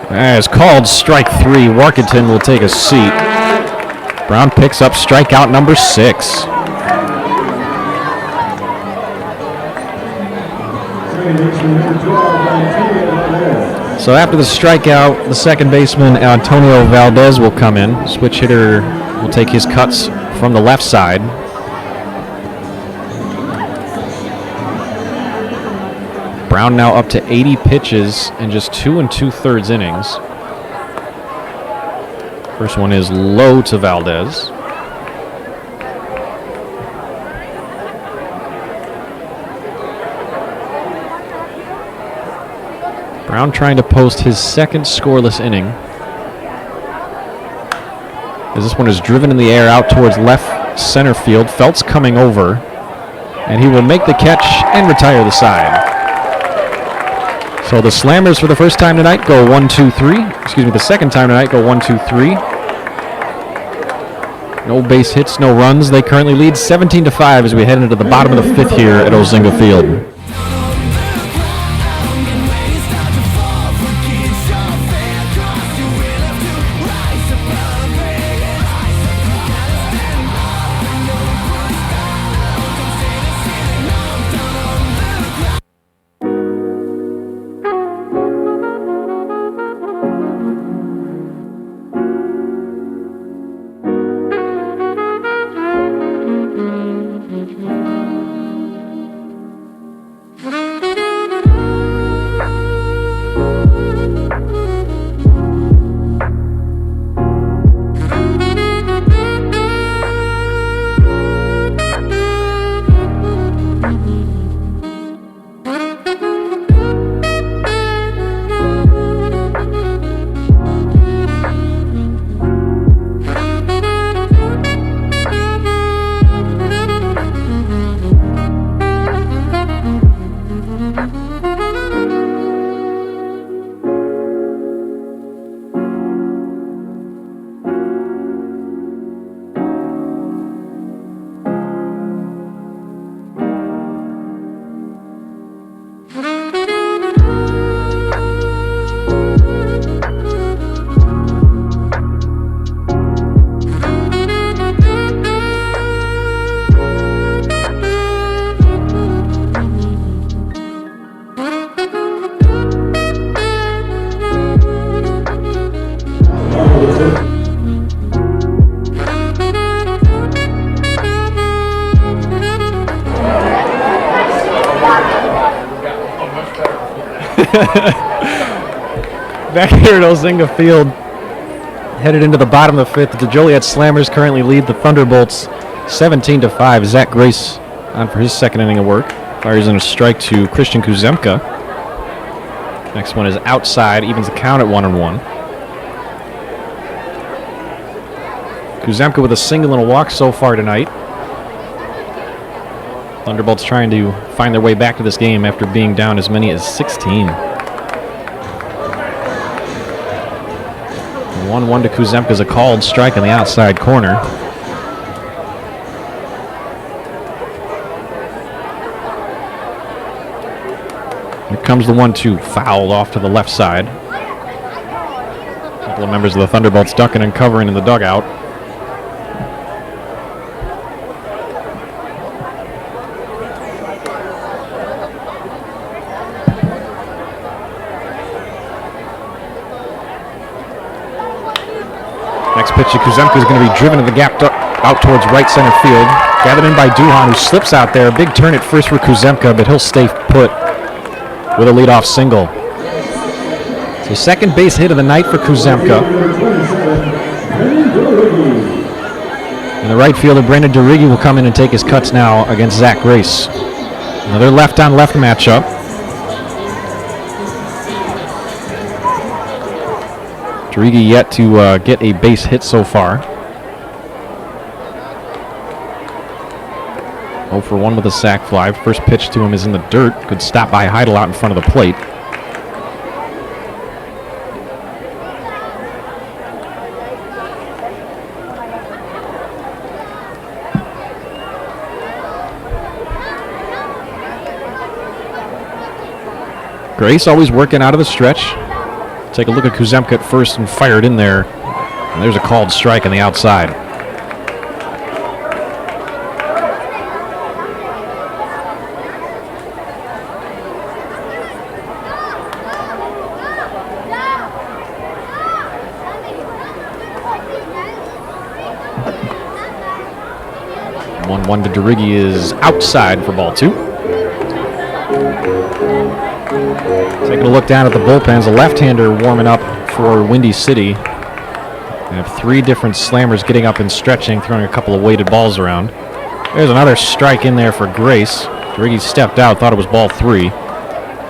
As called strike 3, Workington will take a seat. Brown picks up strikeout number 6. So after the strikeout, the second baseman, Antonio Valdez, will come in. Switch hitter will take his cuts from the left side. Brown now up to 80 pitches in just 2 2/3 innings. First one is low to Valdez. Brown trying to post his second scoreless inning. As this one is driven in the air out towards left center field. Felt's coming over, and he will make the catch and retire the side. So the Slammers for the first time tonight go 1-2-3. Excuse me, the second time tonight go 1-2-3. No base hits, no runs. They currently lead 17-5 as we head into the bottom of the 5th here at Ozinga Field. Back here at Ozinga Field, headed into the bottom of the fifth, the Joliet Slammers currently lead the Thunderbolts 17-5. Zach Grace on for his second inning of work. Fires in a strike to Christian Kuzemka. Next one is outside, evens the count at 1-1. Kuzemka with a single and a walk so far tonight. Thunderbolts trying to find their way back to this game after being down as many as 16. 1-1 to Kuzemka is a called strike on the outside corner. Here comes the 1-2, fouled off to the left side. A couple of members of the Thunderbolts ducking and covering in the dugout. Next pitch to Kuzemka is going to be driven to the gap out towards right center field. Gathered in by Duhan, who slips out there. A big turn at first for Kuzemka, but he'll stay put with a leadoff single. So second base hit of the night for Kuzemka. And the right fielder, Brandon Durigi, will come in and take his cuts now against Zach Grace. Another left-on-left matchup. Durigi yet to get a base hit so far. 0 for 1 with a sac fly. First pitch to him is in the dirt. Good stop by Heidel out in front of the plate. Grace always working out of the stretch. Take a look at Kuzemka at first and fired in there. And there's a called strike on the outside. One to Durigi is outside for ball 2. Taking a look down at the bullpens, a left-hander warming up for Windy City. They have 3 different slammers getting up and stretching, throwing a couple of weighted balls around. There's another strike in there for Grace. Durigi stepped out, thought it was ball 3.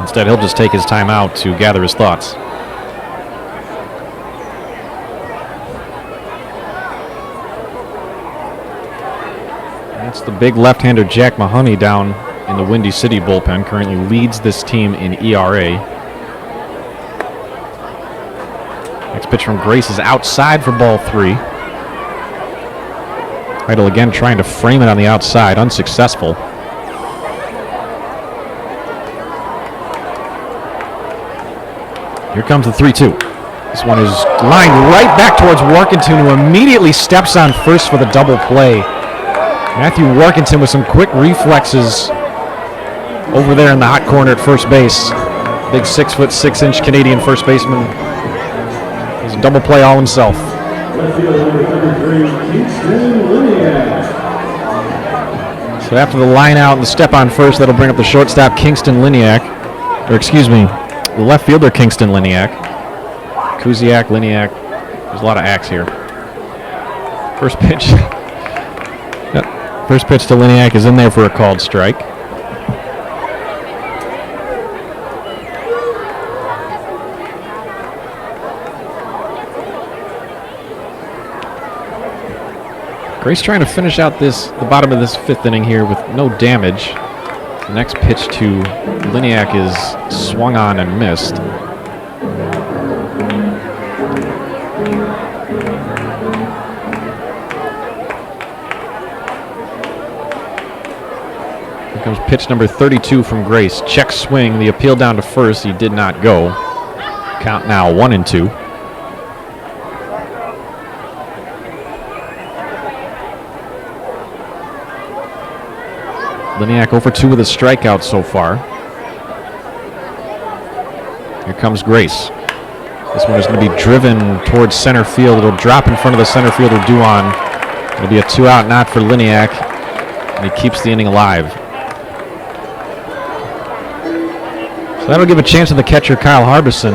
Instead, he'll just take his time out to gather his thoughts. That's the big left-hander Jack Mahoney down in the Windy City bullpen. Currently leads this team in ERA. Next pitch from Grace is outside for ball 3. Heidel again trying to frame it on the outside, unsuccessful. Here comes the 3-2. This one is lined right back towards Workington, who immediately steps on first for the double play. Matthew Workington with some quick reflexes over there in the hot corner at first base. Big 6'6" Canadian first baseman. He's a double play all himself. So after the line out and the step on first, that'll bring up the shortstop Kingston Liniak. Or excuse me, the left fielder Kingston Liniak. Kuziak, Liniak. There's a lot of acts here. First pitch. First pitch to Liniak is in there for a called strike. Grace trying to finish out the bottom of this 5th inning here with no damage. The next pitch to Liniak is swung on and missed. Here comes pitch number 32 from Grace. Check swing, the appeal down to first. He did not go. Count now 1-2. Liniak 0 for 2 with a strikeout so far. Here comes Grace. This one is going to be driven towards center field. It'll drop in front of the center fielder, Duhan. It'll be a 2-out not for Liniak, and he keeps the inning alive. So that'll give a chance to the catcher, Kyle Harbison.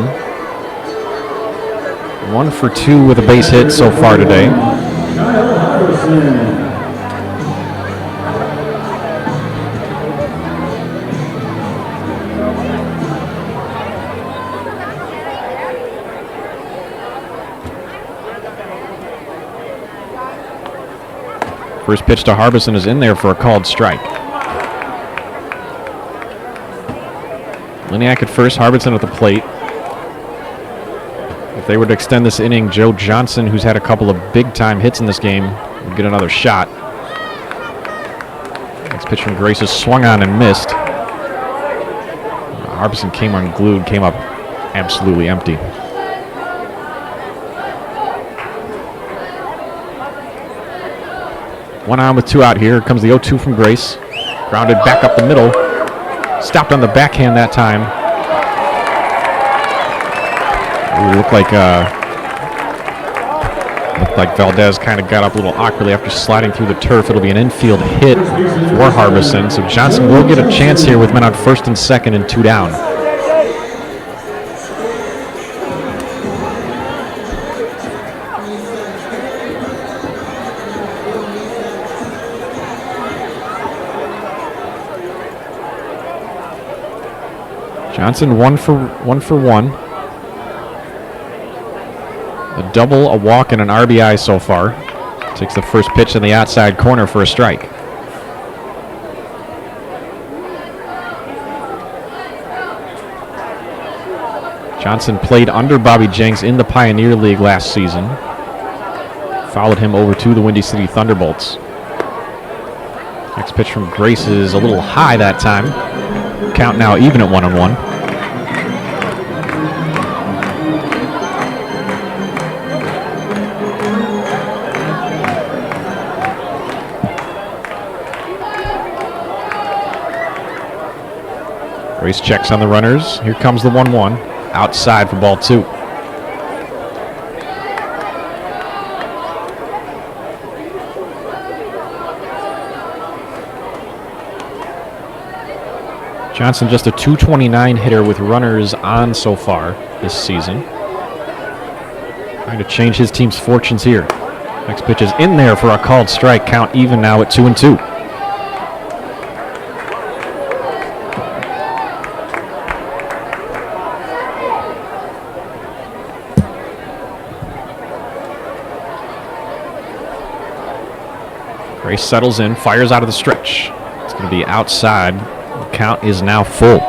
1 for 2 with a base hit so far today. Kyle Harbison. First pitch to Harbison is in there for a called strike. Liniak at first, Harbison at the plate. If they were to extend this inning, Joe Johnson, who's had a couple of big-time hits in this game, would get another shot. Next pitch from Grace is swung on and missed. Harbison came unglued, came up absolutely empty. One on with 2 out here. Comes the 0-2 from Grace. Grounded back up the middle. Stopped on the backhand that time. Ooh, looked like Valdez kind of got up a little awkwardly after sliding through the turf. It'll be an infield hit for Harbison. So Johnson will get a chance here with men on first and second and 2 down. Johnson one for one. A double, a walk, and an RBI so far. Takes the first pitch in the outside corner for a strike. Johnson played under Bobby Jenks in the Pioneer League last season. Followed him over to the Windy City Thunderbolts. Next pitch from Grace is a little high that time. Count now even at 1-1. Grace checks on the runners. Here comes the 1-1. Outside for ball 2. Johnson just a .229 hitter with runners on so far this season. Trying to change his team's fortunes here. Next pitch is in there for a called strike. Count even now at 2-2. Grace settles in, fires out of the stretch. It's going to be outside. The count is now full.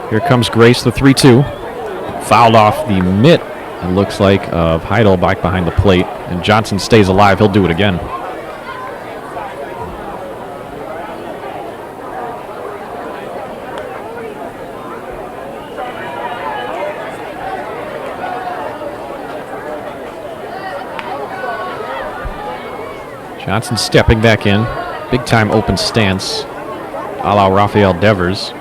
Here comes Grace, the 3-2. Fouled off the mitt, it looks like, of Heidel back behind the plate. And Johnson stays alive. He'll do it again. Johnson stepping back in. Big time open stance, a la Rafael Devers.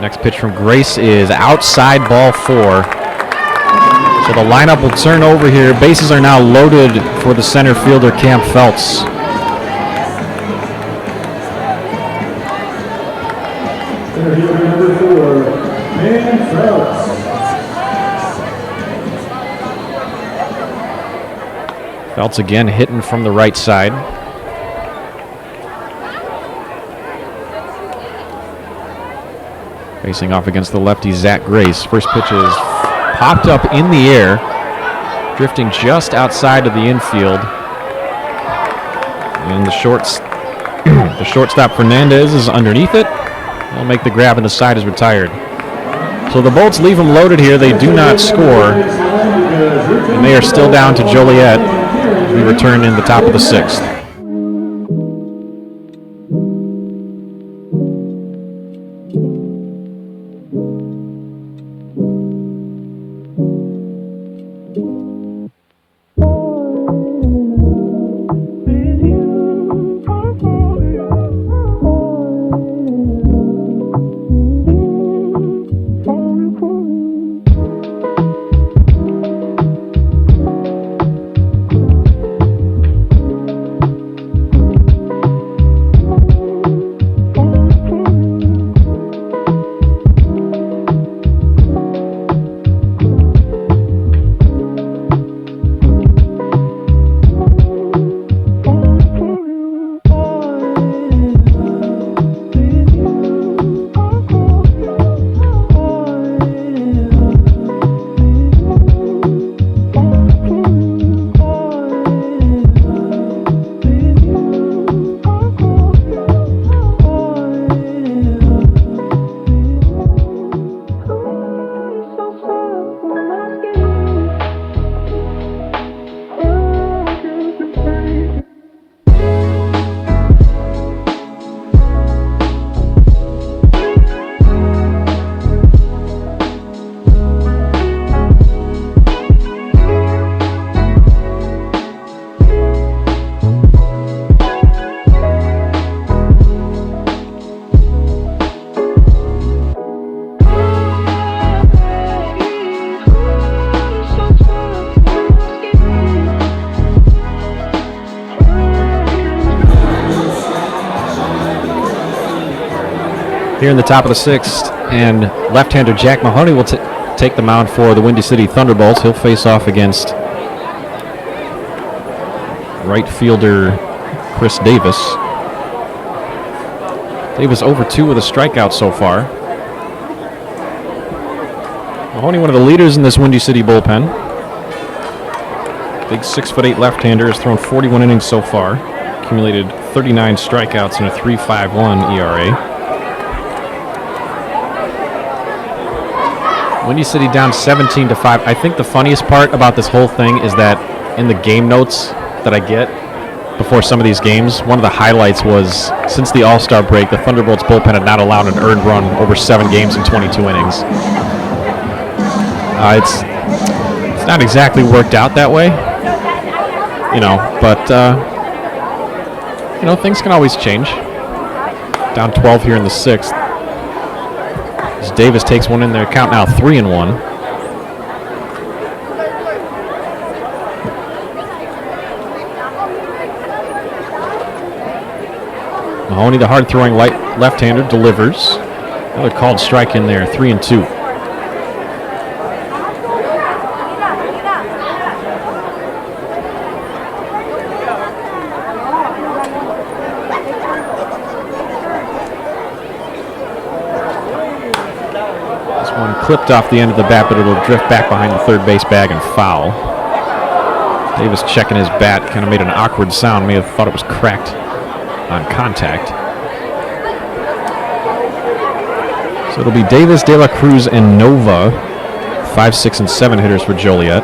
Next pitch from Grace is outside, ball 4. So the lineup will turn over here. Bases are now loaded for the center fielder, Cam Phelps. Center fielder number 4, Cam Phelps. Phelps again hitting from the right side. Facing off against the lefty, Zach Grace. First pitch is popped up in the air, drifting just outside of the infield. And the shortstop Fernandez is underneath it. He'll make the grab and the side is retired. So the Bolts leave them loaded here. They do not score. And they are still down to Joliet. We return in the top of the 6th. here in the top of the 6th, and left-hander Jack Mahoney will take the mound for the Windy City Thunderbolts. He'll face off against right fielder Chris Davis. Davis over 2 with a strikeout so far. Mahoney, one of the leaders in this Windy City bullpen. Big 6'8" left-hander has thrown 41 innings so far. Accumulated 39 strikeouts and a 3.51 ERA. Windy City down 17-5. I think the funniest part about this whole thing is that in the game notes that I get before some of these games, one of the highlights was since the All-Star break, the Thunderbolts bullpen had not allowed an earned run over 7 games in 22 innings. It's not exactly worked out that way, but things can always change. Down 12 here in the 6th. As Davis takes one in there, count now 3-1. Mahoney, the hard-throwing left-hander, delivers. Another called strike in there, 3-2. This one clipped off the end of the bat, but it'll drift back behind the third base bag and foul. Davis checking his bat, kind of made an awkward sound. May have thought it was cracked on contact. So it'll be Davis, De La Cruz, and Nova, 5, 6, and 7 hitters for Joliet.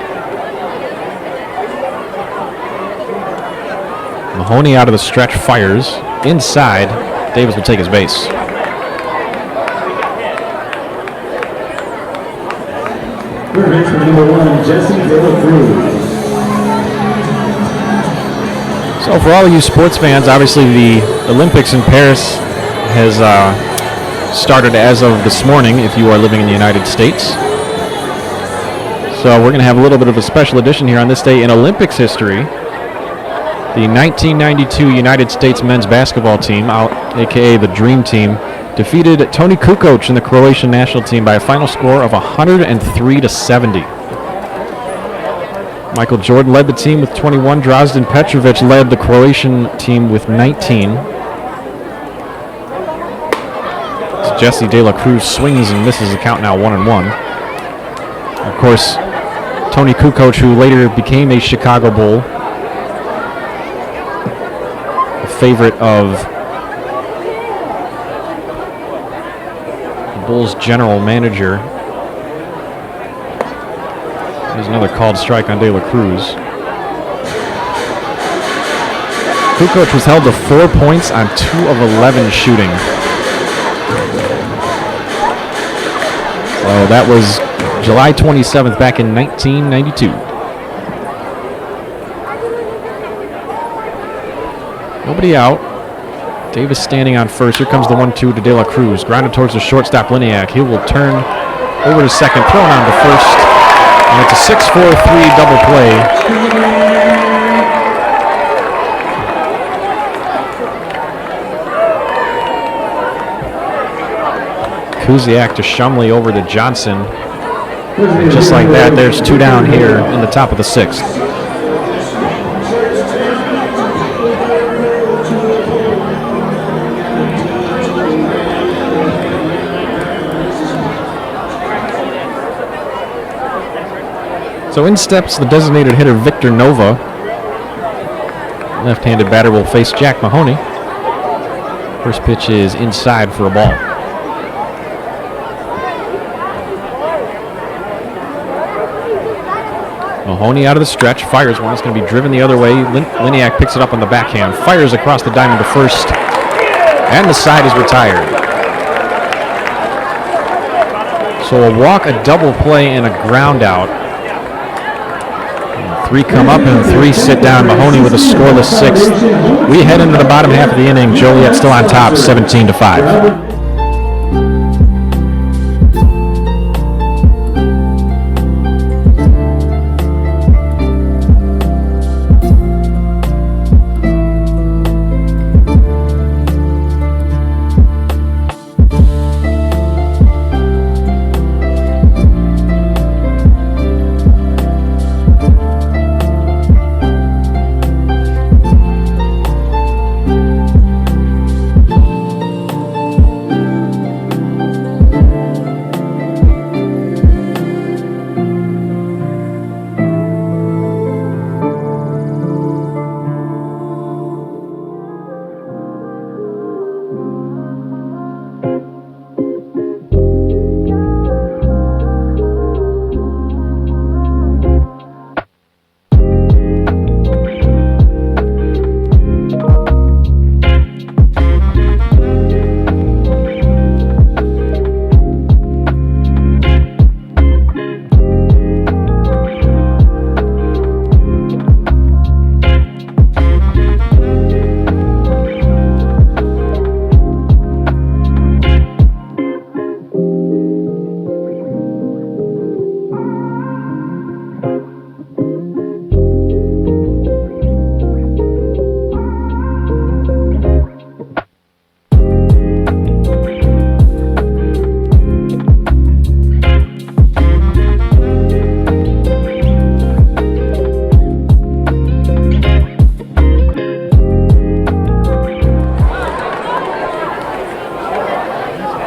Mahoney out of the stretch, fires. Inside, Davis will take his base. Third baseman number 1, Jesse De La Cruz. So for all of you sports fans, obviously the Olympics in Paris has started as of this morning if you are living in the United States. So we're going to have a little bit of a special edition here on this day in Olympics history. The 1992 United States men's basketball team, aka the Dream Team, defeated Toni Kukoc and the Croatian national team by a final score of 103-70. Michael Jordan led the team with 21. Drazen Petrovic led the Croatian team with 19. As Jesse De La Cruz swings and misses the count, now 1-1. Of course, Toni Kukoc, who later became a Chicago Bull, a favorite of the Bulls' general manager. There's another called strike on De La Cruz. Kukoc was held to 4 points on 2 of 11 shooting. So that was July 27th back in 1992. Nobody out. Davis standing on first. Here comes the 1-2 to De La Cruz. Grounded towards the shortstop, Liniak. He will turn over to second, thrown on to first. And it's a 6-4-3 double play. Kuziak to Shumley over to Johnson. And just like that, there's 2 down here in the top of the 6th. So in steps the designated hitter Victor Nova. Left-handed batter will face Jack Mahoney. First pitch is inside for a ball. Mahoney out of the stretch, fires one. It's going to be driven the other way. Liniak picks it up on the backhand, fires across the diamond to first, and the side is retired. So a walk, a double play, and a ground out. 3 come up and 3 sit down. Mahoney with a scoreless 6th. We head into the bottom half of the inning. Joliet still on top, 17-5.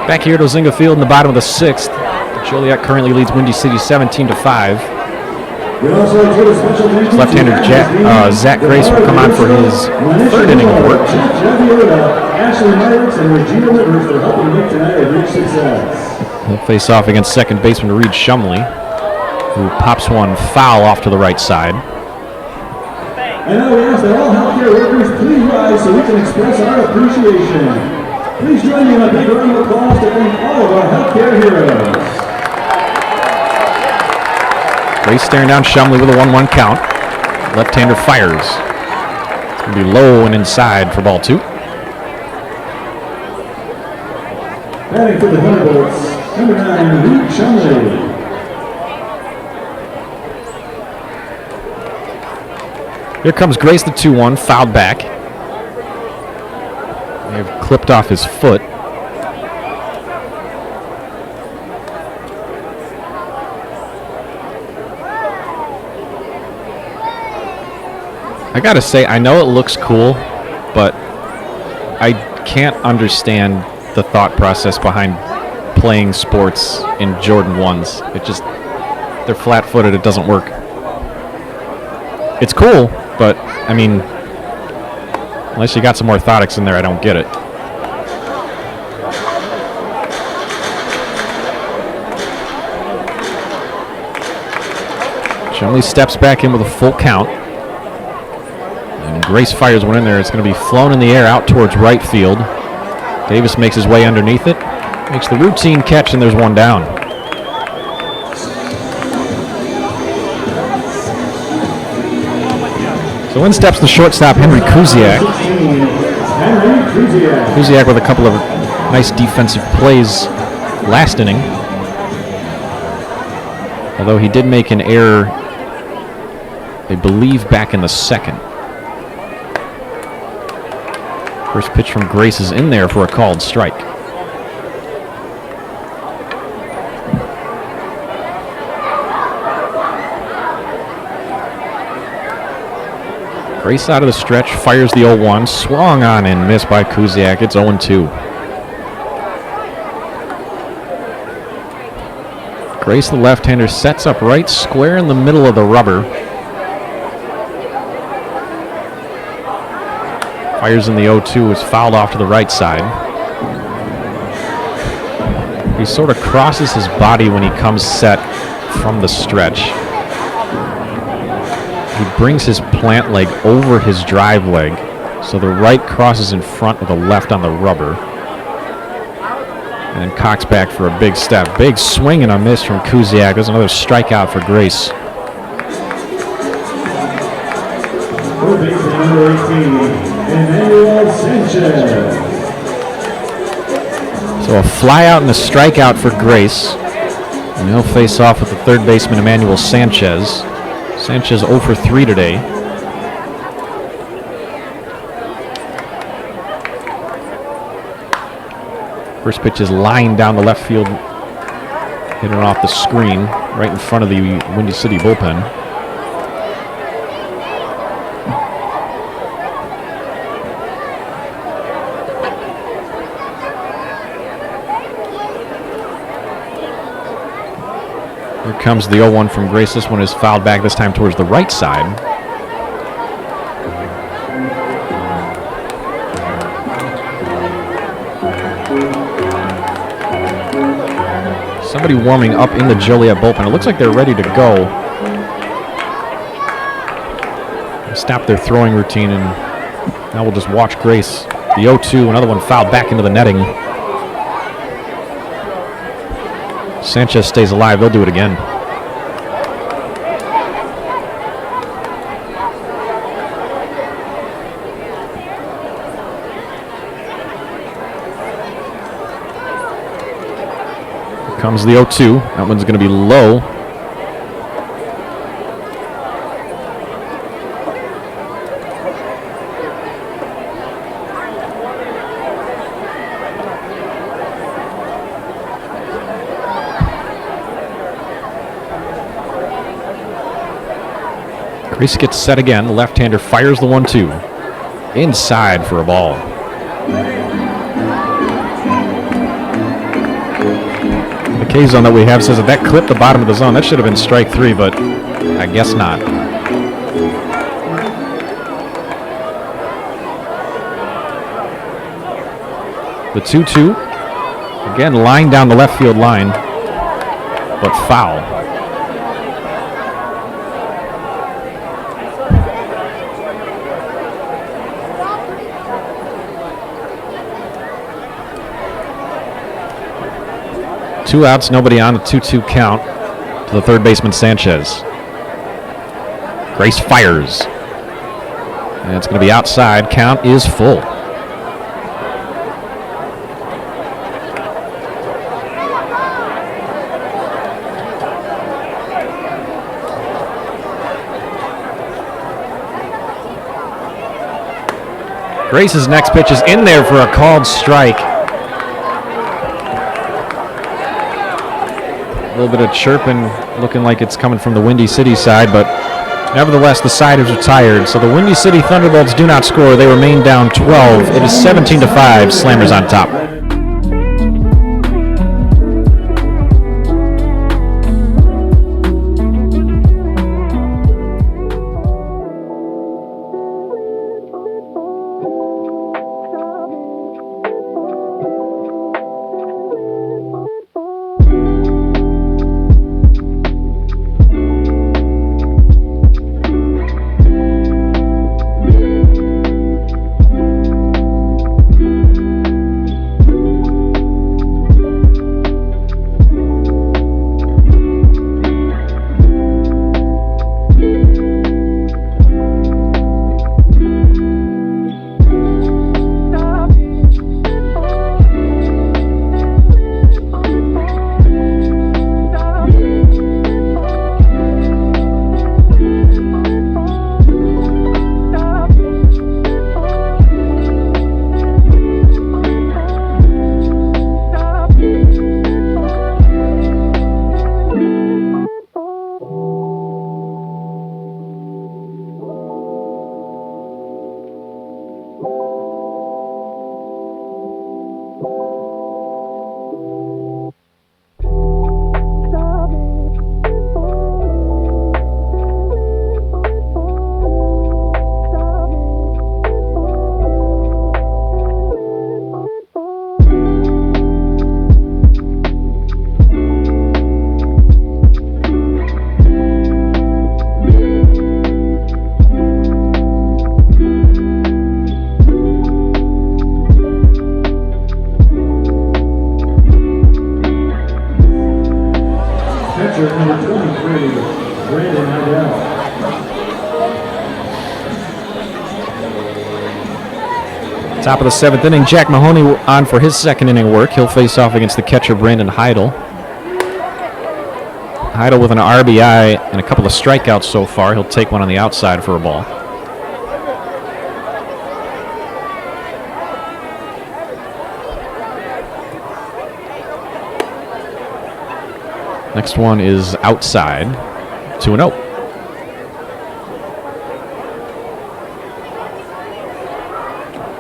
Back here at Ozinga Field in the bottom of the 6th. Joliet currently leads Windy City 17-5. Left-hander Zach Grace will come on for his third inning of work. He'll face off against second baseman Reed Shumley, who pops one foul off to the right side. And now we ask that all healthcare workers please rise so we can express our appreciation. Please join me in a big round of applause to thank all of our healthcare heroes. Grace staring down Shumley with a 1-1 count. Left-hander fires. It's going to be low and inside for ball 2. Batting for the ThunderBolts, number 9, Reed Shumley. Here comes Grace, the 2-1, fouled back. They've clipped off his foot. I gotta say, I know it looks cool, but I can't understand the thought process behind playing sports in Jordan 1s. It just, they're flat-footed, it doesn't work. It's cool, but, I mean, unless you got some orthotics in there, I don't get it. Shumley steps back in with a full count. And Grace fires one in there. It's going to be flown in the air out towards right field. Davis makes his way underneath it. Makes the routine catch, and there's one down. So in steps the shortstop, Henry Kuziak. Kuziak with a couple of nice defensive plays last inning. Although he did make an error, I believe, back in the second. First pitch from Grace is in there for a called strike. Grace out of the stretch, fires the 0-1, swung on and missed by Kuziak. It's 0-2. Grace, the left-hander, sets up right square in the middle of the rubber. Fires in the 0-2, is fouled off to the right side. He sort of crosses his body when he comes set from the stretch. He brings his plant leg over his drive leg, so the right crosses in front of the left on the rubber. And then cocks back for a big step. Big swing and a miss from Kuziak. There's another strikeout for Grace. For base number 18, Emmanuel Sanchez. So a fly out and a strikeout for Grace. And he'll face off with the third baseman, Emmanuel Sanchez. Sanchez 0 for 3 today. First pitch is lined down the left field, hitting off the screen right in front of the Windy City bullpen. Here comes the 0-1 from Grace. This one is fouled back, this time towards the right side. Somebody warming up in the Joliet bullpen. It looks like they're ready to go. Stop their throwing routine, and now we'll just watch Grace. The 0-2, another one fouled back into the netting. Sanchez stays alive. They'll do it again. Here comes the 0-2. That one's going to be low. Grace gets set again. The left-hander fires the 1-2. Inside for a ball. K-zone that we have says that clipped the bottom of the zone. That should have been strike 3, but I guess not. The 2-2. Again, line down the left field line, but foul. Two outs, nobody on, the 2-2 count to the third baseman Sanchez. Grace fires. And it's going to be outside. Count is full. Grace's next pitch is in there for a called strike. A little bit of chirping, looking like it's coming from the Windy City side, but nevertheless, the side is retired. So the Windy City Thunderbolts do not score. They remain down 12. It is 17-5. Slammers on top. Top of the 7th inning, Jack Mahoney on for his second inning work. He'll face off against the catcher, Brandon Heidel. Heidel with an RBI and a couple of strikeouts so far. He'll take one on the outside for a ball. Next one is outside, 2-0.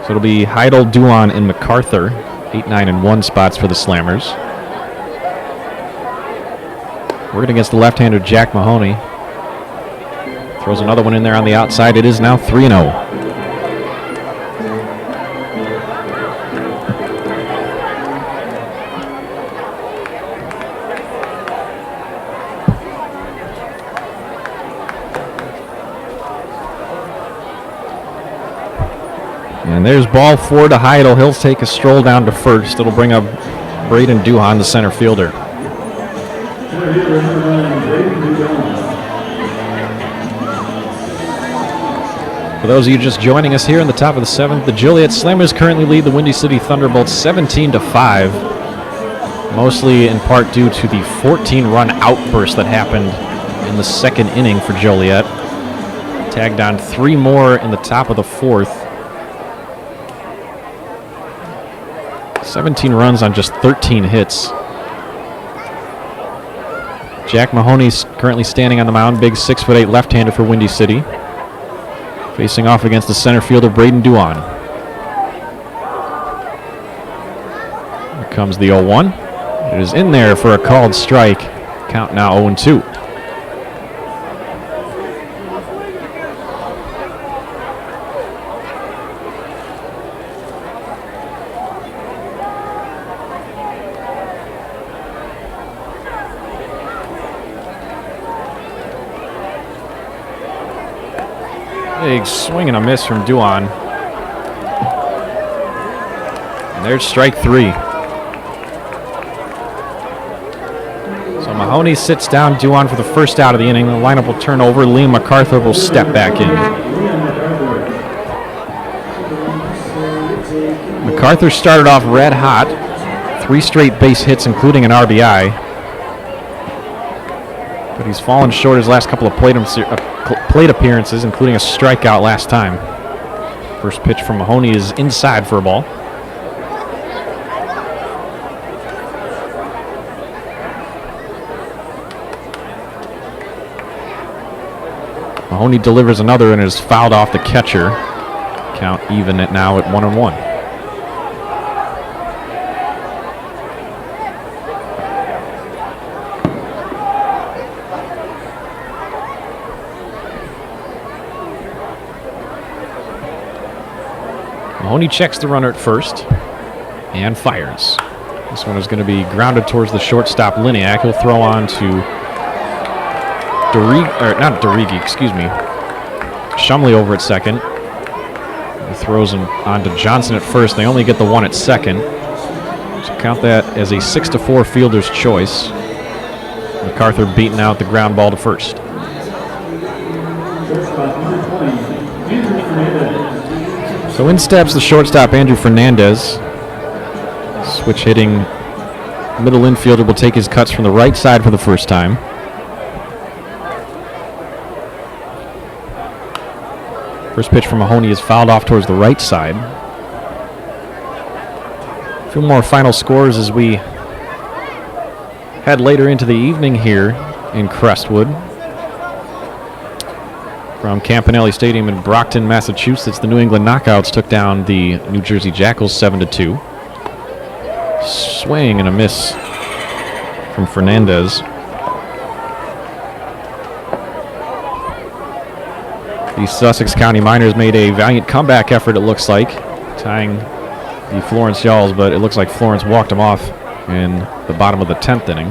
So it'll be Heidel, Duan, and MacArthur. 8, 9, and 1 spots for the Slammers. Working against the left-hander Jack Mahoney. Throws another one in there on the outside. It is now 3-0. And there's ball 4 to Heidel. He'll take a stroll down to first. It'll bring up Braden Duhan, the center fielder. For those of you just joining us here in the top of the 7th, the Joliet Slammers currently lead the Windy City Thunderbolts 17-5, mostly in part due to the 14-run outburst that happened in the second inning for Joliet. Tagged on 3 more in the top of the 4th. 17 runs on just 13 hits. Jack Mahoney's currently standing on the mound, big 6'8" left-hander for Windy City. Facing off against the center fielder, Braden Duan. Here comes the 0-1. It is in there for a called strike. Count now 0-2. Big swing and a miss from Duan. And there's strike 3. So Mahoney sits down Duan for the first out of the inning. The lineup will turn over. Liam MacArthur will step back in. MacArthur started off red hot. 3 straight base hits, including an RBI. But he's fallen short his last couple of plate appearances, including a strikeout last time. First pitch from Mahoney is inside for a ball. Mahoney delivers another and is fouled off the catcher. Count even at now at 1-1. Mahoney checks the runner at first and fires. This one is going to be grounded towards the shortstop, Liniak. He'll throw on to Shumley over at second. He throws him on to Johnson at first. They only get the one at second. So count that as a 6-4 fielder's choice. MacArthur beating out the ground ball to first. So in steps the shortstop, Andrew Fernandez. Switch hitting middle infielder will take his cuts from the right side for the first time. First pitch from Mahoney is fouled off towards the right side. A few more final scores as we head later into the evening here in Crestwood. From Campanelli Stadium in Brockton, Massachusetts, the New England Knockouts took down the New Jersey Jackals 7-2. Swing and a miss from Fernandez. The Sussex County Miners made a valiant comeback effort, it looks like, tying the Florence Yalls, but it looks like Florence walked them off in the bottom of the 10th inning.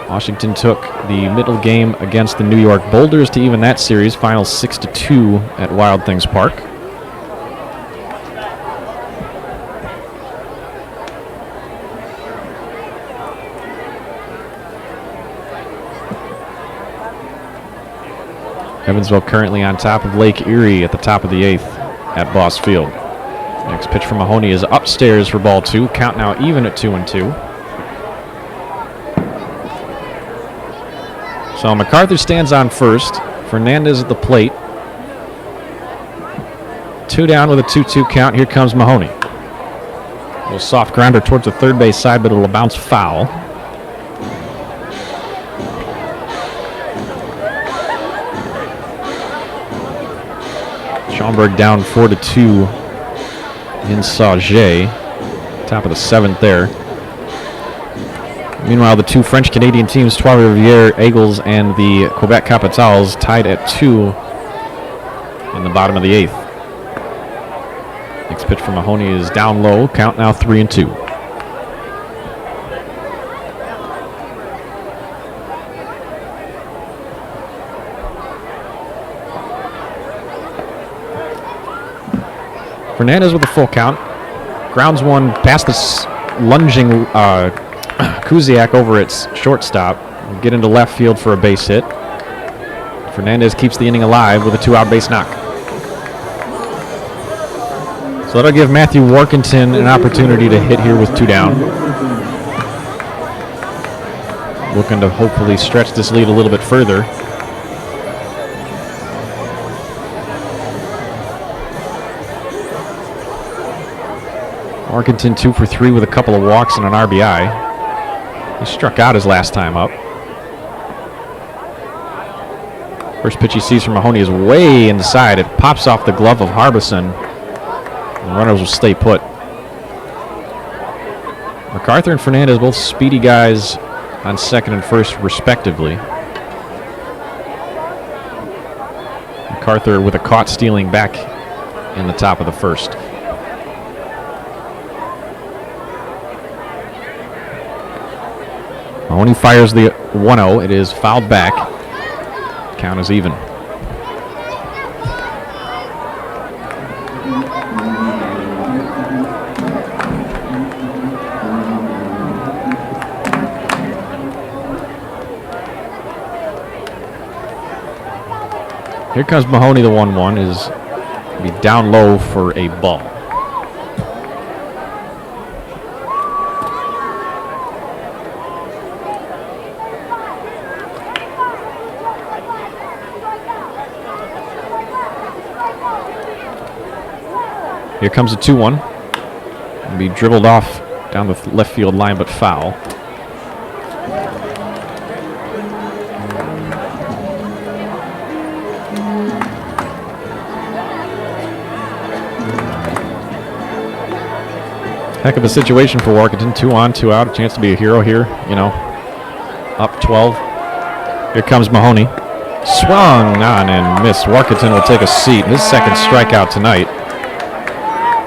Washington took the middle game against the New York Boulders to even that series, final 6-2 at Wild Things Park. Evansville currently on top of Lake Erie at the top of the 8th at Boss Field. Next pitch from Mahoney is upstairs for ball 2. Count now even at 2-2. So MacArthur stands on first. Fernandez at the plate. 2 down with a 2-2 count. Here comes Mahoney. A little soft grounder towards the third base side, but it'll bounce foul. Schaumburg down 4-2 in Sauget. Top of the 7th there. Meanwhile, the two French-Canadian teams, Trois-Rivières Eagles and the Quebec Capitals, tied at 2 in the bottom of the 8th. Next pitch from Mahoney is down low. Count now 3-2. Fernandez with a full count. Grounds one past this lunging Kuziak over its shortstop. We'll get into left field for a base hit. Fernandez keeps the inning alive with a 2-out base knock. So that'll give Matthew Workington an opportunity to hit here with 2 down. Looking to hopefully stretch this lead a little bit further. Workington 2 for 3 with a couple of walks and an RBI. He struck out his last time up. First pitch he sees from Mahoney is way inside. It pops off the glove of Harbison. The runners will stay put. MacArthur and Fernandez, both speedy guys on second and first, respectively. MacArthur with a caught stealing back in the top of the first. Mahoney fires the 1-0. It is fouled back. Count is even. Here comes Mahoney, the 1-1, is be down low for a ball. Here comes a 2-1. It'll be dribbled off down the left field line, but foul. Heck of a situation for Warkentin. 2 on, 2 out. A chance to be a hero here, you know. Up 12. Here comes Mahoney. Swung on and missed. Warkentin will take a seat. His second strikeout tonight.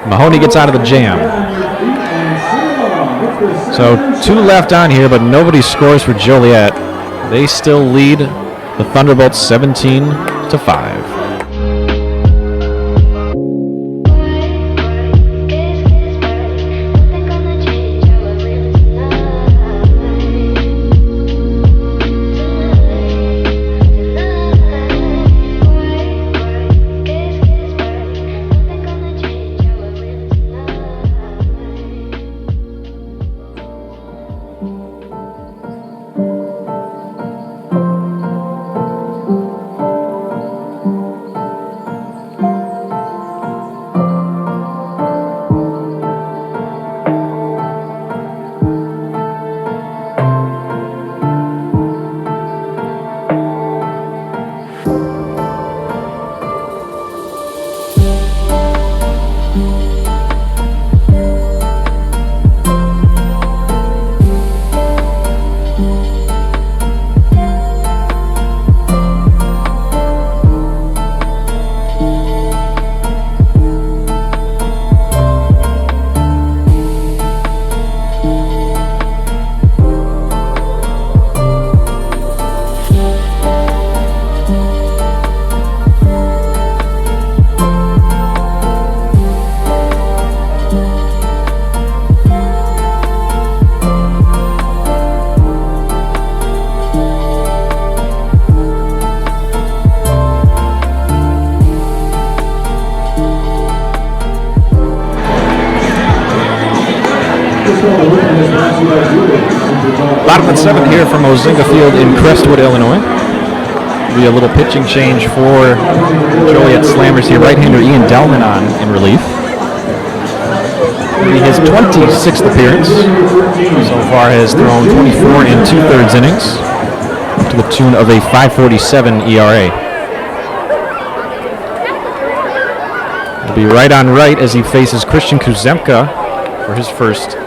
Mahoney gets out of the jam. So 2 left on here, but nobody scores for Joliet. They still lead the Thunderbolts 17-5. Bottom of the 7th here from Ozinga Field in Crestwood, Illinois. Be a little pitching change for Joliet Slammers here. Right-hander Ian Delman on in relief. Be his 26th appearance. So far has thrown 24 and 2/3 innings to the tune of a 5.47 ERA. He'll be right on right as he faces Christian Kuzemka for his first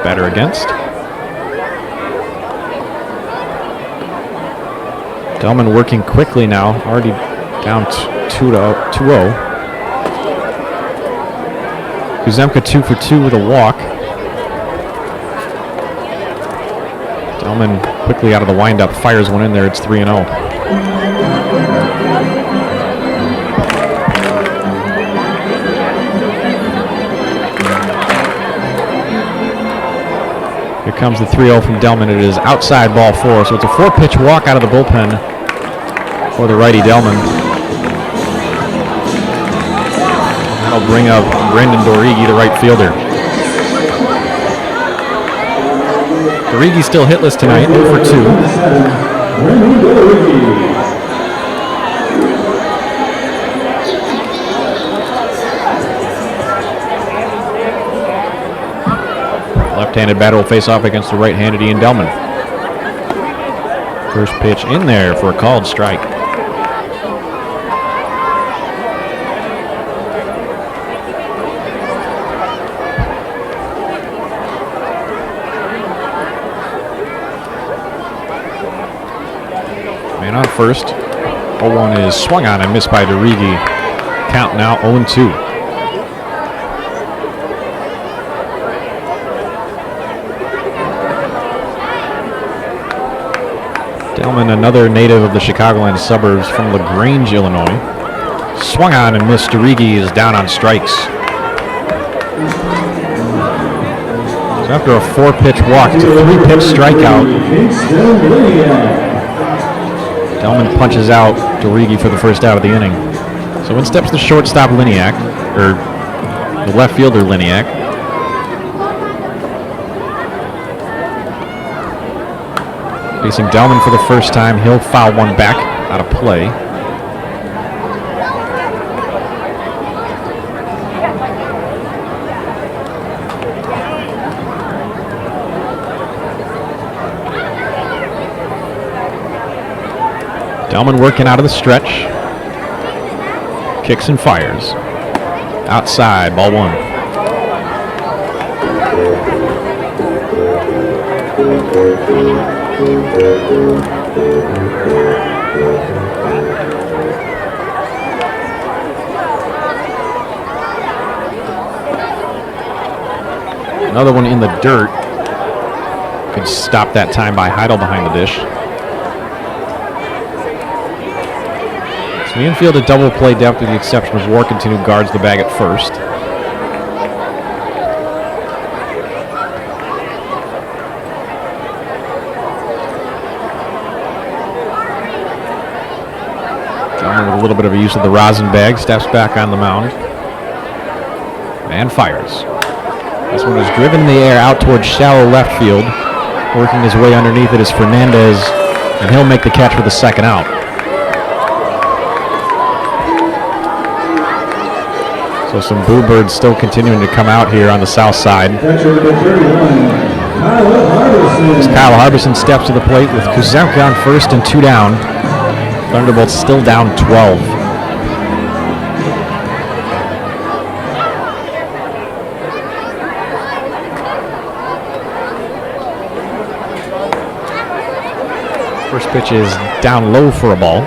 batter against. Delman working quickly now, already down 2-0. Kuzemka 2 for 2 with a walk. Delman quickly out of the windup, fires one in there. It's 3-0. Here comes the 3-0 from Delman. It is outside ball 4, so it's a 4-pitch walk out of the bullpen for the righty Delman. That'll bring up Brendan Dorigi, the right fielder. Dorigi still hitless tonight, 0 for 2. Left-handed batter will face off against the right-handed Ian Delman. First pitch in there for a called strike. Man on first. 0-1 is swung on and missed by DeRigi. Count now 0-2. Delman, another native of the Chicagoland suburbs from LaGrange, Illinois. Swung on and missed. DeRigi is down on strikes. So after a 4-pitch walk, it's a 3-pitch strikeout. Delman punches out DeRigi for the first out of the inning. So in steps the shortstop Liniak, or the left fielder Liniak. Facing Delman for the first time, he'll foul one back out of play. Delman working out of the stretch. Kicks and fires. Outside, ball 1. Another one in the dirt. Could stop that time by Heidel behind the dish. So the infield at double play depth with the exception of Workington, who guards the bag at first. Delman with a little bit of a use of the rosin bag, steps back on the mound. And fires. This one is driven in the air out towards shallow left field. Working his way underneath it is Fernandez, and he'll make the catch for the second out. So some Boo Birds still continuing to come out here on the south side. As Kyle Harbison steps to the plate with Kuzemka on first and 2 down. Thunderbolts still down 12. First pitch is down low for a ball.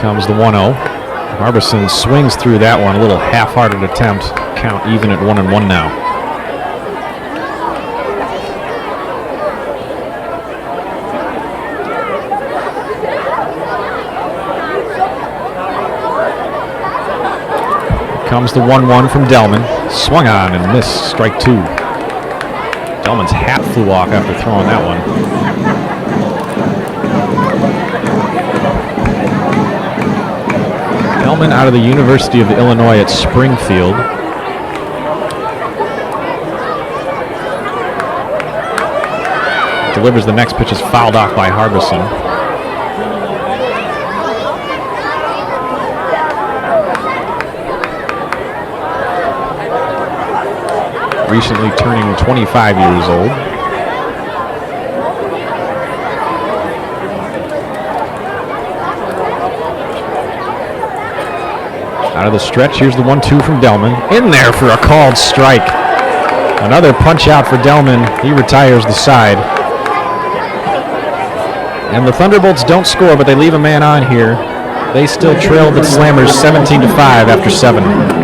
Comes the 1-0. Harbison swings through that one, a little half-hearted attempt. Count even at 1-1 now. Comes the 1-1 from Delman. Swung on and missed, strike 2. Delman's hat flew off after throwing that one. Delman out of the University of Illinois at Springfield. Delivers the next pitch, is fouled off by Harbison. Recently turning 25 years old. Out of the stretch, here's the 1-2 from Delman. In there for a called strike. Another punch out for Delman. He retires the side. And the Thunderbolts don't score, but they leave a man on here. They still trail the Slammers 17-5 after 7.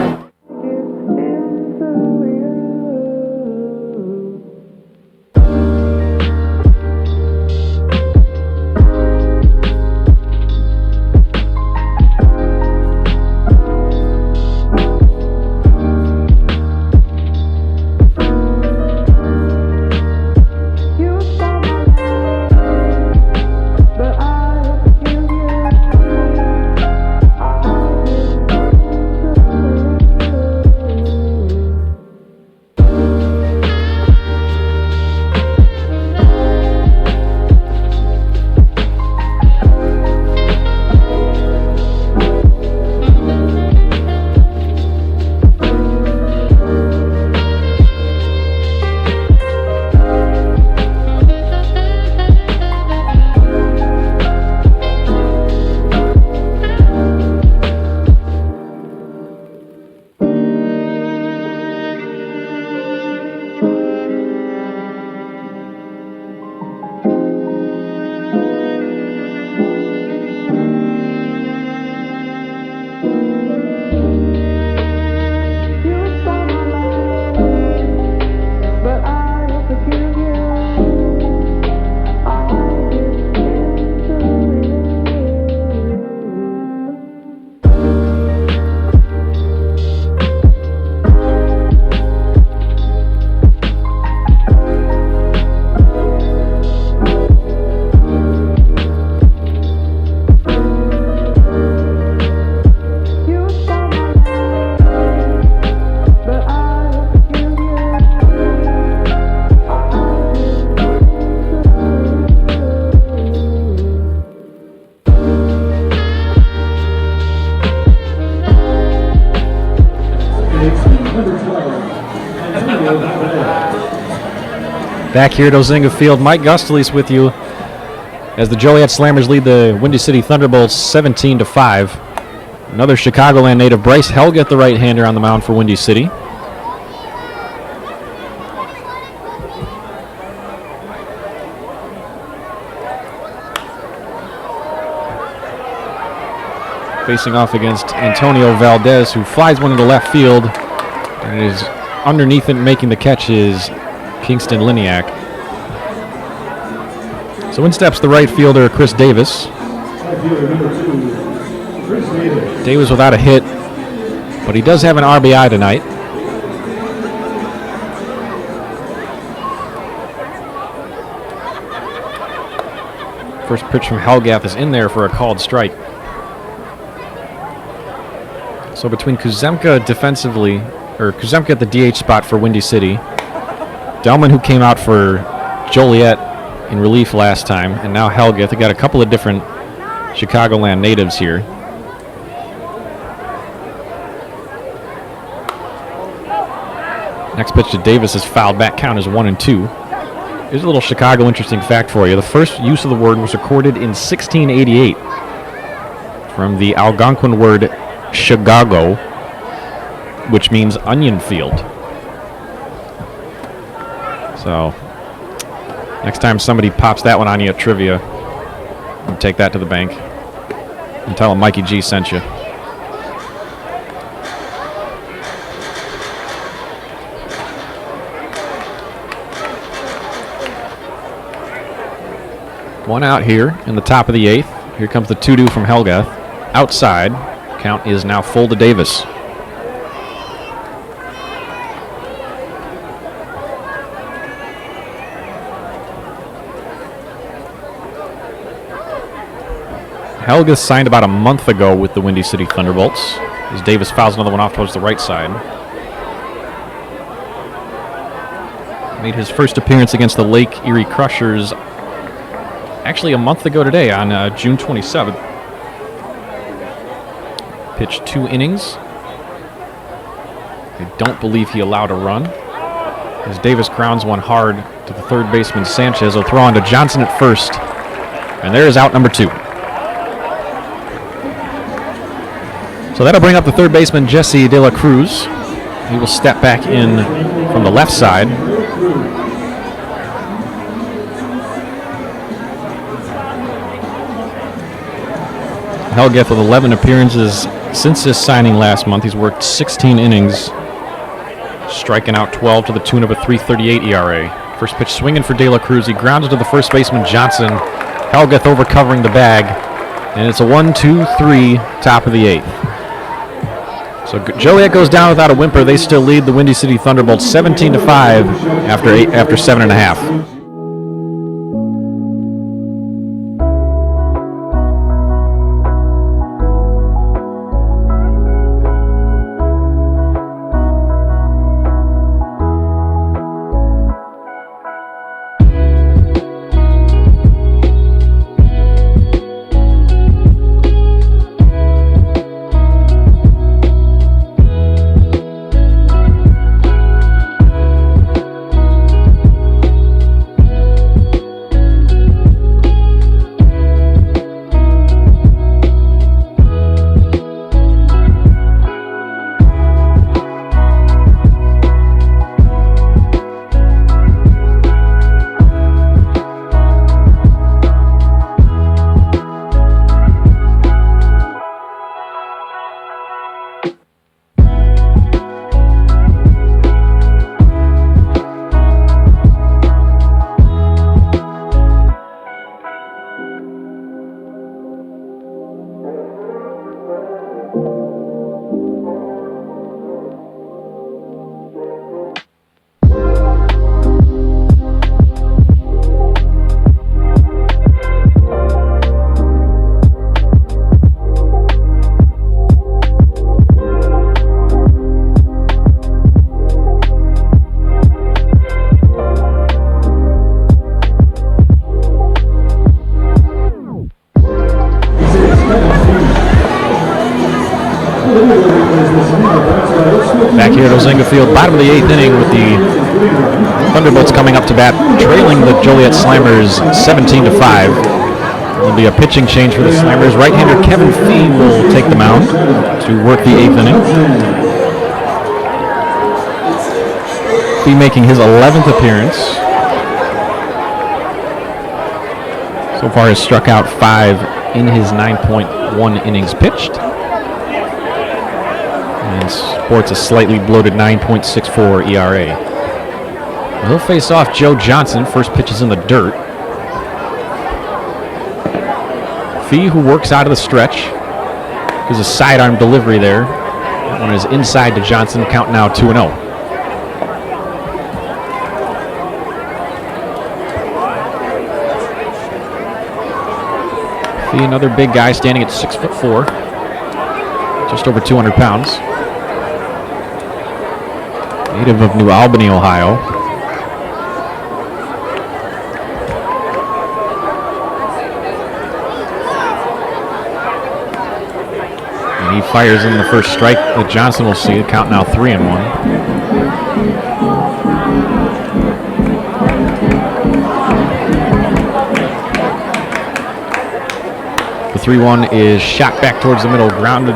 Back here at Ozinga Field, Mike Gustelis with you as the Joliet Slammers lead the Windy City Thunderbolts 17-5. Another Chicagoland native, Bryce Helgett, the right-hander on the mound for Windy City. Facing off against Antonio Valdez, who flies one into left field, and is underneath it making the catch is Kingston Liniak. So in steps the right fielder, Chris Davis. Davis without a hit, but he does have an RBI tonight. First pitch from Helgath is in there for a called strike. So between Kuzemka defensively, or Kuzemka at the DH spot for Windy City, Delman, who came out for Joliet in relief last time, and now Helgath. They got a couple of different Chicagoland natives here. Next pitch to Davis is fouled back. Count is 1-2. Here's a little Chicago interesting fact for you. The first use of the word was recorded in 1688 from the Algonquin word Chicago, which means onion field. So, next time somebody pops that one on you at trivia, you take that to the bank and tell them Mikey G sent you. One out here in the top of the 8th. Here comes the 2-2 from Helgath. Outside. Count is now full to Davis. Helgath signed about a month ago with the Windy City Thunderbolts, as Davis fouls another one off towards the right side. Made his first appearance against the Lake Erie Crushers actually a month ago today on June 27th. Pitched 2 innings. I don't believe he allowed a run, as Davis grounds one hard to the third baseman Sanchez. Will throw on to Johnson at first, and there is out number 2. So that'll bring up the third baseman Jesse De La Cruz. He will step back in from the left side. Helgath with 11 appearances since his signing last month. He's worked 16 innings, striking out 12 to the tune of a 3.38 ERA. First pitch swinging for De La Cruz. He grounds to the first baseman Johnson. Helgath over covering the bag, and it's a 1-2-3 top of the 8th. So Joliet goes down without a whimper. They still lead the Windy City Thunderbolts 17-5 after 7.5. Back here at Ozinga Field, bottom of the 8th inning with the Thunderbolts coming up to bat, trailing the Joliet Slammers 17-5. There'll be a pitching change for the Slammers. Right-hander Kevin Fee will take the mound to work the 8th inning. Fee making his 11th appearance. So far has struck out 5 in his 9.1 innings pitched. And sports a slightly bloated 9.64 ERA. He'll face off Joe Johnson. First pitch is in the dirt. Fee, who works out of the stretch. There's a sidearm delivery there. That one is inside to Johnson. Count now 2-0. Fee, another big guy, standing at 6'4", just over 200 pounds. Native of New Albany, Ohio. And he fires in the first strike that Johnson will see. The count now 3-1. The 3-1 is shot back towards the middle, grounded,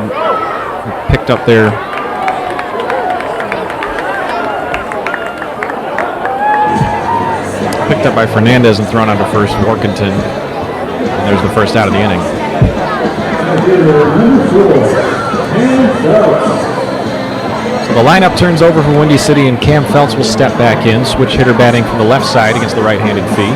picked up there. Picked up by Fernandez and thrown onto first, Workington. And there's the first out of the inning. So the lineup turns over for Windy City, and Cam Feltz will step back in. Switch hitter batting from the left side against the right-handed Fee.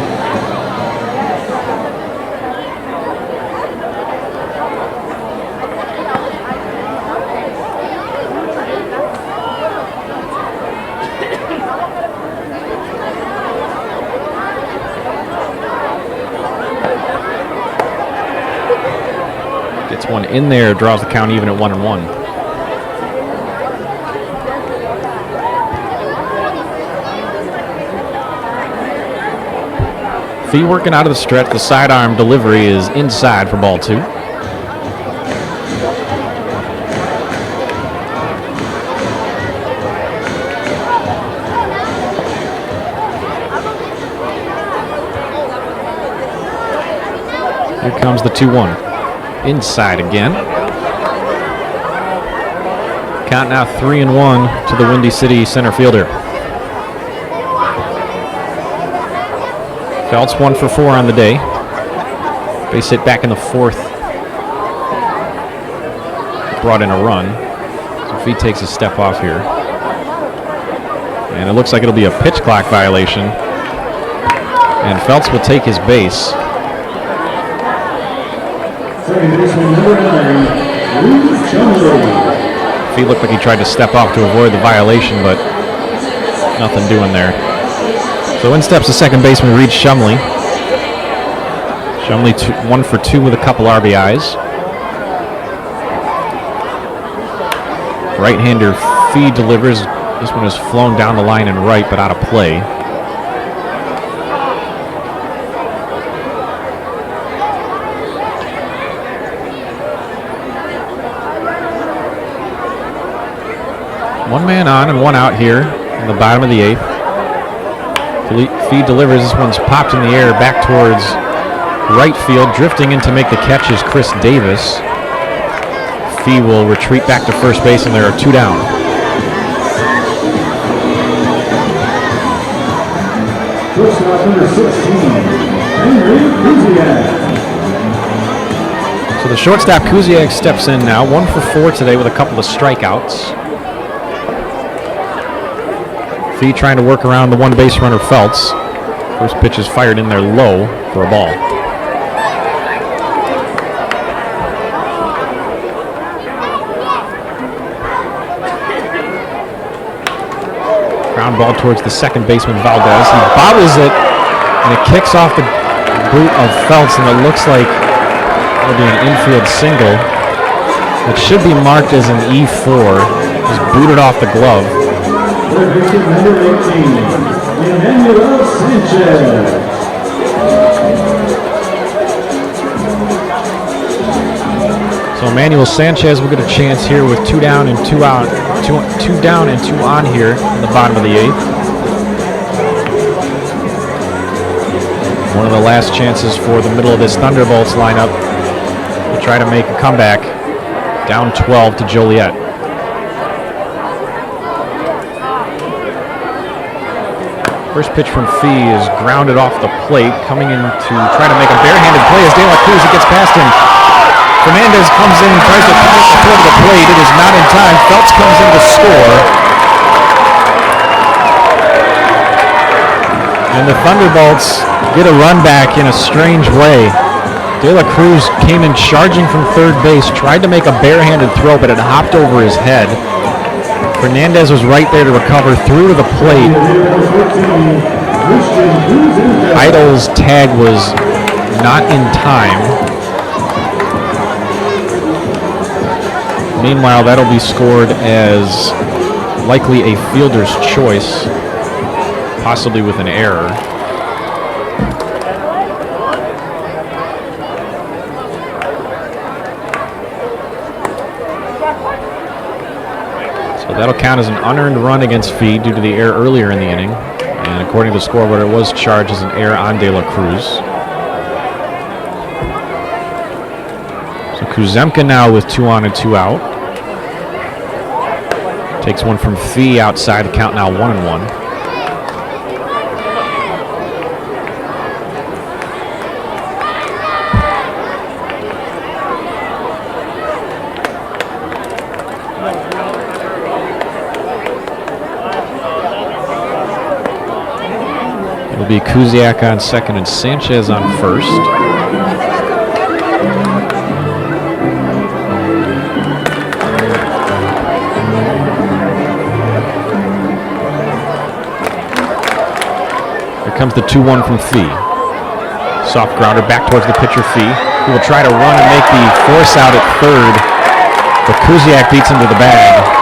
Gets one in there, draws the count even at 1-1. Fee working out of the stretch. The sidearm delivery is inside for ball 2. Here comes the 2-1. Inside again. Count now 3-1 to the Windy City center fielder. Feltz 1 for 4 on the day. Base hit back in the 4th. Brought in a run. So Fee takes a step off here. And it looks like it'll be a pitch clock violation. And Feltz will take his base. Fee looked like he tried to step off to avoid the violation, but nothing doing there. So in steps the second baseman, Reed Shumley. Shumley 1 for 2 with a couple RBIs. Right-hander Fee delivers. This one is flown down the line and right, but out of play. One man on and one out here in the bottom of the 8th. Fee delivers. This one's popped in the air back towards right field. Drifting in to make the catch is Chris Davis. Fee will retreat back to first base, and there are 2 down. Shortstop number 16, Henry Kuziak. So the shortstop Kuziak steps in now. 1 for 4 today with a couple of strikeouts. Fee trying to work around the one base runner Feltz. First pitch is fired in there low for a ball. Ground ball towards the second baseman Valdez. He bobbles it, and it kicks off the boot of Feltz, and it looks like it'll be an infield single. It should be marked as an E4. Just booted off the glove. Number 18, Emmanuel Sanchez. So Emmanuel Sanchez will get a chance here with 2 down and 2 out, 2 down and 2 on here in the bottom of the 8th. One of the last chances for the middle of this Thunderbolts lineup to try to make a comeback. Down 12 to Joliet. First pitch from Fee is grounded off the plate, coming in to try to make a barehanded play as De La Cruz gets past him. Fernandez comes in and tries to punish the foot of the plate. It is not in time. Phelps comes in to score. And the Thunderbolts get a run back in a strange way. De La Cruz came in charging from third base, tried to make a barehanded throw, but it hopped over his head. Fernandez was right there to recover, threw to the plate. Idle's tag was not in time. Meanwhile, that'll be scored as likely a fielder's choice, possibly with an error. That'll count as an unearned run against Fee due to the error earlier in the inning. And according to the scoreboard, it was charged as an error on De La Cruz. So Kuzemka now with 2 on and 2 out. Takes one from Fee outside, the count now 1-1. It'll be Kuziak on second and Sanchez on first. Here comes the 2-1 from Fee. Soft grounder back towards the pitcher Fee, who will try to run and make the force out at third, but Kuziak beats him to the bag.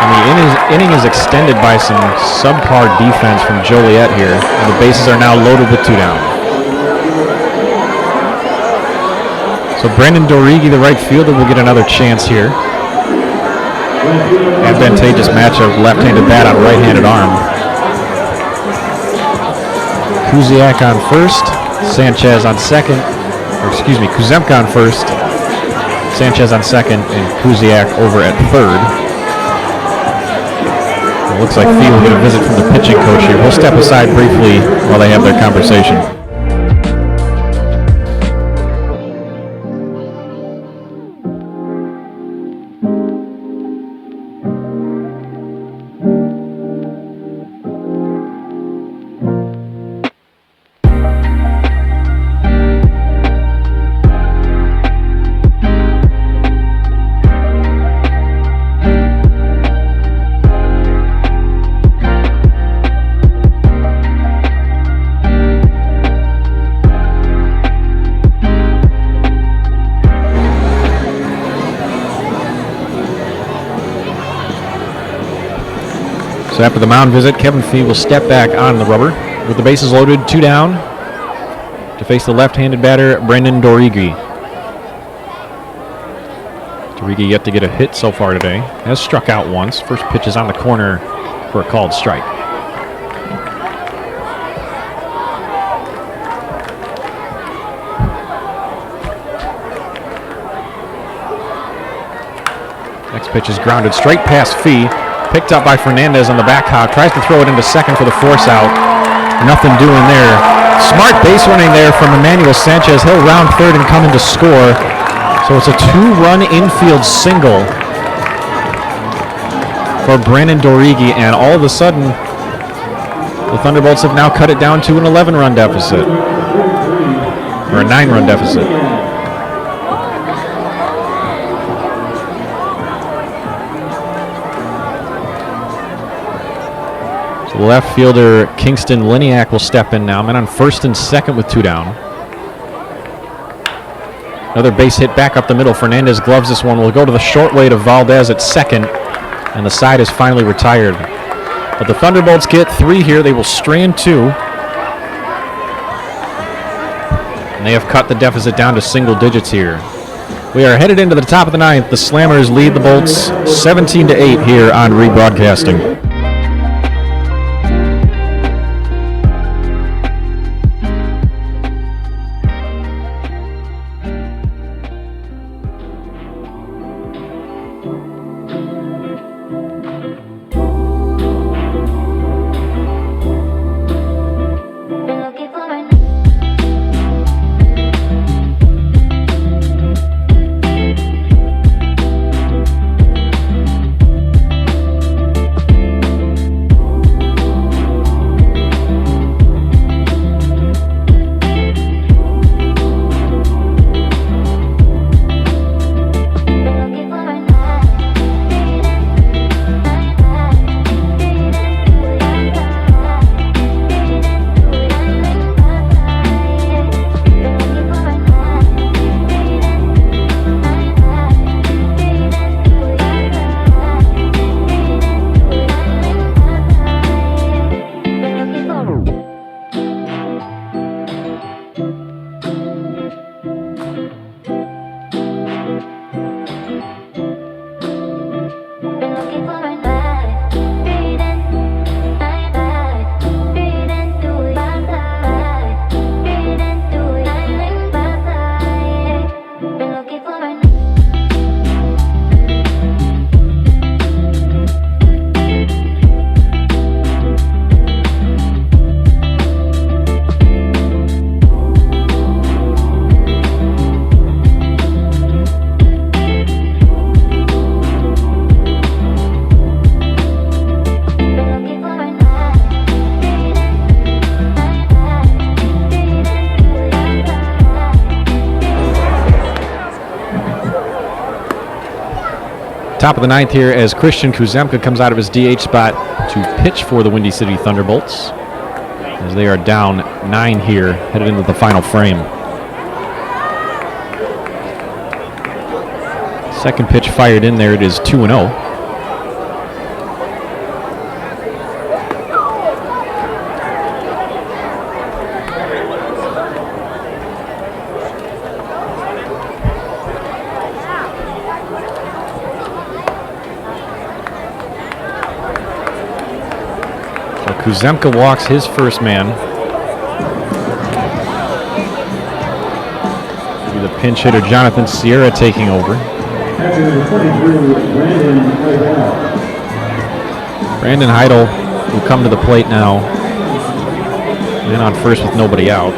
And the inning is extended by some subpar defense from Joliet here, and the bases are now loaded with 2 down. So Brandon Dorigi, the right fielder, will get another chance here. Advantageous matchup, left-handed bat on right-handed arm. Kuziak on first, Sanchez on second, Kuzemka on first, Sanchez on second, and Kuziak over at third. It looks like Fee will get a visit from the pitching coach here. We'll step aside briefly while they have their conversation. So after the mound visit, Kevin Fee will step back on the rubber with the bases loaded, 2 down to face the left-handed batter, Brandon Dorigi. Dorigi yet to get a hit so far today. Has struck out once. First pitch is on the corner for a called strike. Next pitch is grounded straight past Fee. Picked up by Fernandez on the back hop. Tries to throw it into second for the force out. Nothing doing there. Smart base running there from Emmanuel Sanchez. He'll round third and come in to score. So it's a 2-run infield single for Brandon Dorigi. And all of a sudden, the Thunderbolts have now cut it down to an 11-run deficit. Or a 9-run deficit. Left fielder Kingston Liniak will step in now. Men on first and second with 2 down. Another base hit back up the middle. Fernandez gloves this one. Will go to the short way to Valdez at second. And the side is finally retired. But the Thunderbolts get 3 here. They will strand 2. And they have cut the deficit down to single digits here. We are headed into the top of the 9th. The Slammers lead the Bolts 17-8 here on rebroadcasting. Top of the ninth here as Christian Kuzemka comes out of his DH spot to pitch for the Windy City Thunderbolts, as they are down 9 here, headed into the final frame. Second pitch fired in there. It is 2-0. Kuzemka walks his first man. The pinch hitter Jonathan Sierra taking over. Brandon Heidel will come to the plate now. Man on first with nobody out.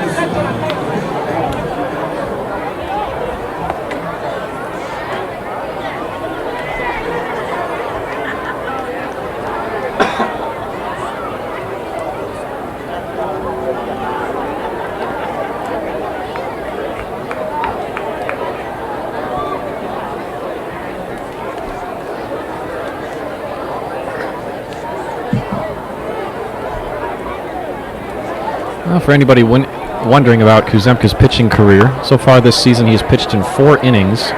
For anybody wondering about Kuzemka's pitching career, so far this season he has pitched in 4 innings,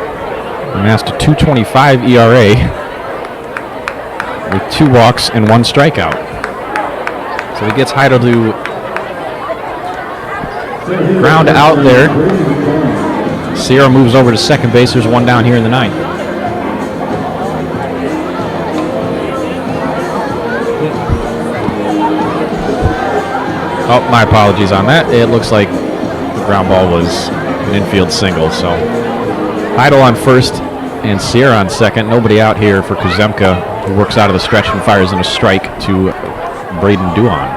amassed a .225 ERA with 2 walks and 1 strikeout. So he gets Heidel to ground out there. Sierra moves over to second base. There's 1 down here in the 9th. Oh, my apologies on that. It looks like the ground ball was an infield single. So Heidel on first and Sierra on second. Nobody out here for Kuzemka, who works out of the stretch and fires in a strike to Braden Duan.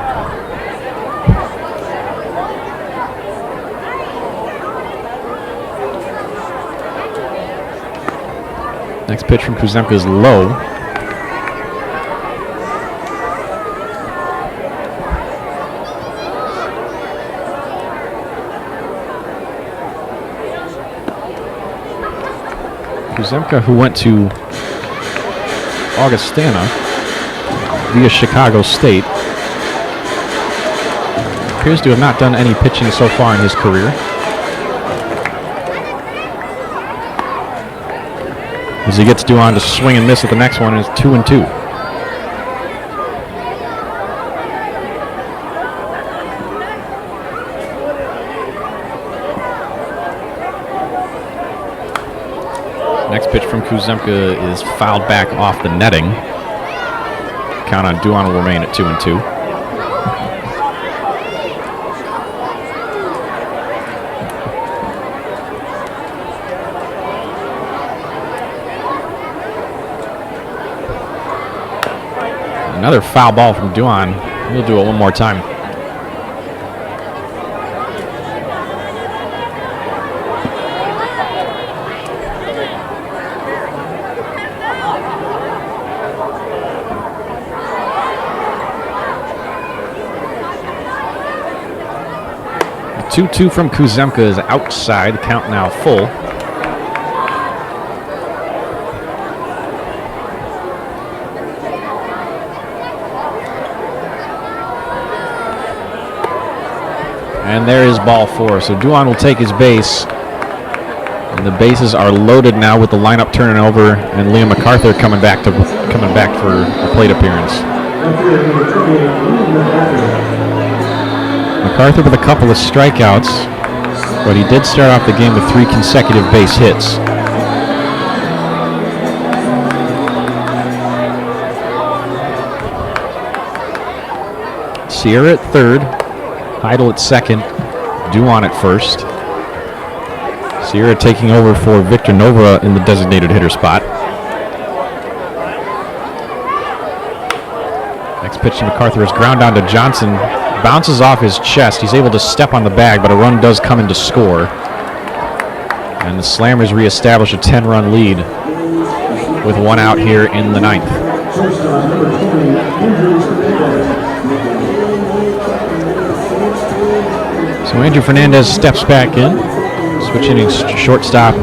Next pitch from Kuzemka is low. Kuzemka, who went to Augustana via Chicago State, appears to have not done any pitching so far in his career. As he gets Duan to swing and miss at the next one, it's 2-2. Next pitch from Kuzemka is fouled back off the netting. Count on Duan will remain at 2-2. Another foul ball from Duan. We'll do it one more time. The 2-2 from Kuzemka is outside. The count now full. And there is ball 4. So Duan will take his base. And the bases are loaded now with the lineup turning over, and Liam MacArthur coming back for a plate appearance. MacArthur with a couple of strikeouts, but he did start off the game with 3 consecutive base hits. Sierra at third, Heidel at second, Duan at first. Sierra taking over for Victor Nova in the designated hitter spot. Next pitch to MacArthur is ground down to Johnson. Bounces off his chest. He's able to step on the bag, but a run does come in to score. And the Slammers reestablish a 10-run lead with 1 out here in the 9th. So Andrew Fernandez steps back in, switching to shortstop.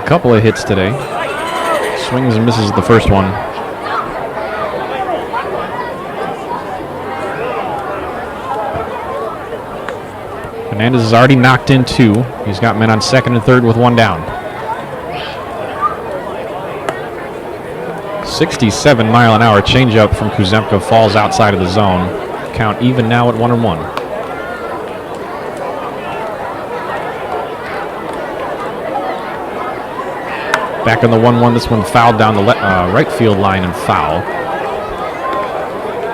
couple of hits today. Swings and misses the first one. Hernandez has already knocked in 2. He's got men on second and third with 1 down. 67-mile-an-hour changeup from Kuzemka falls outside of the zone. Count even now at 1-1. Back on the 1-1, this one fouled down the right field line and foul.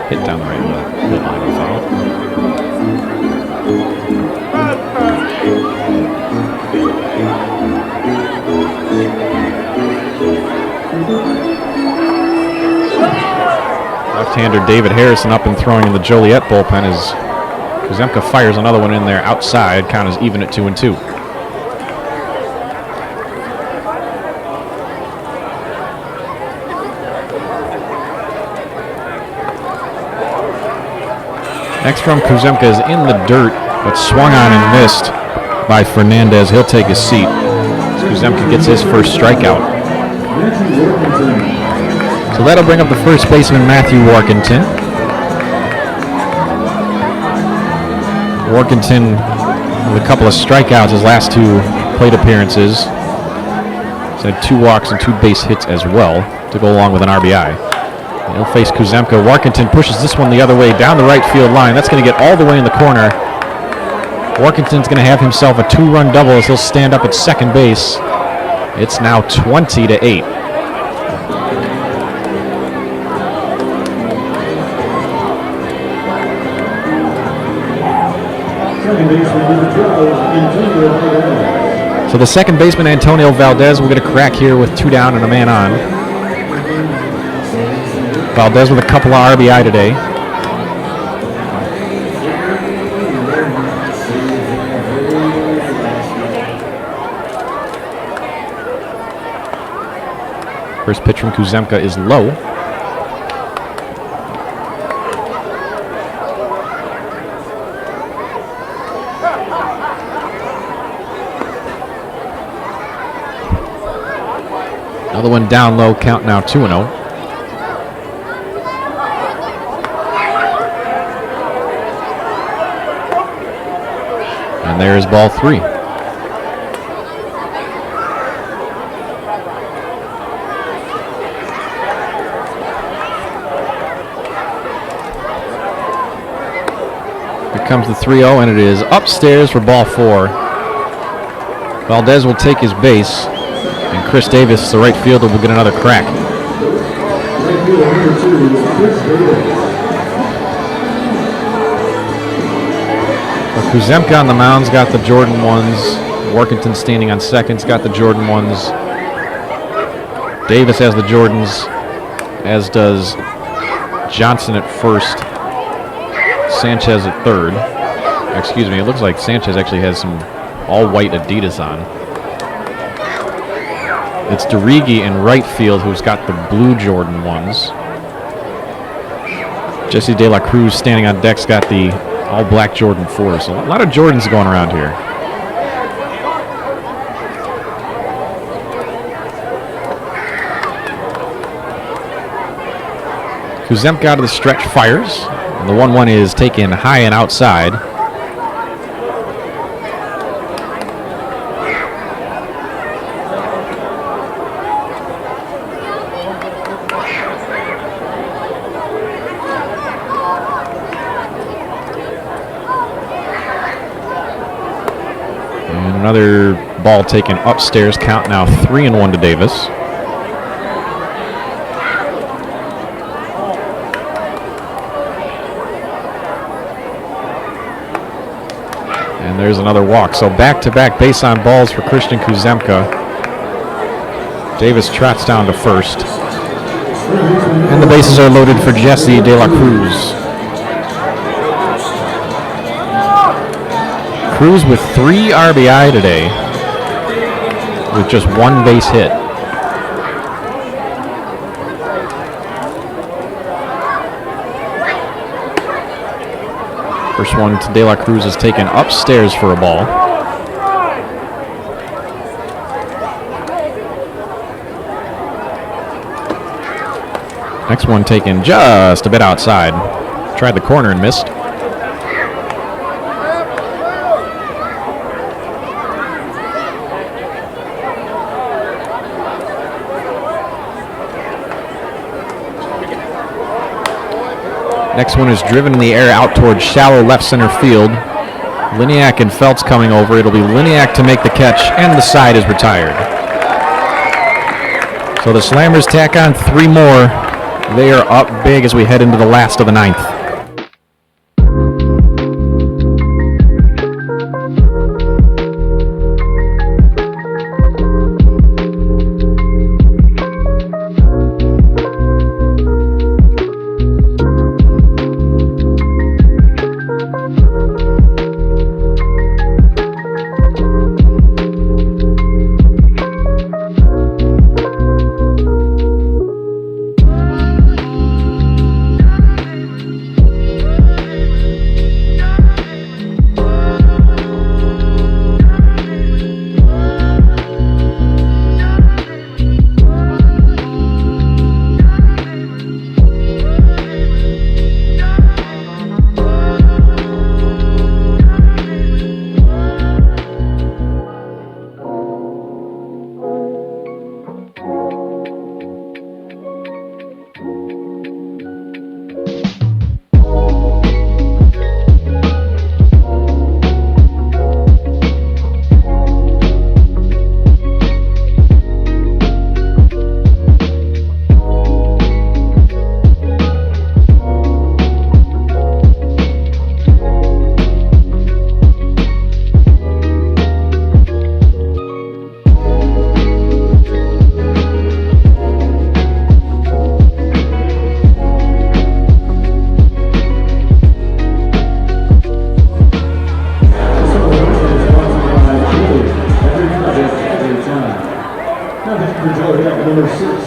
Hit down the right field line and foul. Left-hander David Harrison up and throwing in the Joliet bullpen as Kuzemka fires another one in there outside. Count is even at 2-2. Next from Kuzemka is in the dirt, but swung on and missed by Fernandez. He'll take his seat as Kuzemka gets his first strikeout. So that'll bring up the first baseman, Matthew Workington. Workington with a couple of strikeouts his last 2 plate appearances. He's had 2 walks and 2 base hits as well to go along with an RBI. And he'll face Kuzemka. Workington pushes this one the other way down the right field line. That's going to get all the way in the corner. Workington's going to have himself a 2-run double as he'll stand up at second base. It's now 20-8. So the second baseman, Antonio Valdez, will get a crack here with 2 down and a man on. Valdez with a couple of RBI today. First pitch from Kuzemka is low. Another one down low, count now 2-0. And there's ball 3. Here comes the 3-0, and it is upstairs for ball 4. Valdez will take his base, and Chris Davis, the right fielder, will get another crack. Kuzemka on the mound's got the Jordan 1s. Workington standing on second's got the Jordan 1s. Davis has the Jordans, as does Johnson at first. Sanchez at third. Excuse me, it looks like Sanchez actually has some all-white Adidas on. It's DeRigi in right field who's got the blue Jordan 1s. Jesse De La Cruz standing on deck's got the all-black Jordan 4s. So a lot of Jordans going around here. Kuzemka out of the stretch fires. And the 1-1 is taken high and outside. And another ball taken upstairs. Count now 3-1 to Davis. There's another walk. So back-to-back base on balls for Christian Kuzemka. Davis trots down to first. And the bases are loaded for Jesse De La Cruz. Cruz with 3 RBI today with just 1 base hit. First one to De La Cruz is taken upstairs for a ball. Next one taken just a bit outside. Tried the corner and missed. Next one is driven in the air out towards shallow left center field. Liniak and Feltz coming over. It'll be Liniak to make the catch, and the side is retired. So the Slammers tack on 3 more. They are up big as we head into the last of the 9th.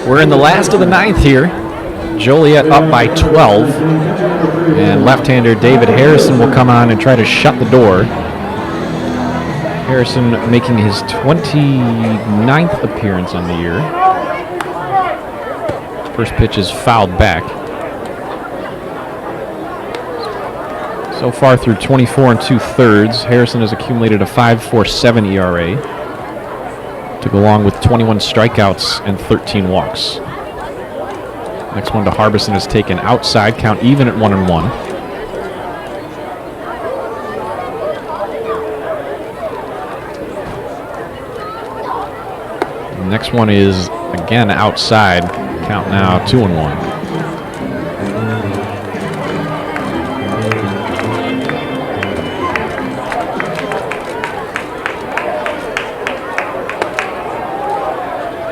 We're in the last of the 9th here. Joliet up by 12. And left-hander David Harrison will come on and try to shut the door. Harrison making his 29th appearance on the year. First pitch is fouled back. So far through 24 2/3, Harrison has accumulated a 5.47 ERA to go along with 21 strikeouts and 13 walks. Next one to Harbison is taken outside, count even at 1-1. Next one is again outside, count now 2-1.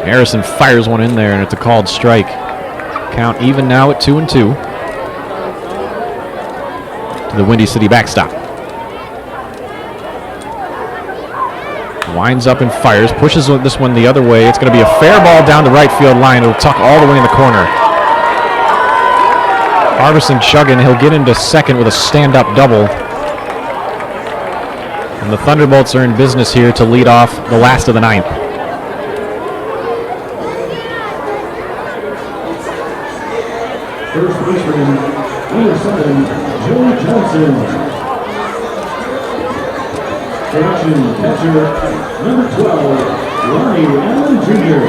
Harrison fires one in there, and it's a called strike. Count even now at 2-2 to the Windy City backstop. Winds up and fires, pushes this one the other way. It's going to be a fair ball down the right field line. It'll tuck all the way in the corner. Harbison chugging. He'll get into second with a stand-up double. And the Thunderbolts are in business here to lead off the last of the 9th. First baseman, number 7, Joe Johnson. Production catcher, number 12, Ronnie Allen Jr.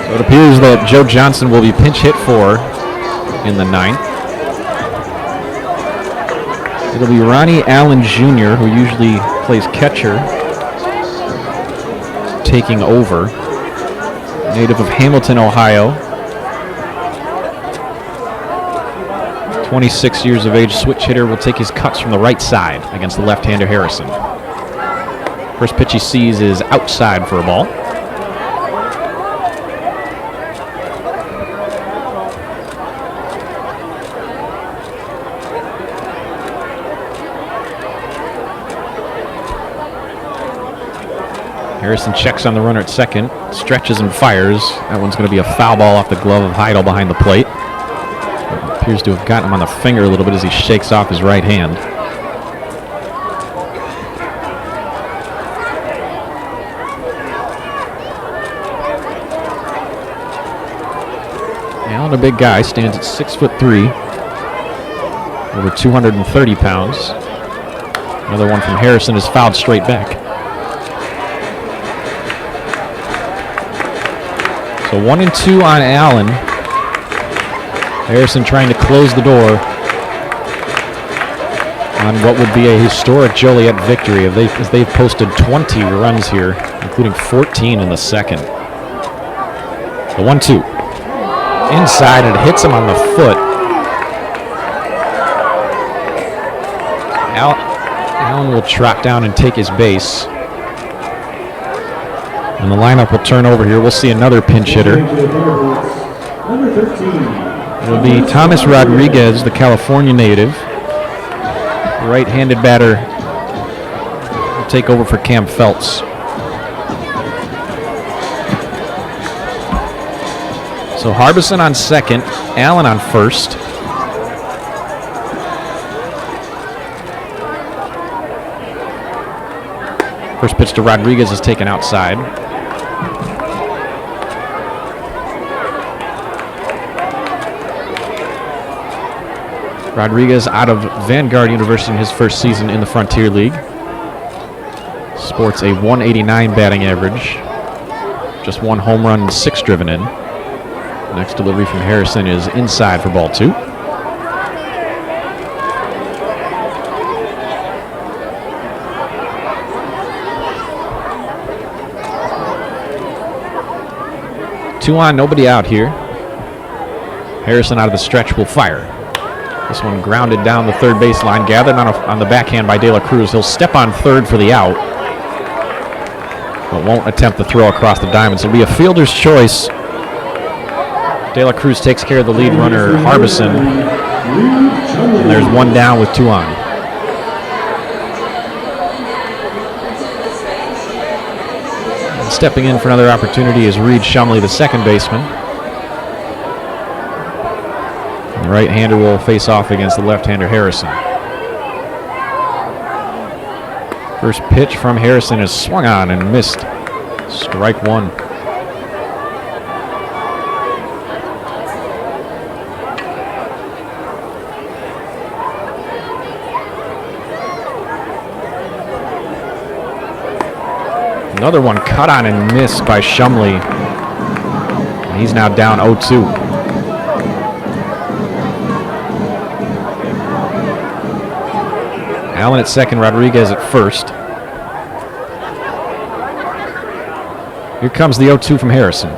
So it appears that Joe Johnson will be pinch hit for in the 9th. It'll be Ronnie Allen Jr., who usually plays catcher, taking over. Native of Hamilton, Ohio. 26 years of age, switch hitter, will take his cuts from the right side against the left-hander Harrison. First pitch he sees is outside for a ball. Harrison checks on the runner at second, stretches and fires. That one's going to be a foul ball off the glove of Heidel behind the plate. Appears to have gotten him on the finger a little bit as he shakes off his right hand. Allen, a big guy, stands at 6'3", over 230 pounds. Another one from Harrison is fouled straight back. So 1 and 2 on Allen. Harrison trying to close the door on what would be a historic Joliet victory as they've posted 20 runs here, including 14 in the second. The 1-2. Inside, it hits him on the foot. Allen will trot down and take his base. And the lineup will turn over here. We'll see another pinch hitter. It'll be Thomas Rodriguez, the California native. Right-handed batter will take over for Cam Phelps. So Harbison on second, Allen on first. First pitch to Rodriguez is taken outside. Rodriguez out of Vanguard University in his first season in the Frontier League. Sports a 189 batting average. Just 1 home run and 6 driven in. Next delivery from Harrison is inside for ball 2. Two on, nobody out here. Harrison out of the stretch will fire. This one grounded down the third baseline, gathered on the backhand by De La Cruz. He'll step on third for the out, but won't attempt the throw across the diamond. So it'll be a fielder's choice. De La Cruz takes care of the lead runner, Harbison. And there's 1 down with 2 on. And stepping in for another opportunity is Reed Shumley, the second baseman. The right-hander will face off against the left-hander Harrison. First pitch from Harrison is swung on and missed. Strike 1. Another one cut on and missed by Shumley. And he's now down 0-2. Allen at second, Rodriguez at first. Here comes the 0-2 from Harrison.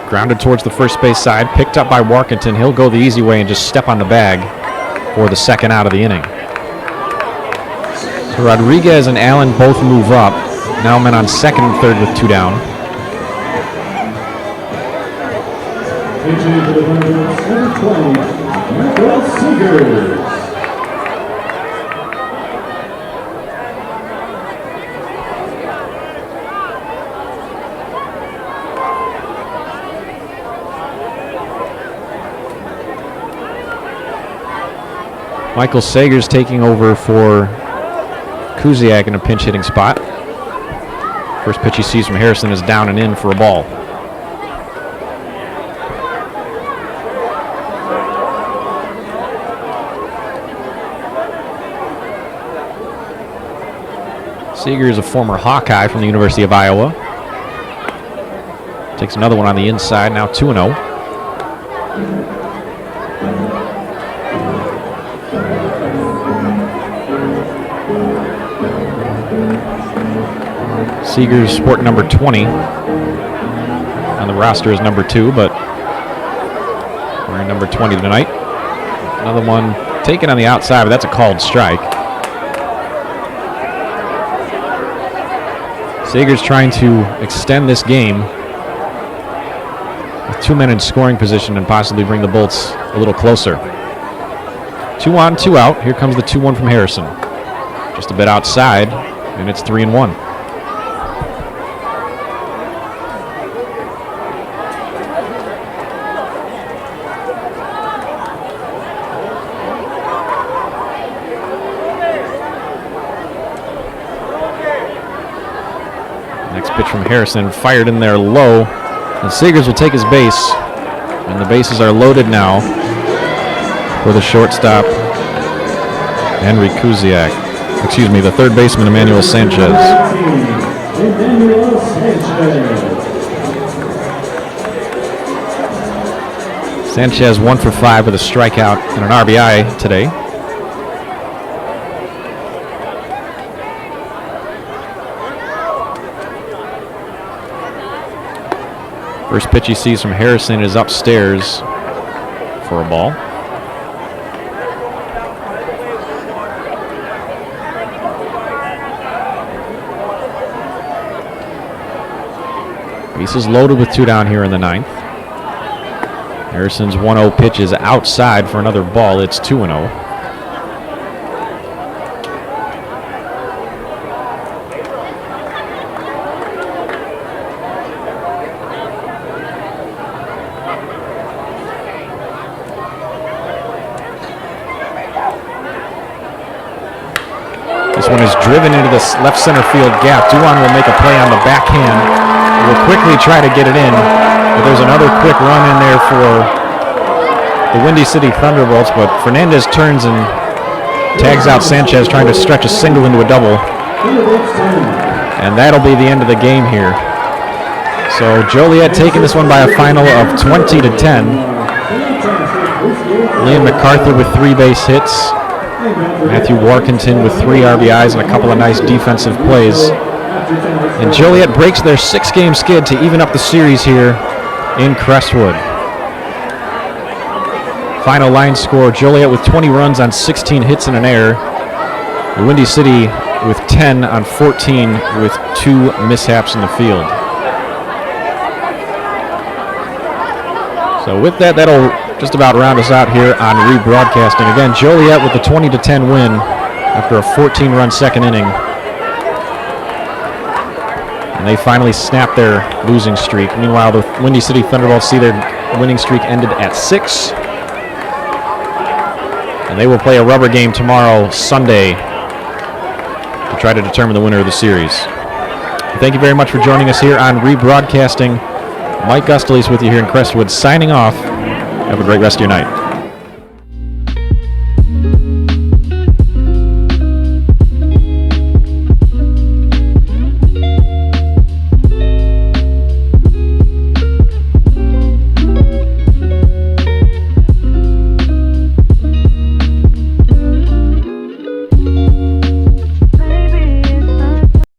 Grounded towards the first base side, picked up by Warkentin. He'll go the easy way and just step on the bag for the second out of the inning. So Rodriguez and Allen both move up. Now men on second and third with 2 down. Michael Sagers taking over for Kuziak in a pinch hitting spot. First pitch he sees from Harrison is down and in for a ball. Seeger is a former Hawkeye from the University of Iowa. Takes another one on the inside, now 2-0. Seeger's sport number 20. On the roster is number 2, but wearing number 20 tonight. Another one taken on the outside, but that's a called strike. Seeger's trying to extend this game with 2 men in scoring position and possibly bring the Bolts a little closer. 2 on, 2 out. Here comes the 2-1 from Harrison. Just a bit outside, and it's 3-1. Next pitch from Harrison, fired in there low. And Seegers will take his base And the bases are loaded now for the shortstop, Henry Kuziak. Excuse me, the third baseman, Emmanuel Sanchez. Sanchez 1 for 5 with a strikeout and an RBI today. First pitch he sees from Harrison is upstairs for a ball. Bases loaded with 2 down here in the 9th. Harrison's 1-0 pitch is outside for another ball. It's 2-0. This one is driven into the left center field gap. Duan will make a play on the backhand. Will quickly try to get it in, but there's another quick run in there for the Windy City Thunderbolts, but Fernandez turns and tags out Sanchez, trying to stretch a single into a double. And that'll be the end of the game here. So Joliet taking this one by a final of 20-10. Liam MacArthur with 3 base hits. Matthew Warkentin with 3 RBIs and a couple of nice defensive plays. And Joliet breaks their 6-game skid to even up the series here in Crestwood. Final line score, Joliet with 20 runs on 16 hits and an error. Windy City with 10 on 14 with 2 mishaps in the field. So with that, that'll just about round us out here on rebroadcasting. Again, Joliet with the 20-10 win after a 14-run second inning. And they finally snapped their losing streak. Meanwhile, the Windy City Thunderbolts see their winning streak ended at 6. And they will play a rubber game tomorrow, Sunday, to try to determine the winner of the series. Thank you very much for joining us here on rebroadcasting. Mike Gustales with you here in Crestwood, signing off. Have a great rest of your night.